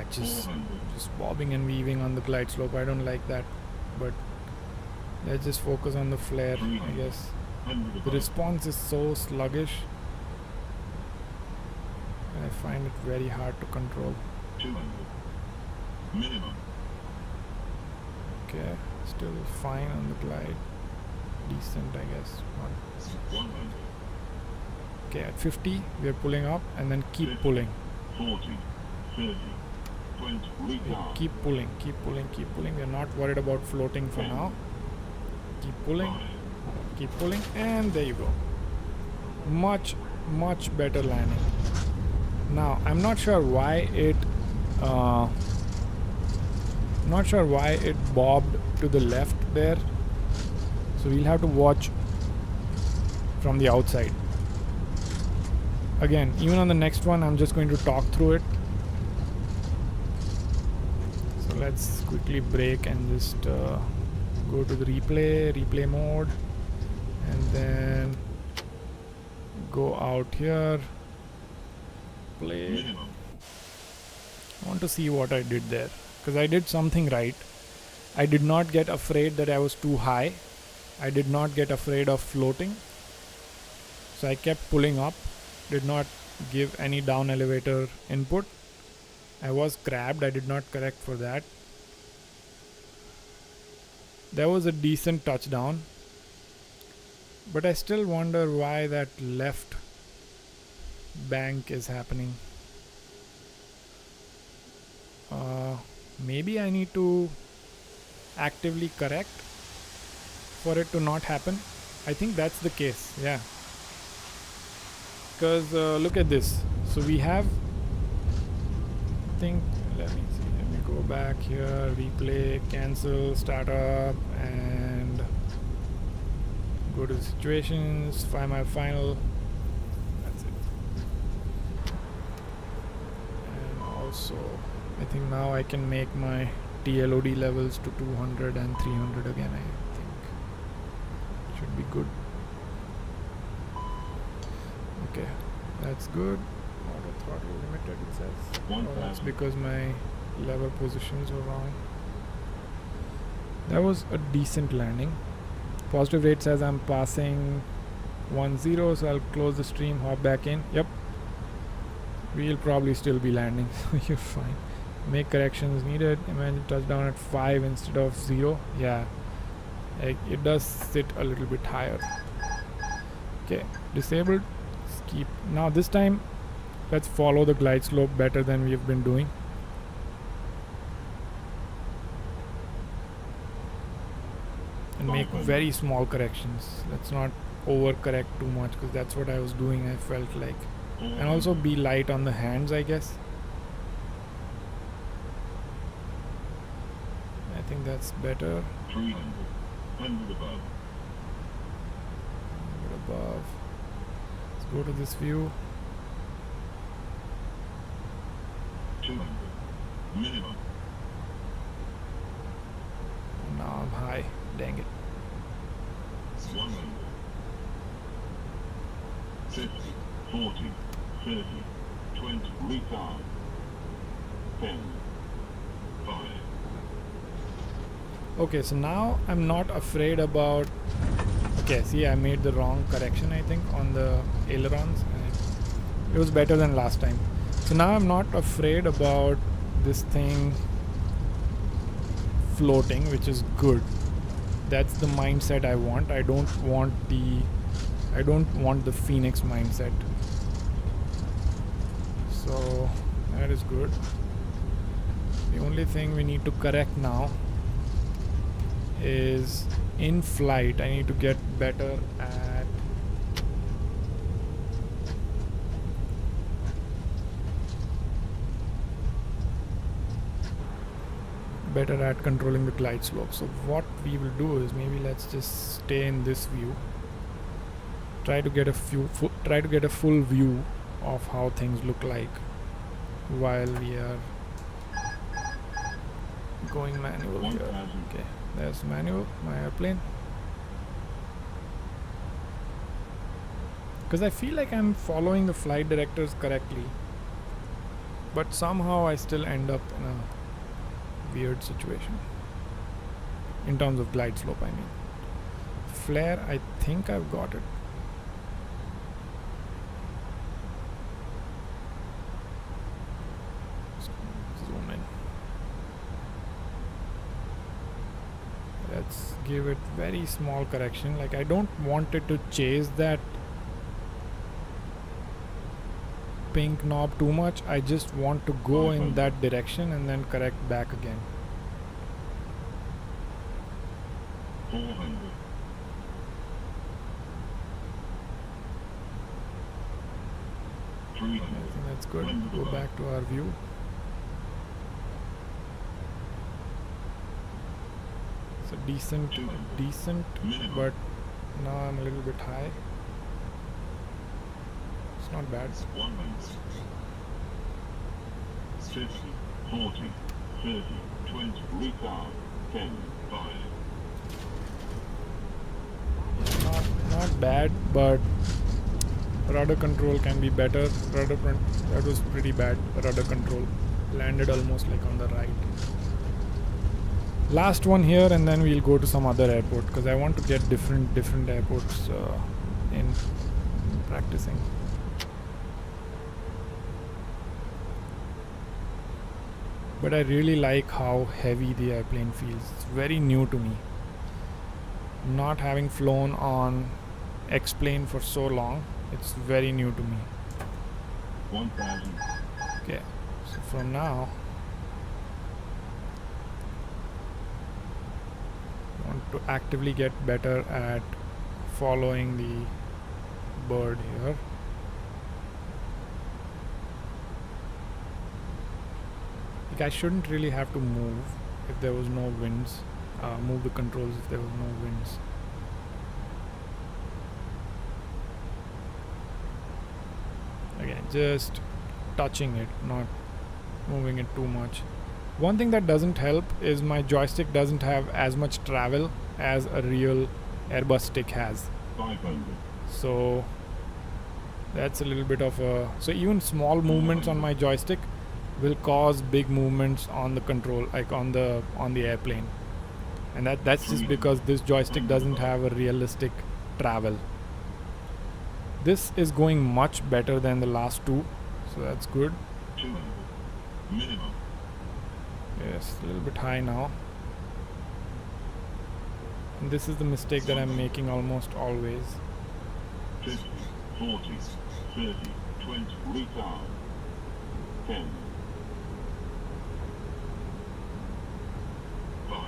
much. It's 400. just bobbing and weaving on the glide slope. I don't like that, but let's just focus on the flare, I 300. guess. 100 The above. response is so sluggish. I find it very hard to control. 200. Minimum. Okay, still fine on the glide. Decent, I guess. 100. Okay, at 50, we are pulling up and then keep 50. pulling. 40. 30. 20. We Retard. keep pulling, keep pulling, keep pulling. We are not worried about floating for now. Keep pulling, 5. keep pulling, and there you go. Much better landing. Now, I'm not sure why it bobbed to the left there. So we'll have to watch from the outside. Again, even on the next one, I'm just going to talk through it. So let's quickly brake and just go to the replay mode, and then go out here, play. Minimum. I want to see what I did there, because I did something right. I did not get afraid that I was too high. I did not get afraid of floating. So I kept pulling up, did not give any down elevator input. I was grabbed, I did not correct for that. There was a decent touchdown, but I still wonder why that left bank is happening. Maybe I need to actively correct for it to not happen. I think that's the case, yeah. Because look at this. So we have, let me go back here, replay, cancel, start up, and go to the situations, find my final. That's it. And also, I think now I can make my TLOD levels to 200 and 300 again. I think should be good. Okay, that's good. Auto throttle limited, it says. Oh, that's because my lever positions were wrong. That was a decent landing. Positive rate says I'm passing 10, so I'll close the stream, hop back in. Yep, we'll probably still be landing, so you're fine. Make corrections needed. Imagine touchdown at 5 instead of 0. Yeah, it does sit a little bit higher. Okay, disabled. Keep. Now this time, let's follow the glide slope better than we have been doing. And make very small corrections. Let's not overcorrect too much, because that's what I was doing, I felt like. And also be light on the hands, I guess. I think that's better. 300. 100 above. 100 above. Let's go to this view. 200. Minimum. Now I'm high. Dang it. 100. 50. 40. 30. 20. Retard. 10. 5. Okay, so now I'm not afraid about. Okay, see, I made the wrong correction, I think, on the ailerons. It was better than last time. So now I'm not afraid about this thing floating, which is good. That's the mindset I want. I don't want the Phoenix mindset. So that is good. The only thing we need to correct now is in flight. I need to get better at controlling the glide slope. So what we will do is, maybe let's just stay in this view. Try to get a full view of how things look like while we are going manual here. Okay, there's manual, my airplane. Because I feel like I'm following the flight directors correctly. but somehow I still end up in a weird situation in terms of glide slope. I mean, flare, I think I've got it. Zoom in. Let's give it very small correction. Like, I don't want it to chase that pink knob too much. I just want to go in that direction and then correct back again. 400. 300. I think that's good. Go back to our view. It's a decent, but now I'm a little bit high. It's not bad. 100. 50, 40, 30, 20, retard, 10, 5. Not bad, but rudder control can be better. That was pretty bad. Rudder control landed almost like on the right. Last one here, and then we'll go to some other airport because I want to get different airports in practicing. But I really like how heavy the airplane feels. It's very new to me. Not having flown on X-plane for so long, it's very new to me. 1000. Okay, so from now, I want to actively get better at following the bird here. Like, I shouldn't really have to move if there was no winds. Move the controls if there was no winds. Again, just touching it, not moving it too much. One thing that doesn't help is my joystick doesn't have as much travel as a real Airbus stick has. 500. So that's a little bit of a... So even small movements on my joystick will cause big movements on the control, like on the airplane. And that's just because this joystick doesn't have a realistic travel. This is going much better than the last two, so that's good. 200. Minimum. Yes, a little bit high now. And this is the mistake that I'm making almost always. 50, 40, 30, 20, retard. 10. 5.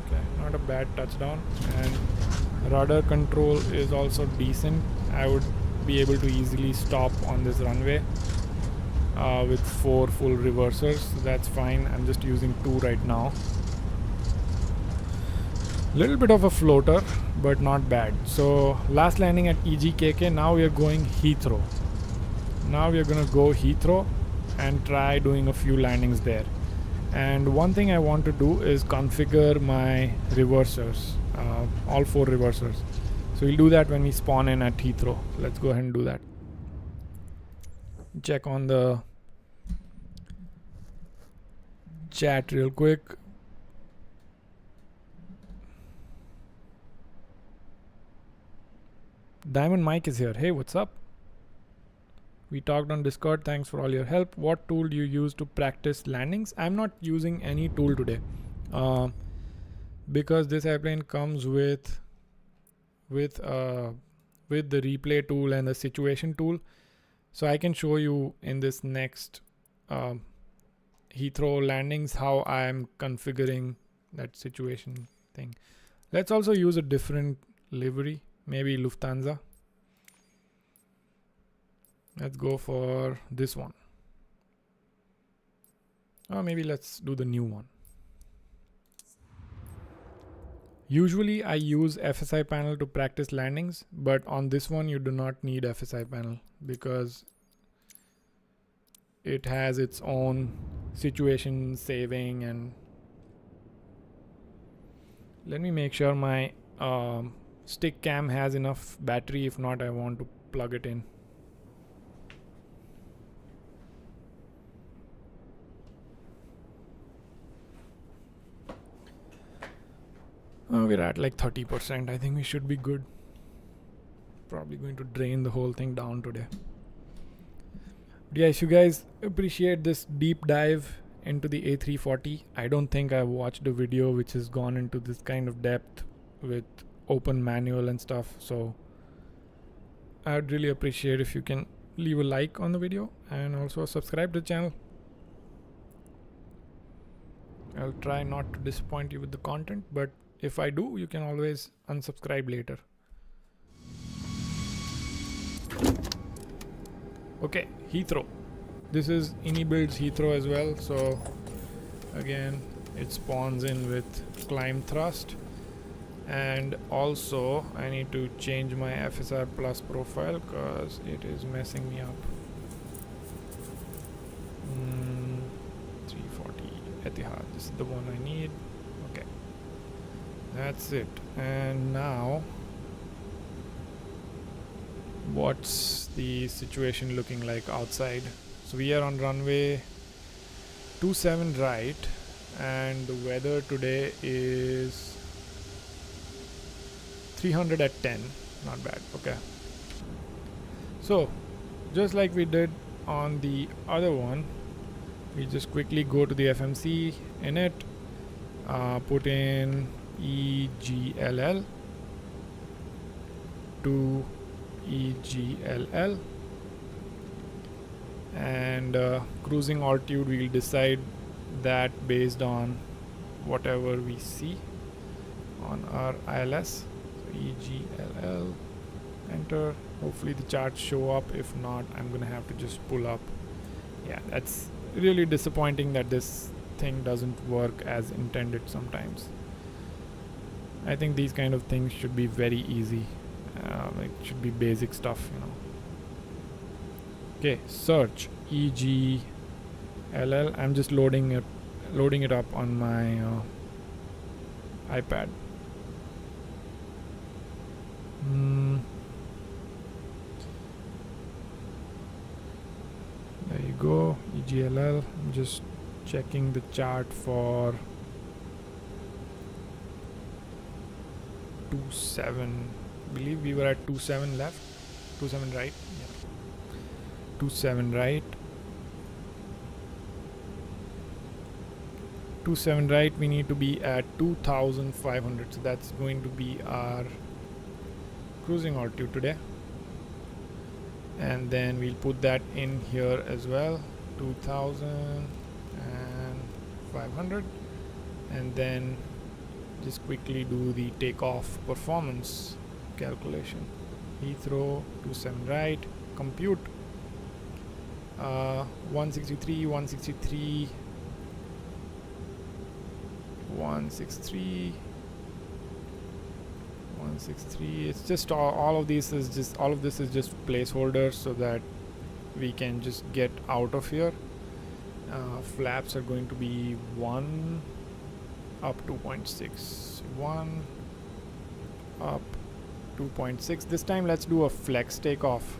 Okay, not a bad touchdown. And rudder control is also decent. I would be able to easily stop on this runway with 4 full reversers. So that's fine. I'm just using 2 right now. Little bit of a floater, but not bad. So last landing at EGKK. Now we are going Heathrow. Now we are gonna go Heathrow and try doing a few landings there. And one thing I want to do is configure my reversers, all 4 reversers. So we'll do that when we spawn in at Heathrow. So let's go ahead and do that. Check on the chat real quick. Diamond Mike is here. Hey, what's up? We talked on Discord. Thanks for all your help. What tool do you use to practice landings? I'm not using any tool today because this airplane comes with the replay tool and the situation tool. So I can show you in this next Heathrow landings how I'm configuring that situation thing. Let's also use a different livery, maybe Lufthansa. Let's go for this one. Or maybe let's do the new one. Usually I use FSI panel to practice landings, but on this one you do not need FSI panel because it has its own situation saving. And let me make sure my stick cam has enough battery. If not, I want to plug it in. We're at like 30%. I think we should be good. Probably going to drain the whole thing down today. But yeah, if you guys appreciate this deep dive into the A340, I don't think I've watched a video which has gone into this kind of depth with open manual and stuff. So I'd really appreciate if you can leave a like on the video and also subscribe to the channel. I'll try not to disappoint you with the content, but if I do, you can always unsubscribe later. Okay, Heathrow. This is Builds Heathrow as well. So again, it spawns in with climb thrust. And also I need to change my FSR Plus profile because it is messing me up. 340 Etihad, this is the one I need. Okay, that's it. And now what's the situation looking like outside? So we are on runway 27 right, and the weather today is 300 at 10. Not bad. Okay, so just like we did on the other one, we just quickly go to the FMC in it, put in EGLL to EGLL, and cruising altitude we'll decide that based on whatever we see on our ILS. So EGLL, enter. Hopefully the charts show up. If not, I'm gonna have to just pull up. Yeah, that's really disappointing that this thing doesn't work as intended sometimes. I think these kind of things should be very easy. It should be basic stuff, you know. Okay, search EGLL. I'm just loading it up on my iPad. There you go, EGLL. I'm just checking the chart for 27. I believe we were at 27 left, 27 right. Yeah, 27 right. 27 right. We need to be at 2,500. So that's going to be our cruising altitude today. And then we'll put that in here as well, 2,500, and then just quickly do the takeoff performance calculation. Heathrow 27 right, compute 163, 163, 163, 163. It's just all of this is just placeholders so that we can just get out of here. Flaps are going to be 1 up 2.6, 1 up 2.6. This time let's do a flex takeoff.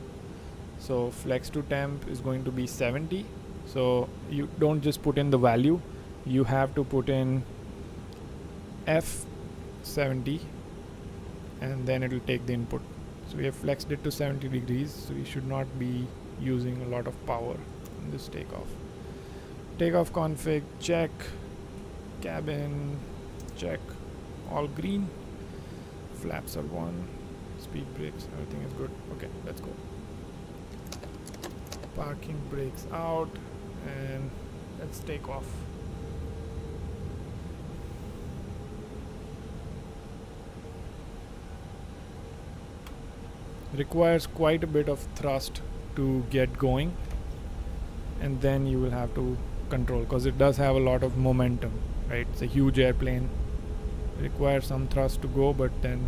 So flex to temp is going to be 70. So you don't just put in the value, you have to put in F70 and then it will take the input. So we have flexed it to 70 degrees, so we should not be using a lot of power in this takeoff. Takeoff config, check. Cabin, check. All green. Flaps are 1. Speed brakes, everything is good. Okay, let's go. Parking brakes out, and let's take off. Requires quite a bit of thrust to get going, and then you will have to control because it does have a lot of momentum, right? It's a huge airplane. It requires some thrust to go, but then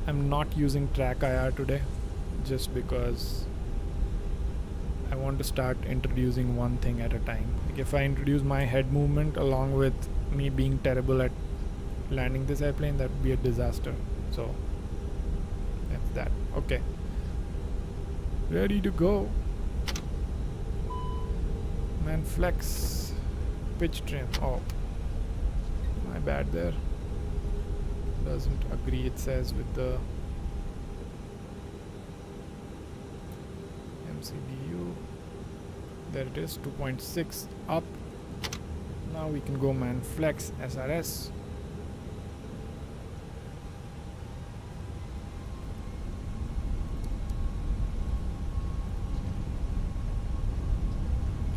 I'm not using track IR today just because I want to start introducing one thing at a time. Like if I introduce my head movement along with me being terrible at landing this airplane, that would be a disaster. So that's that. Okay, ready to go. Man, flex, pitch trim. Oh, my bad there. Doesn't agree, it says, with the MCBU. There it is, 2.6 up. Now we can go man flex SRS.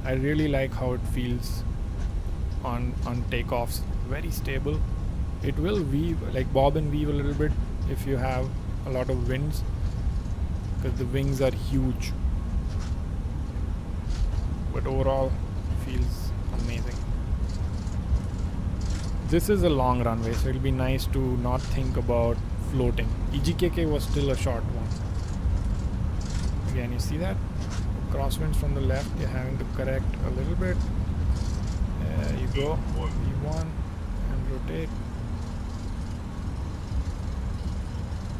I really like how it feels on takeoffs. Very stable. It will weave, like bob and weave a little bit if you have a lot of winds, because the wings are huge. But overall, feels amazing. This is a long runway, so it'll be nice to not think about floating. EGKK was still a short one. Again, you see that? Crosswinds from the left, you're having to correct a little bit. There you go, V1 and rotate.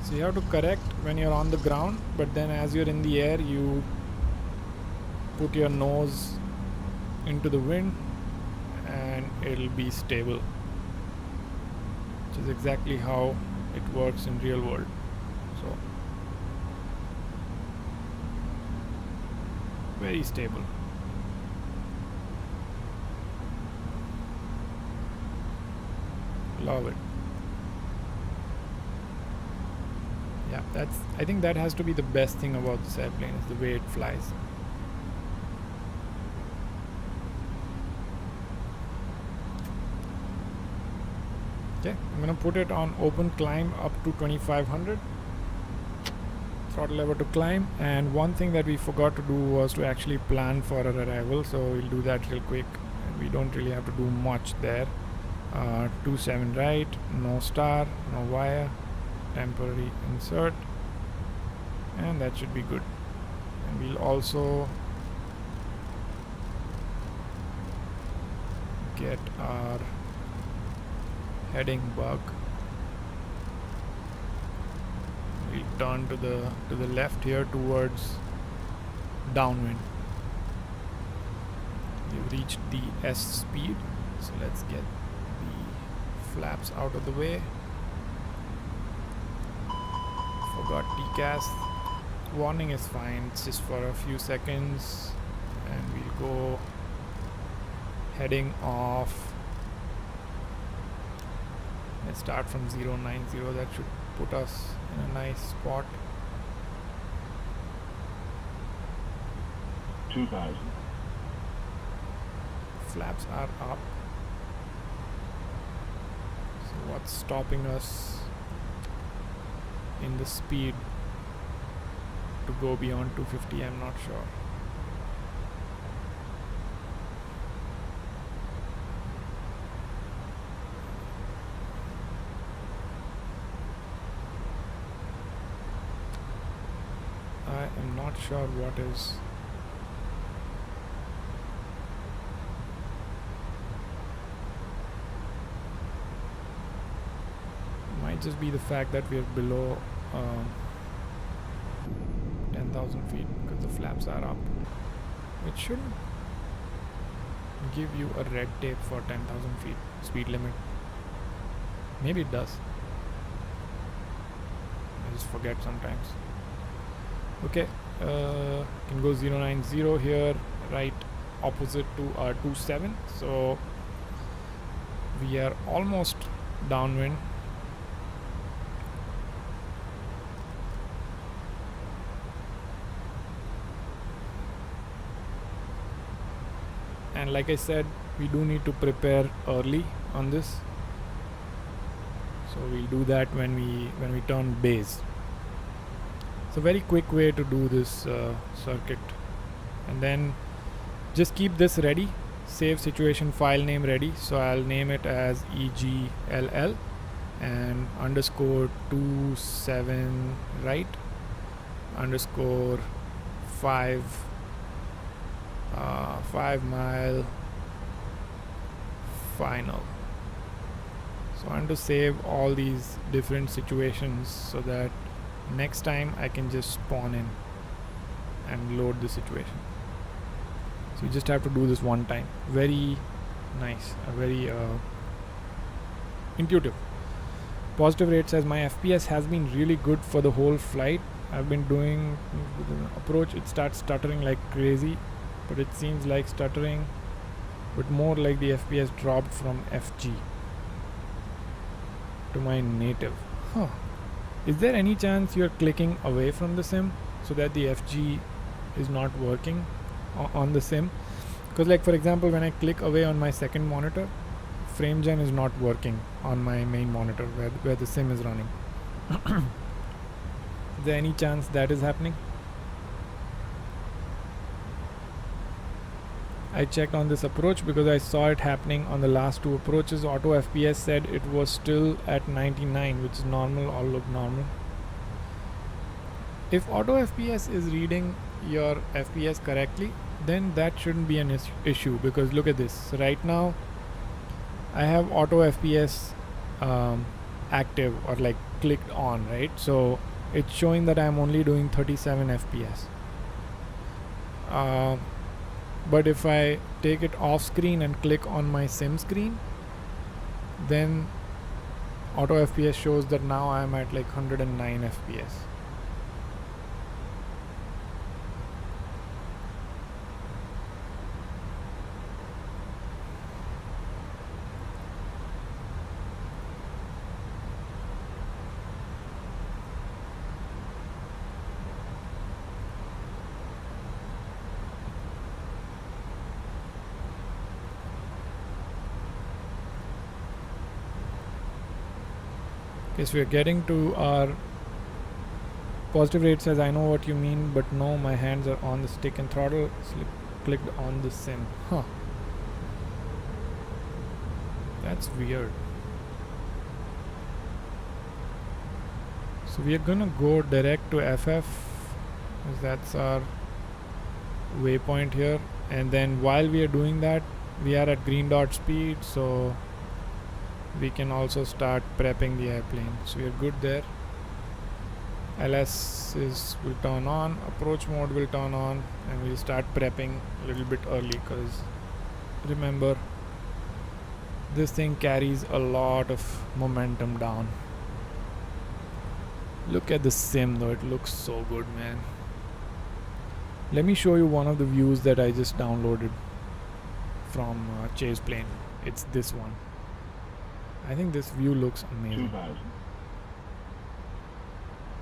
So you have to correct when you're on the ground, but then as you're in the air, you put your nose into the wind and it'll be stable, which is exactly how it works in real world. So very stable. Love it. Yeah, I think that has to be the best thing about this airplane, is the way it flies. Okay, I'm gonna put it on open climb up to 2500. Throttle lever to climb, and one thing that we forgot to do was to actually plan for our arrival, so we'll do that real quick, and we don't really have to do much there. 27 right, no star, no wire, temporary insert, and that should be good. And we'll also get our heading bug. We'll turn to the left here towards downwind. We've reached the S speed, so let's get the flaps out of the way. Forgot TCAS. Warning is fine, it's just for a few seconds, and we'll go heading off. Let's start from 090. That should put us in a nice spot. 2000. Flaps are up. So what's stopping us in the speed to go beyond 250? I'm not sure. I am not sure what is. Might just be the fact that we are below 10,000 feet because the flaps are up. It shouldn't give you a red tape for 10,000 feet speed limit. Maybe it does. I just forget sometimes. Okay, can go 090 here, right opposite to our 27. So we are almost downwind. And like I said, we do need to prepare early on this. So we'll do that when we turn base. It's a very quick way to do this circuit. And then just keep this ready, save situation file name ready. So I'll name it as EGLL and underscore 27 right underscore 5 mile final. So I want to save all these different situations so that next time I can just spawn in and load the situation. So you just have to do this one time. Very nice, very intuitive. Positive rate says my FPS has been really good for the whole flight. I've been doing with an approach, it starts stuttering like crazy, but it seems like stuttering, but more like the FPS dropped from FG to my native. Is there any chance you're clicking away from the sim so that the FG is not working on the sim? Because like for example, when I click away on my second monitor, frame gen is not working on my main monitor where the sim is running. Is there any chance that is happening? I checked on this approach because I saw it happening on the last two approaches. Auto FPS said it was still at 99, which is normal, all look normal. If auto FPS is reading your FPS correctly, then that shouldn't be an issue, because look at this. Right now I have auto FPS active or like clicked on, right? So it's showing that I'm only doing 37 FPS. But if I take it off screen and click on my sim screen, then auto FPS shows that now I'm at like 109 FPS. Yes, we are getting to our positive rate says I know what you mean, but no, my hands are on the stick and throttle clicked on the sim. That's weird. So we are gonna go direct to FF, because that's our waypoint here, and then while we are doing that, we are at green dot speed, so we can also start prepping the airplane. So we are good there. LS will turn on, approach mode will turn on, and we'll start prepping a little bit early, because remember, this thing carries a lot of momentum down. Look at the sim though, it looks so good, man. Let me show you one of the views that I just downloaded from Chase Plane. It's this one. I think this view looks amazing.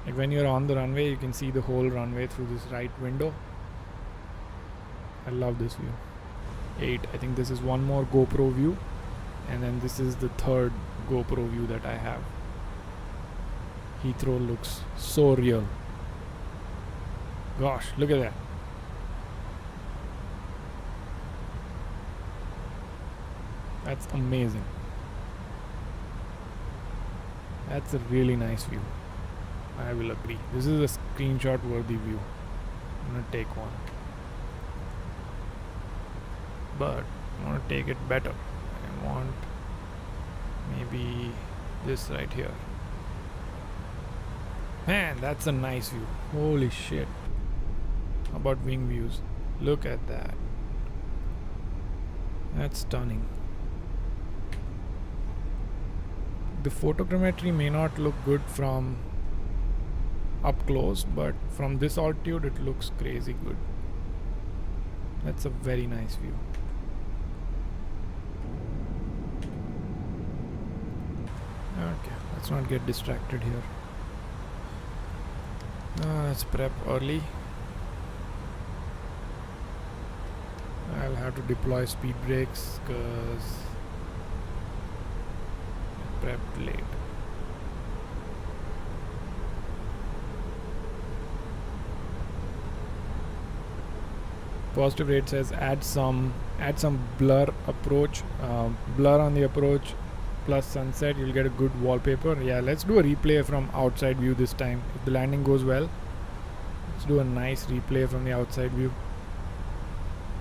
Like when you're on the runway, you can see the whole runway through this right window. I love this view. 8. I think this is one more GoPro view, and then this is the third GoPro view that I have. Heathrow looks so real. Gosh, look at that. That's amazing. That's a really nice view. I will agree. This is a screenshot worthy view. I'm gonna take one. But I want to take it better. I want maybe this right here. Man, that's a nice view. Holy shit. How about wing views? Look at that. That's stunning. The photogrammetry may not look good from up close, but from this altitude it looks crazy good. That's a very nice view. Okay, let's not get distracted here. Let's prep early. I'll have to deploy speed brakes because I prepped late. Positive rate says add some blur approach, blur on the approach plus sunset, you'll get a good wallpaper. Yeah, let's do a replay from outside view this time. If the landing goes well, let's do a nice replay from the outside view.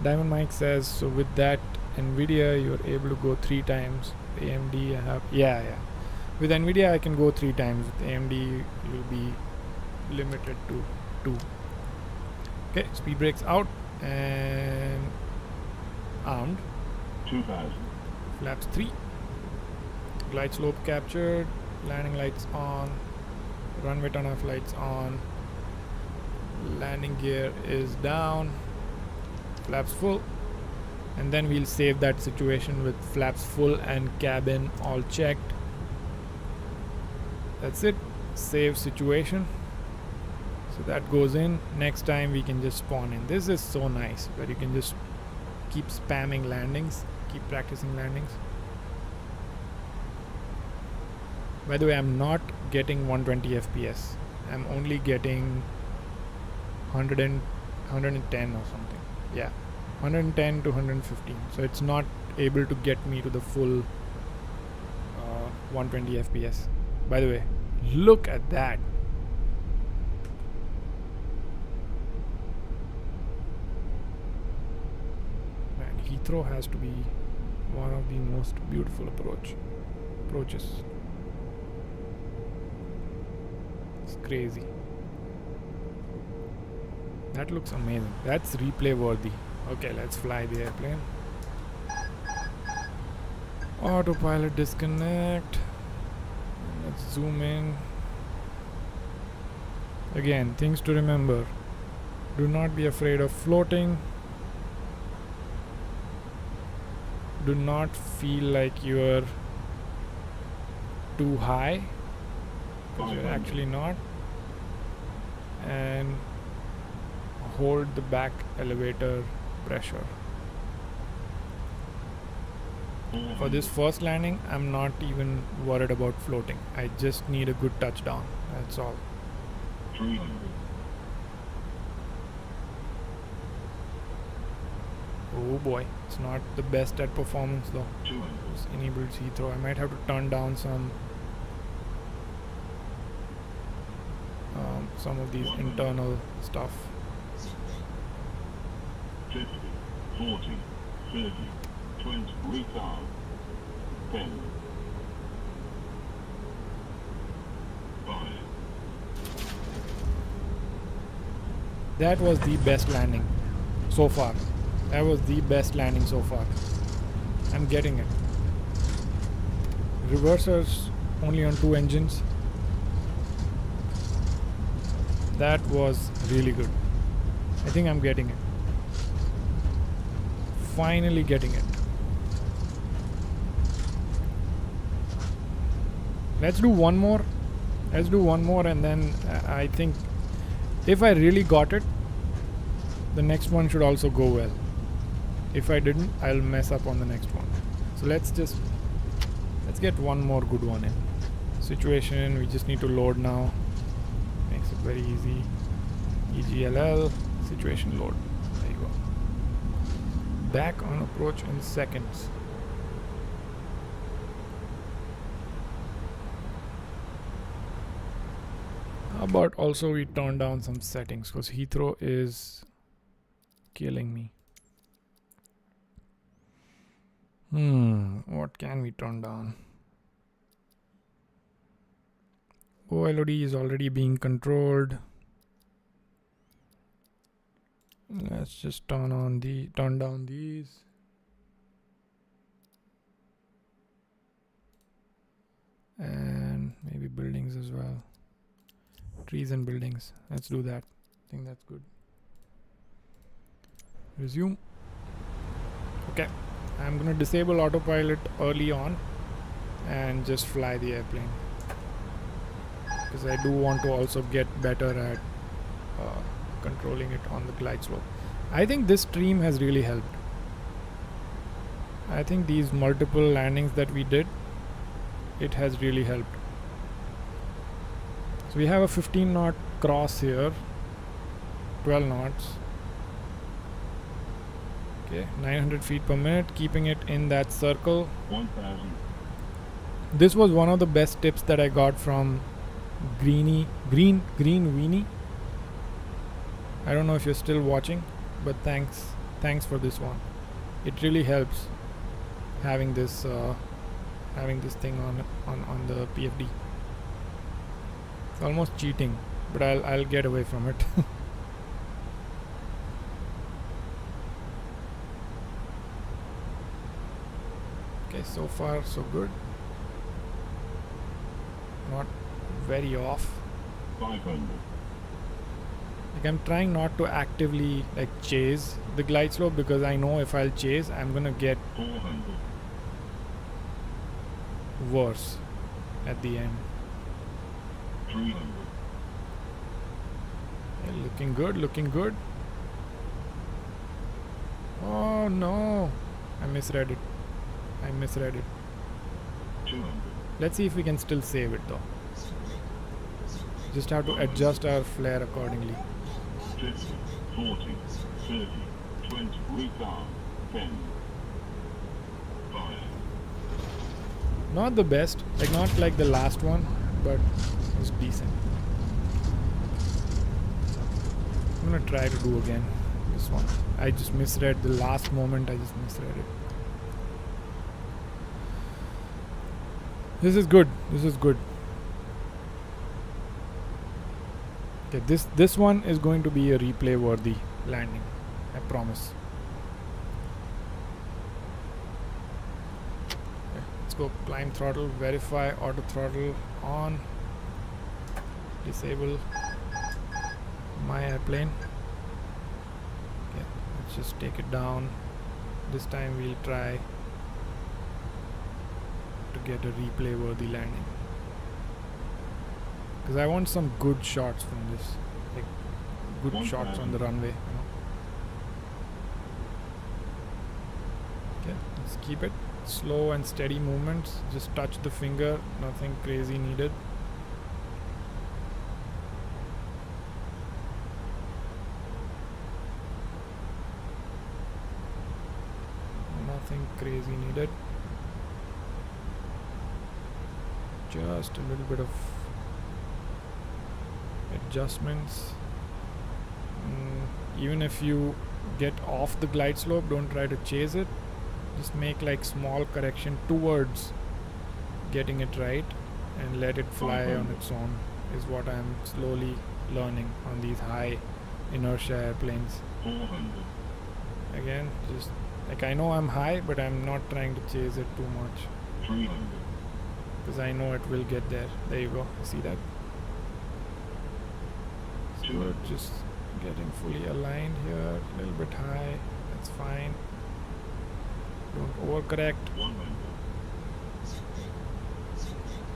Diamond Mike says, so with that NVIDIA you're able to go 3 times. AMD I have, yeah. With NVIDIA I can go 3 times. With AMD you'll be limited to 2. Okay, speed brakes out, and armed. 2000. Flaps 3. Glide slope captured. Landing lights on. Runway turn-off lights on. Landing gear is down. Flaps full. And then we'll save that situation with flaps full and cabin all checked. That's it. Save situation. So that goes in. Next time we can just spawn in. This is so nice where you can just keep spamming landings, keep practicing landings. By the way, I'm not getting 120 FPS. I'm only getting 110 or something. Yeah, 110 to 115. So it's not able to get me to the full 120 FPS. By the way, look at that. Man, Heathrow has to be one of the most beautiful approaches. It's crazy. That looks amazing. That's replay worthy. Okay, let's fly the airplane. Autopilot disconnect. Let's zoom in. Again, things to remember. Do not be afraid of floating. Do not feel like you're too high, because you're actually not. And hold the back elevator pressure. For this first landing, I'm not even worried about floating. I just need a good touchdown. That's all. 300. Oh boy, it's not the best at performance though. 200. It's enabled Heathrow. I might have to turn down some of these internal stuff. 50, 40, 30, 20, retard. 10, 5. That was the best landing so far. That was the best landing so far. I'm getting it. Reversers only on 2 engines. That was really good. I think I'm getting it. Finally getting it. Let's do one more. Let's do one more, and then I think if I really got it, the next one should also go well. If I didn't, I'll mess up on the next one. So let's get one more good one in. Situation, we just need to load now. Makes it very easy. EGLL, situation load. There you go. Back on approach in seconds. How about also we turn down some settings, because Heathrow is killing me. What can we turn down? OLOD is already being controlled. Let's just turn down these. And maybe buildings as well. Trees and buildings. Let's do that. I think that's good. Resume. Okay. I'm gonna disable autopilot early on and just fly the airplane, because I do want to also get better at controlling it on the glide slope. I think this stream has really helped. I think these multiple landings that we did, it has really helped. So we have a 15 knot cross here, 12 knots. Okay, 900 feet per minute, keeping it in that circle. 1000. This was one of the best tips that I got from Green Weenie. I don't know if you're still watching, but thanks for this one. It really helps having this thing on the PFD. It's almost cheating, but I'll get away from it. so far so good. Not very off. 500. Like I'm trying not to actively like chase the glide slope, because I know if I'll chase, I'm gonna get 400. worse at the end. 300. Yeah, looking good, looking good. Oh no, I misread it. I misread it. 200. Let's see if we can still save it though. Just have to adjust our flare accordingly. 50, 40, 30, 20, retard, 10, fire. Not the best, like not like the last one, but it's decent. I'm gonna try to do again this one. I just misread the last moment, I just misread it. This is good, this is good. Okay, this one is going to be a replay worthy landing, I promise. Okay, let's go climb throttle, verify auto throttle on, disable my airplane. Okay, let's just take it down. This time we'll try to get a replay worthy landing, because I want some good shots from this, like good shots on the runway, you know. Okay, let's keep it slow and steady movements, just touch the finger, nothing crazy needed. Nothing crazy needed. Just a little bit of adjustments. Even if you get off the glide slope, don't try to chase it. Just make like small correction towards getting it right and let it fly on its own, is what I'm slowly learning on these high inertia airplanes. 400. Again, just like I know I'm high, but I'm not trying to chase it too much, 300. because I know it will get there. There you go, see that? So we're just getting fully aligned here, a little bit high, that's fine. Don't overcorrect. 100.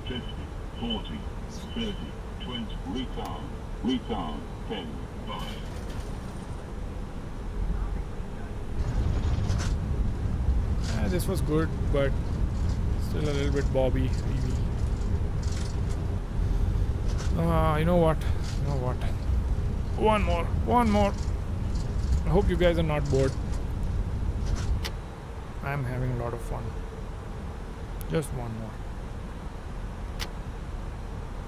50, 40, 30, 20, retard, 10, fire. This was good, but still a little bit bobby. You know what? One more. I hope you guys are not bored. I'm having a lot of fun. Just one more.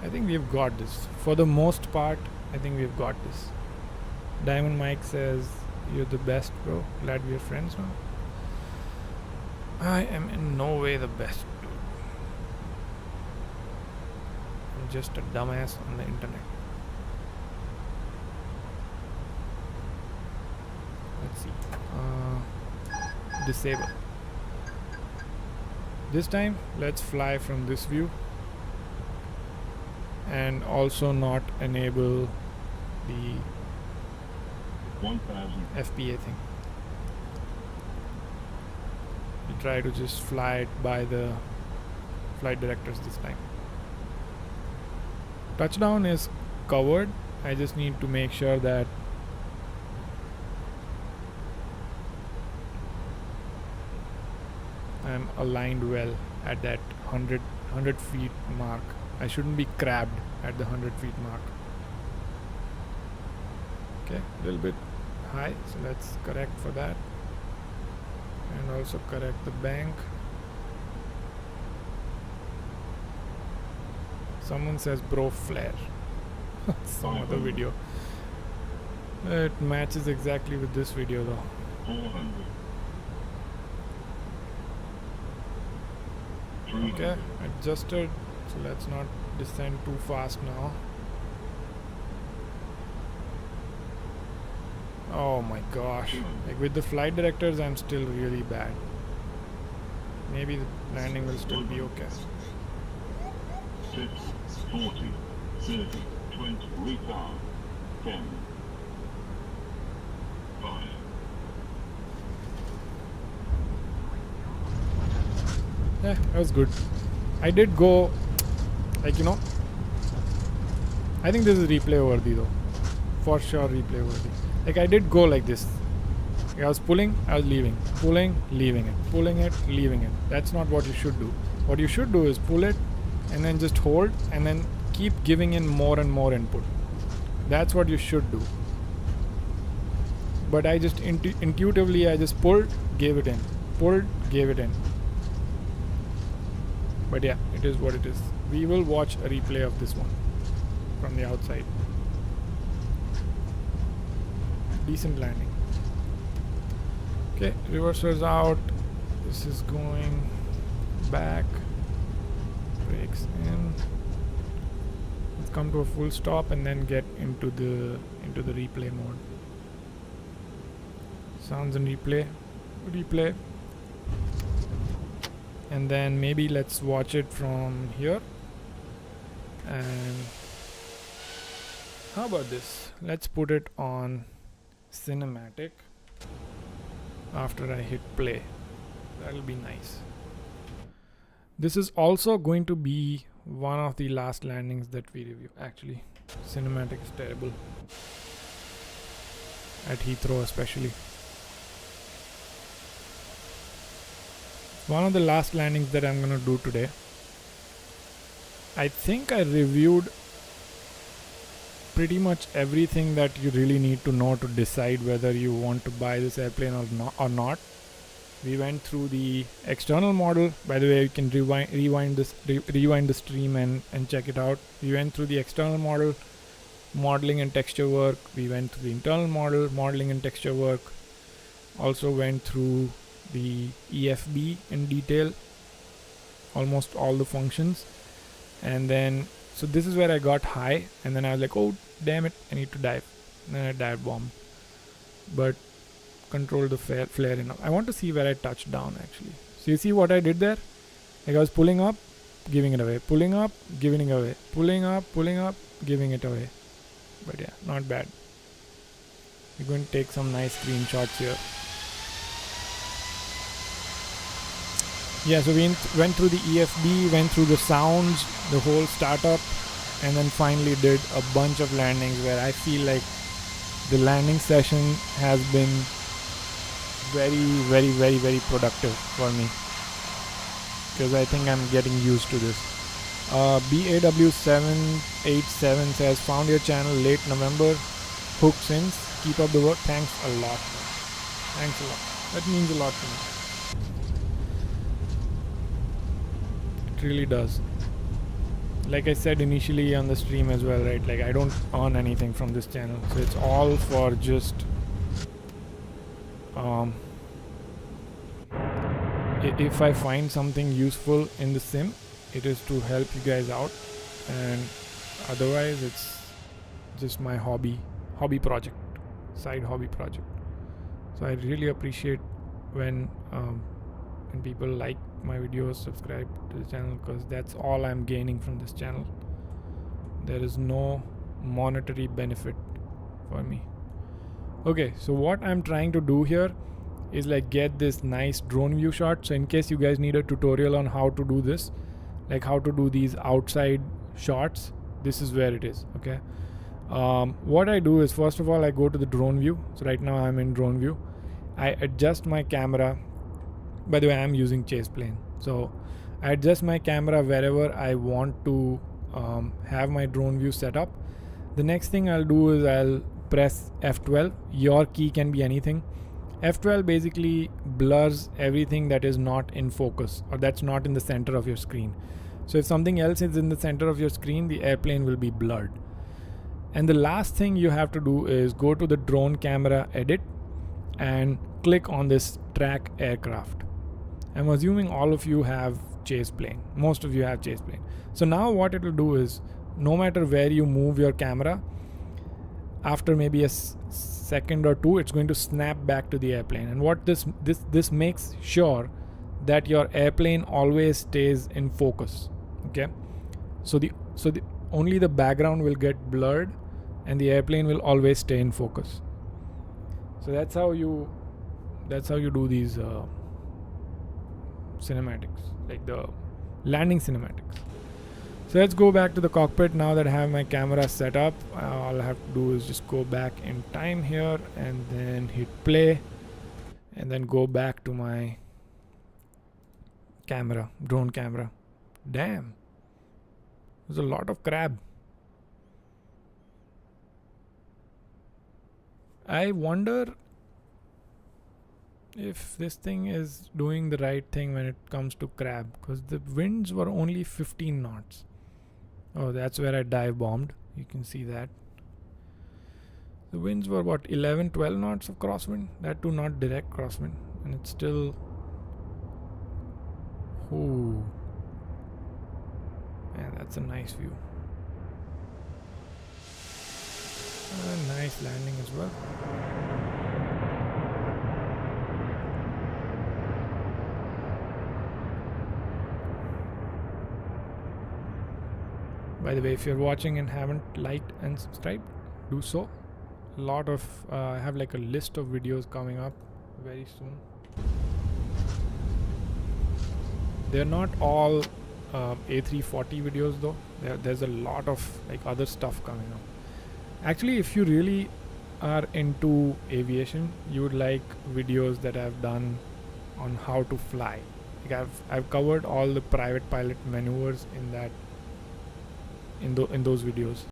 I think we've got this. For the most part, I think we've got this. Diamond Mike says, "You're the best, bro. Glad we're friends now." I am in no way the best, dude. I'm just a dumbass on the internet. Let's see. Disable. This time, let's fly from this view. And also not enable the 1000. FPA thing. We try to just fly it by the flight directors this time. Touchdown is covered. I just need to make sure that I'm aligned well at that 100 feet mark. I shouldn't be crabbed at the 100 feet mark. Okay, a little bit high, so let's correct for that. And also correct the bank. Someone says bro flare. Some other video. It matches exactly with this video though. 400. Okay, adjusted, so let's not descend too fast now. Oh my gosh, like with the flight directors I'm still really bad. maybe the landing will still be okay. 50, 40, 30, 20, retard, 10, 5. Yeah, that was good. I did go, like, you know, I think this is replay worthy though. For sure replay worthy. Like, I did go like this. Like, I was pulling, I was leaving. Pulling, leaving it. Pulling it, leaving it. That's not what you should do. What you should do is pull it and then just hold and then keep giving in more and more input. That's what you should do. But I just intuitively, I just pulled, gave it in. Pulled, gave it in. But yeah, it is what it is. We will watch a replay of this one from the outside. Decent landing. Okay, reversers out. This is going back. Brakes in. Let's come to a full stop and then get into the replay mode. Sounds in replay. Replay. And then maybe let's watch it from here. And how about this? Let's put it on cinematic after I hit play. That'll be nice. This is also going to be one of the last landings that we review. Actually, cinematic is terrible. At Heathrow especially. One of the last landings that I'm gonna do today. I think I reviewed pretty much everything that you really need to know to decide whether you want to buy this airplane or not. We went through the external model. By the way, you can rewind the stream and check it out. We went through the external model, modeling and texture work. We went through the internal model, modeling and texture work. Also went through the EFB in detail, almost all the functions. And then, so this is where I got high, and then I was like, oh damn it, I need to dive. And then I dive bombed, but control the flare enough. I want to see where I touched down actually. So you see what I did there? Like, I was pulling up, giving it away, pulling up, giving it away, pulling up, giving it away. But yeah, not bad. We're going to take some nice screenshots here. Yeah, so we went through the EFB, went through the sounds, the whole startup, and then finally did a bunch of landings where I feel like the landing session has been very productive for me, because I think I'm getting used to this. BAW787 says, found your channel late November, hooked since, keep up the work, thanks a lot. Thanks a lot, that means a lot to me. Really does. Like I said initially on the stream as well, right? Like, I don't earn anything from this channel, so it's all for just if I find something useful in the sim, it is to help you guys out, and otherwise it's just my hobby project, side hobby project. So I really appreciate when people like my videos, subscribe to the channel, because that's all I'm gaining from this channel. There is no monetary benefit for me. Okay, so what I'm trying to do here is like get this nice drone view shot. So in case you guys need a tutorial on how to do this, like how to do these outside shots, this is where it is. Okay, what I do is, first of all, I go to the drone view. So right now I'm in drone view. I adjust my camera. By the way, I'm using chase plane, so I adjust my camera wherever I want to have my drone view set up. The next thing I'll do is I'll press F12. Your key can be anything. F12 basically blurs everything that is not in focus, or that's not in the center of your screen. So if something else is in the center of your screen, the airplane will be blurred. And the last thing you have to do is go to the drone camera edit and click on this track aircraft. I'm assuming all of you have chase plane. Most of you have chase plane. So now what it will do is, no matter where you move your camera, after maybe a second or two, it's going to snap back to the airplane. And what this makes sure that your airplane always stays in focus. Okay, so the only the background will get blurred and the airplane will always stay in focus. So that's how you do these cinematics, like the landing cinematics. So let's go back to the cockpit now that I have my camera set up. All I have to do is just go back in time here and then hit play and then go back to my camera, drone camera. Damn, there's a lot of crab. I wonder if this thing is doing the right thing when it comes to crab, because the winds were only 15 knots. Oh, that's where I dive bombed. You can see that. The winds were what, 11, 12 knots of crosswind? That too not direct crosswind. And it's still... Ooh. Man, that's a nice view. A nice landing as well. By the way, if you're watching and haven't liked and subscribed, do so. A lot of I have like a list of videos coming up very soon. They're not all A340 videos though. There's a lot of like other stuff coming up. Actually, if you really are into aviation, you would like videos that I've done on how to fly. Like I've covered all the private pilot maneuvers in that in those videos.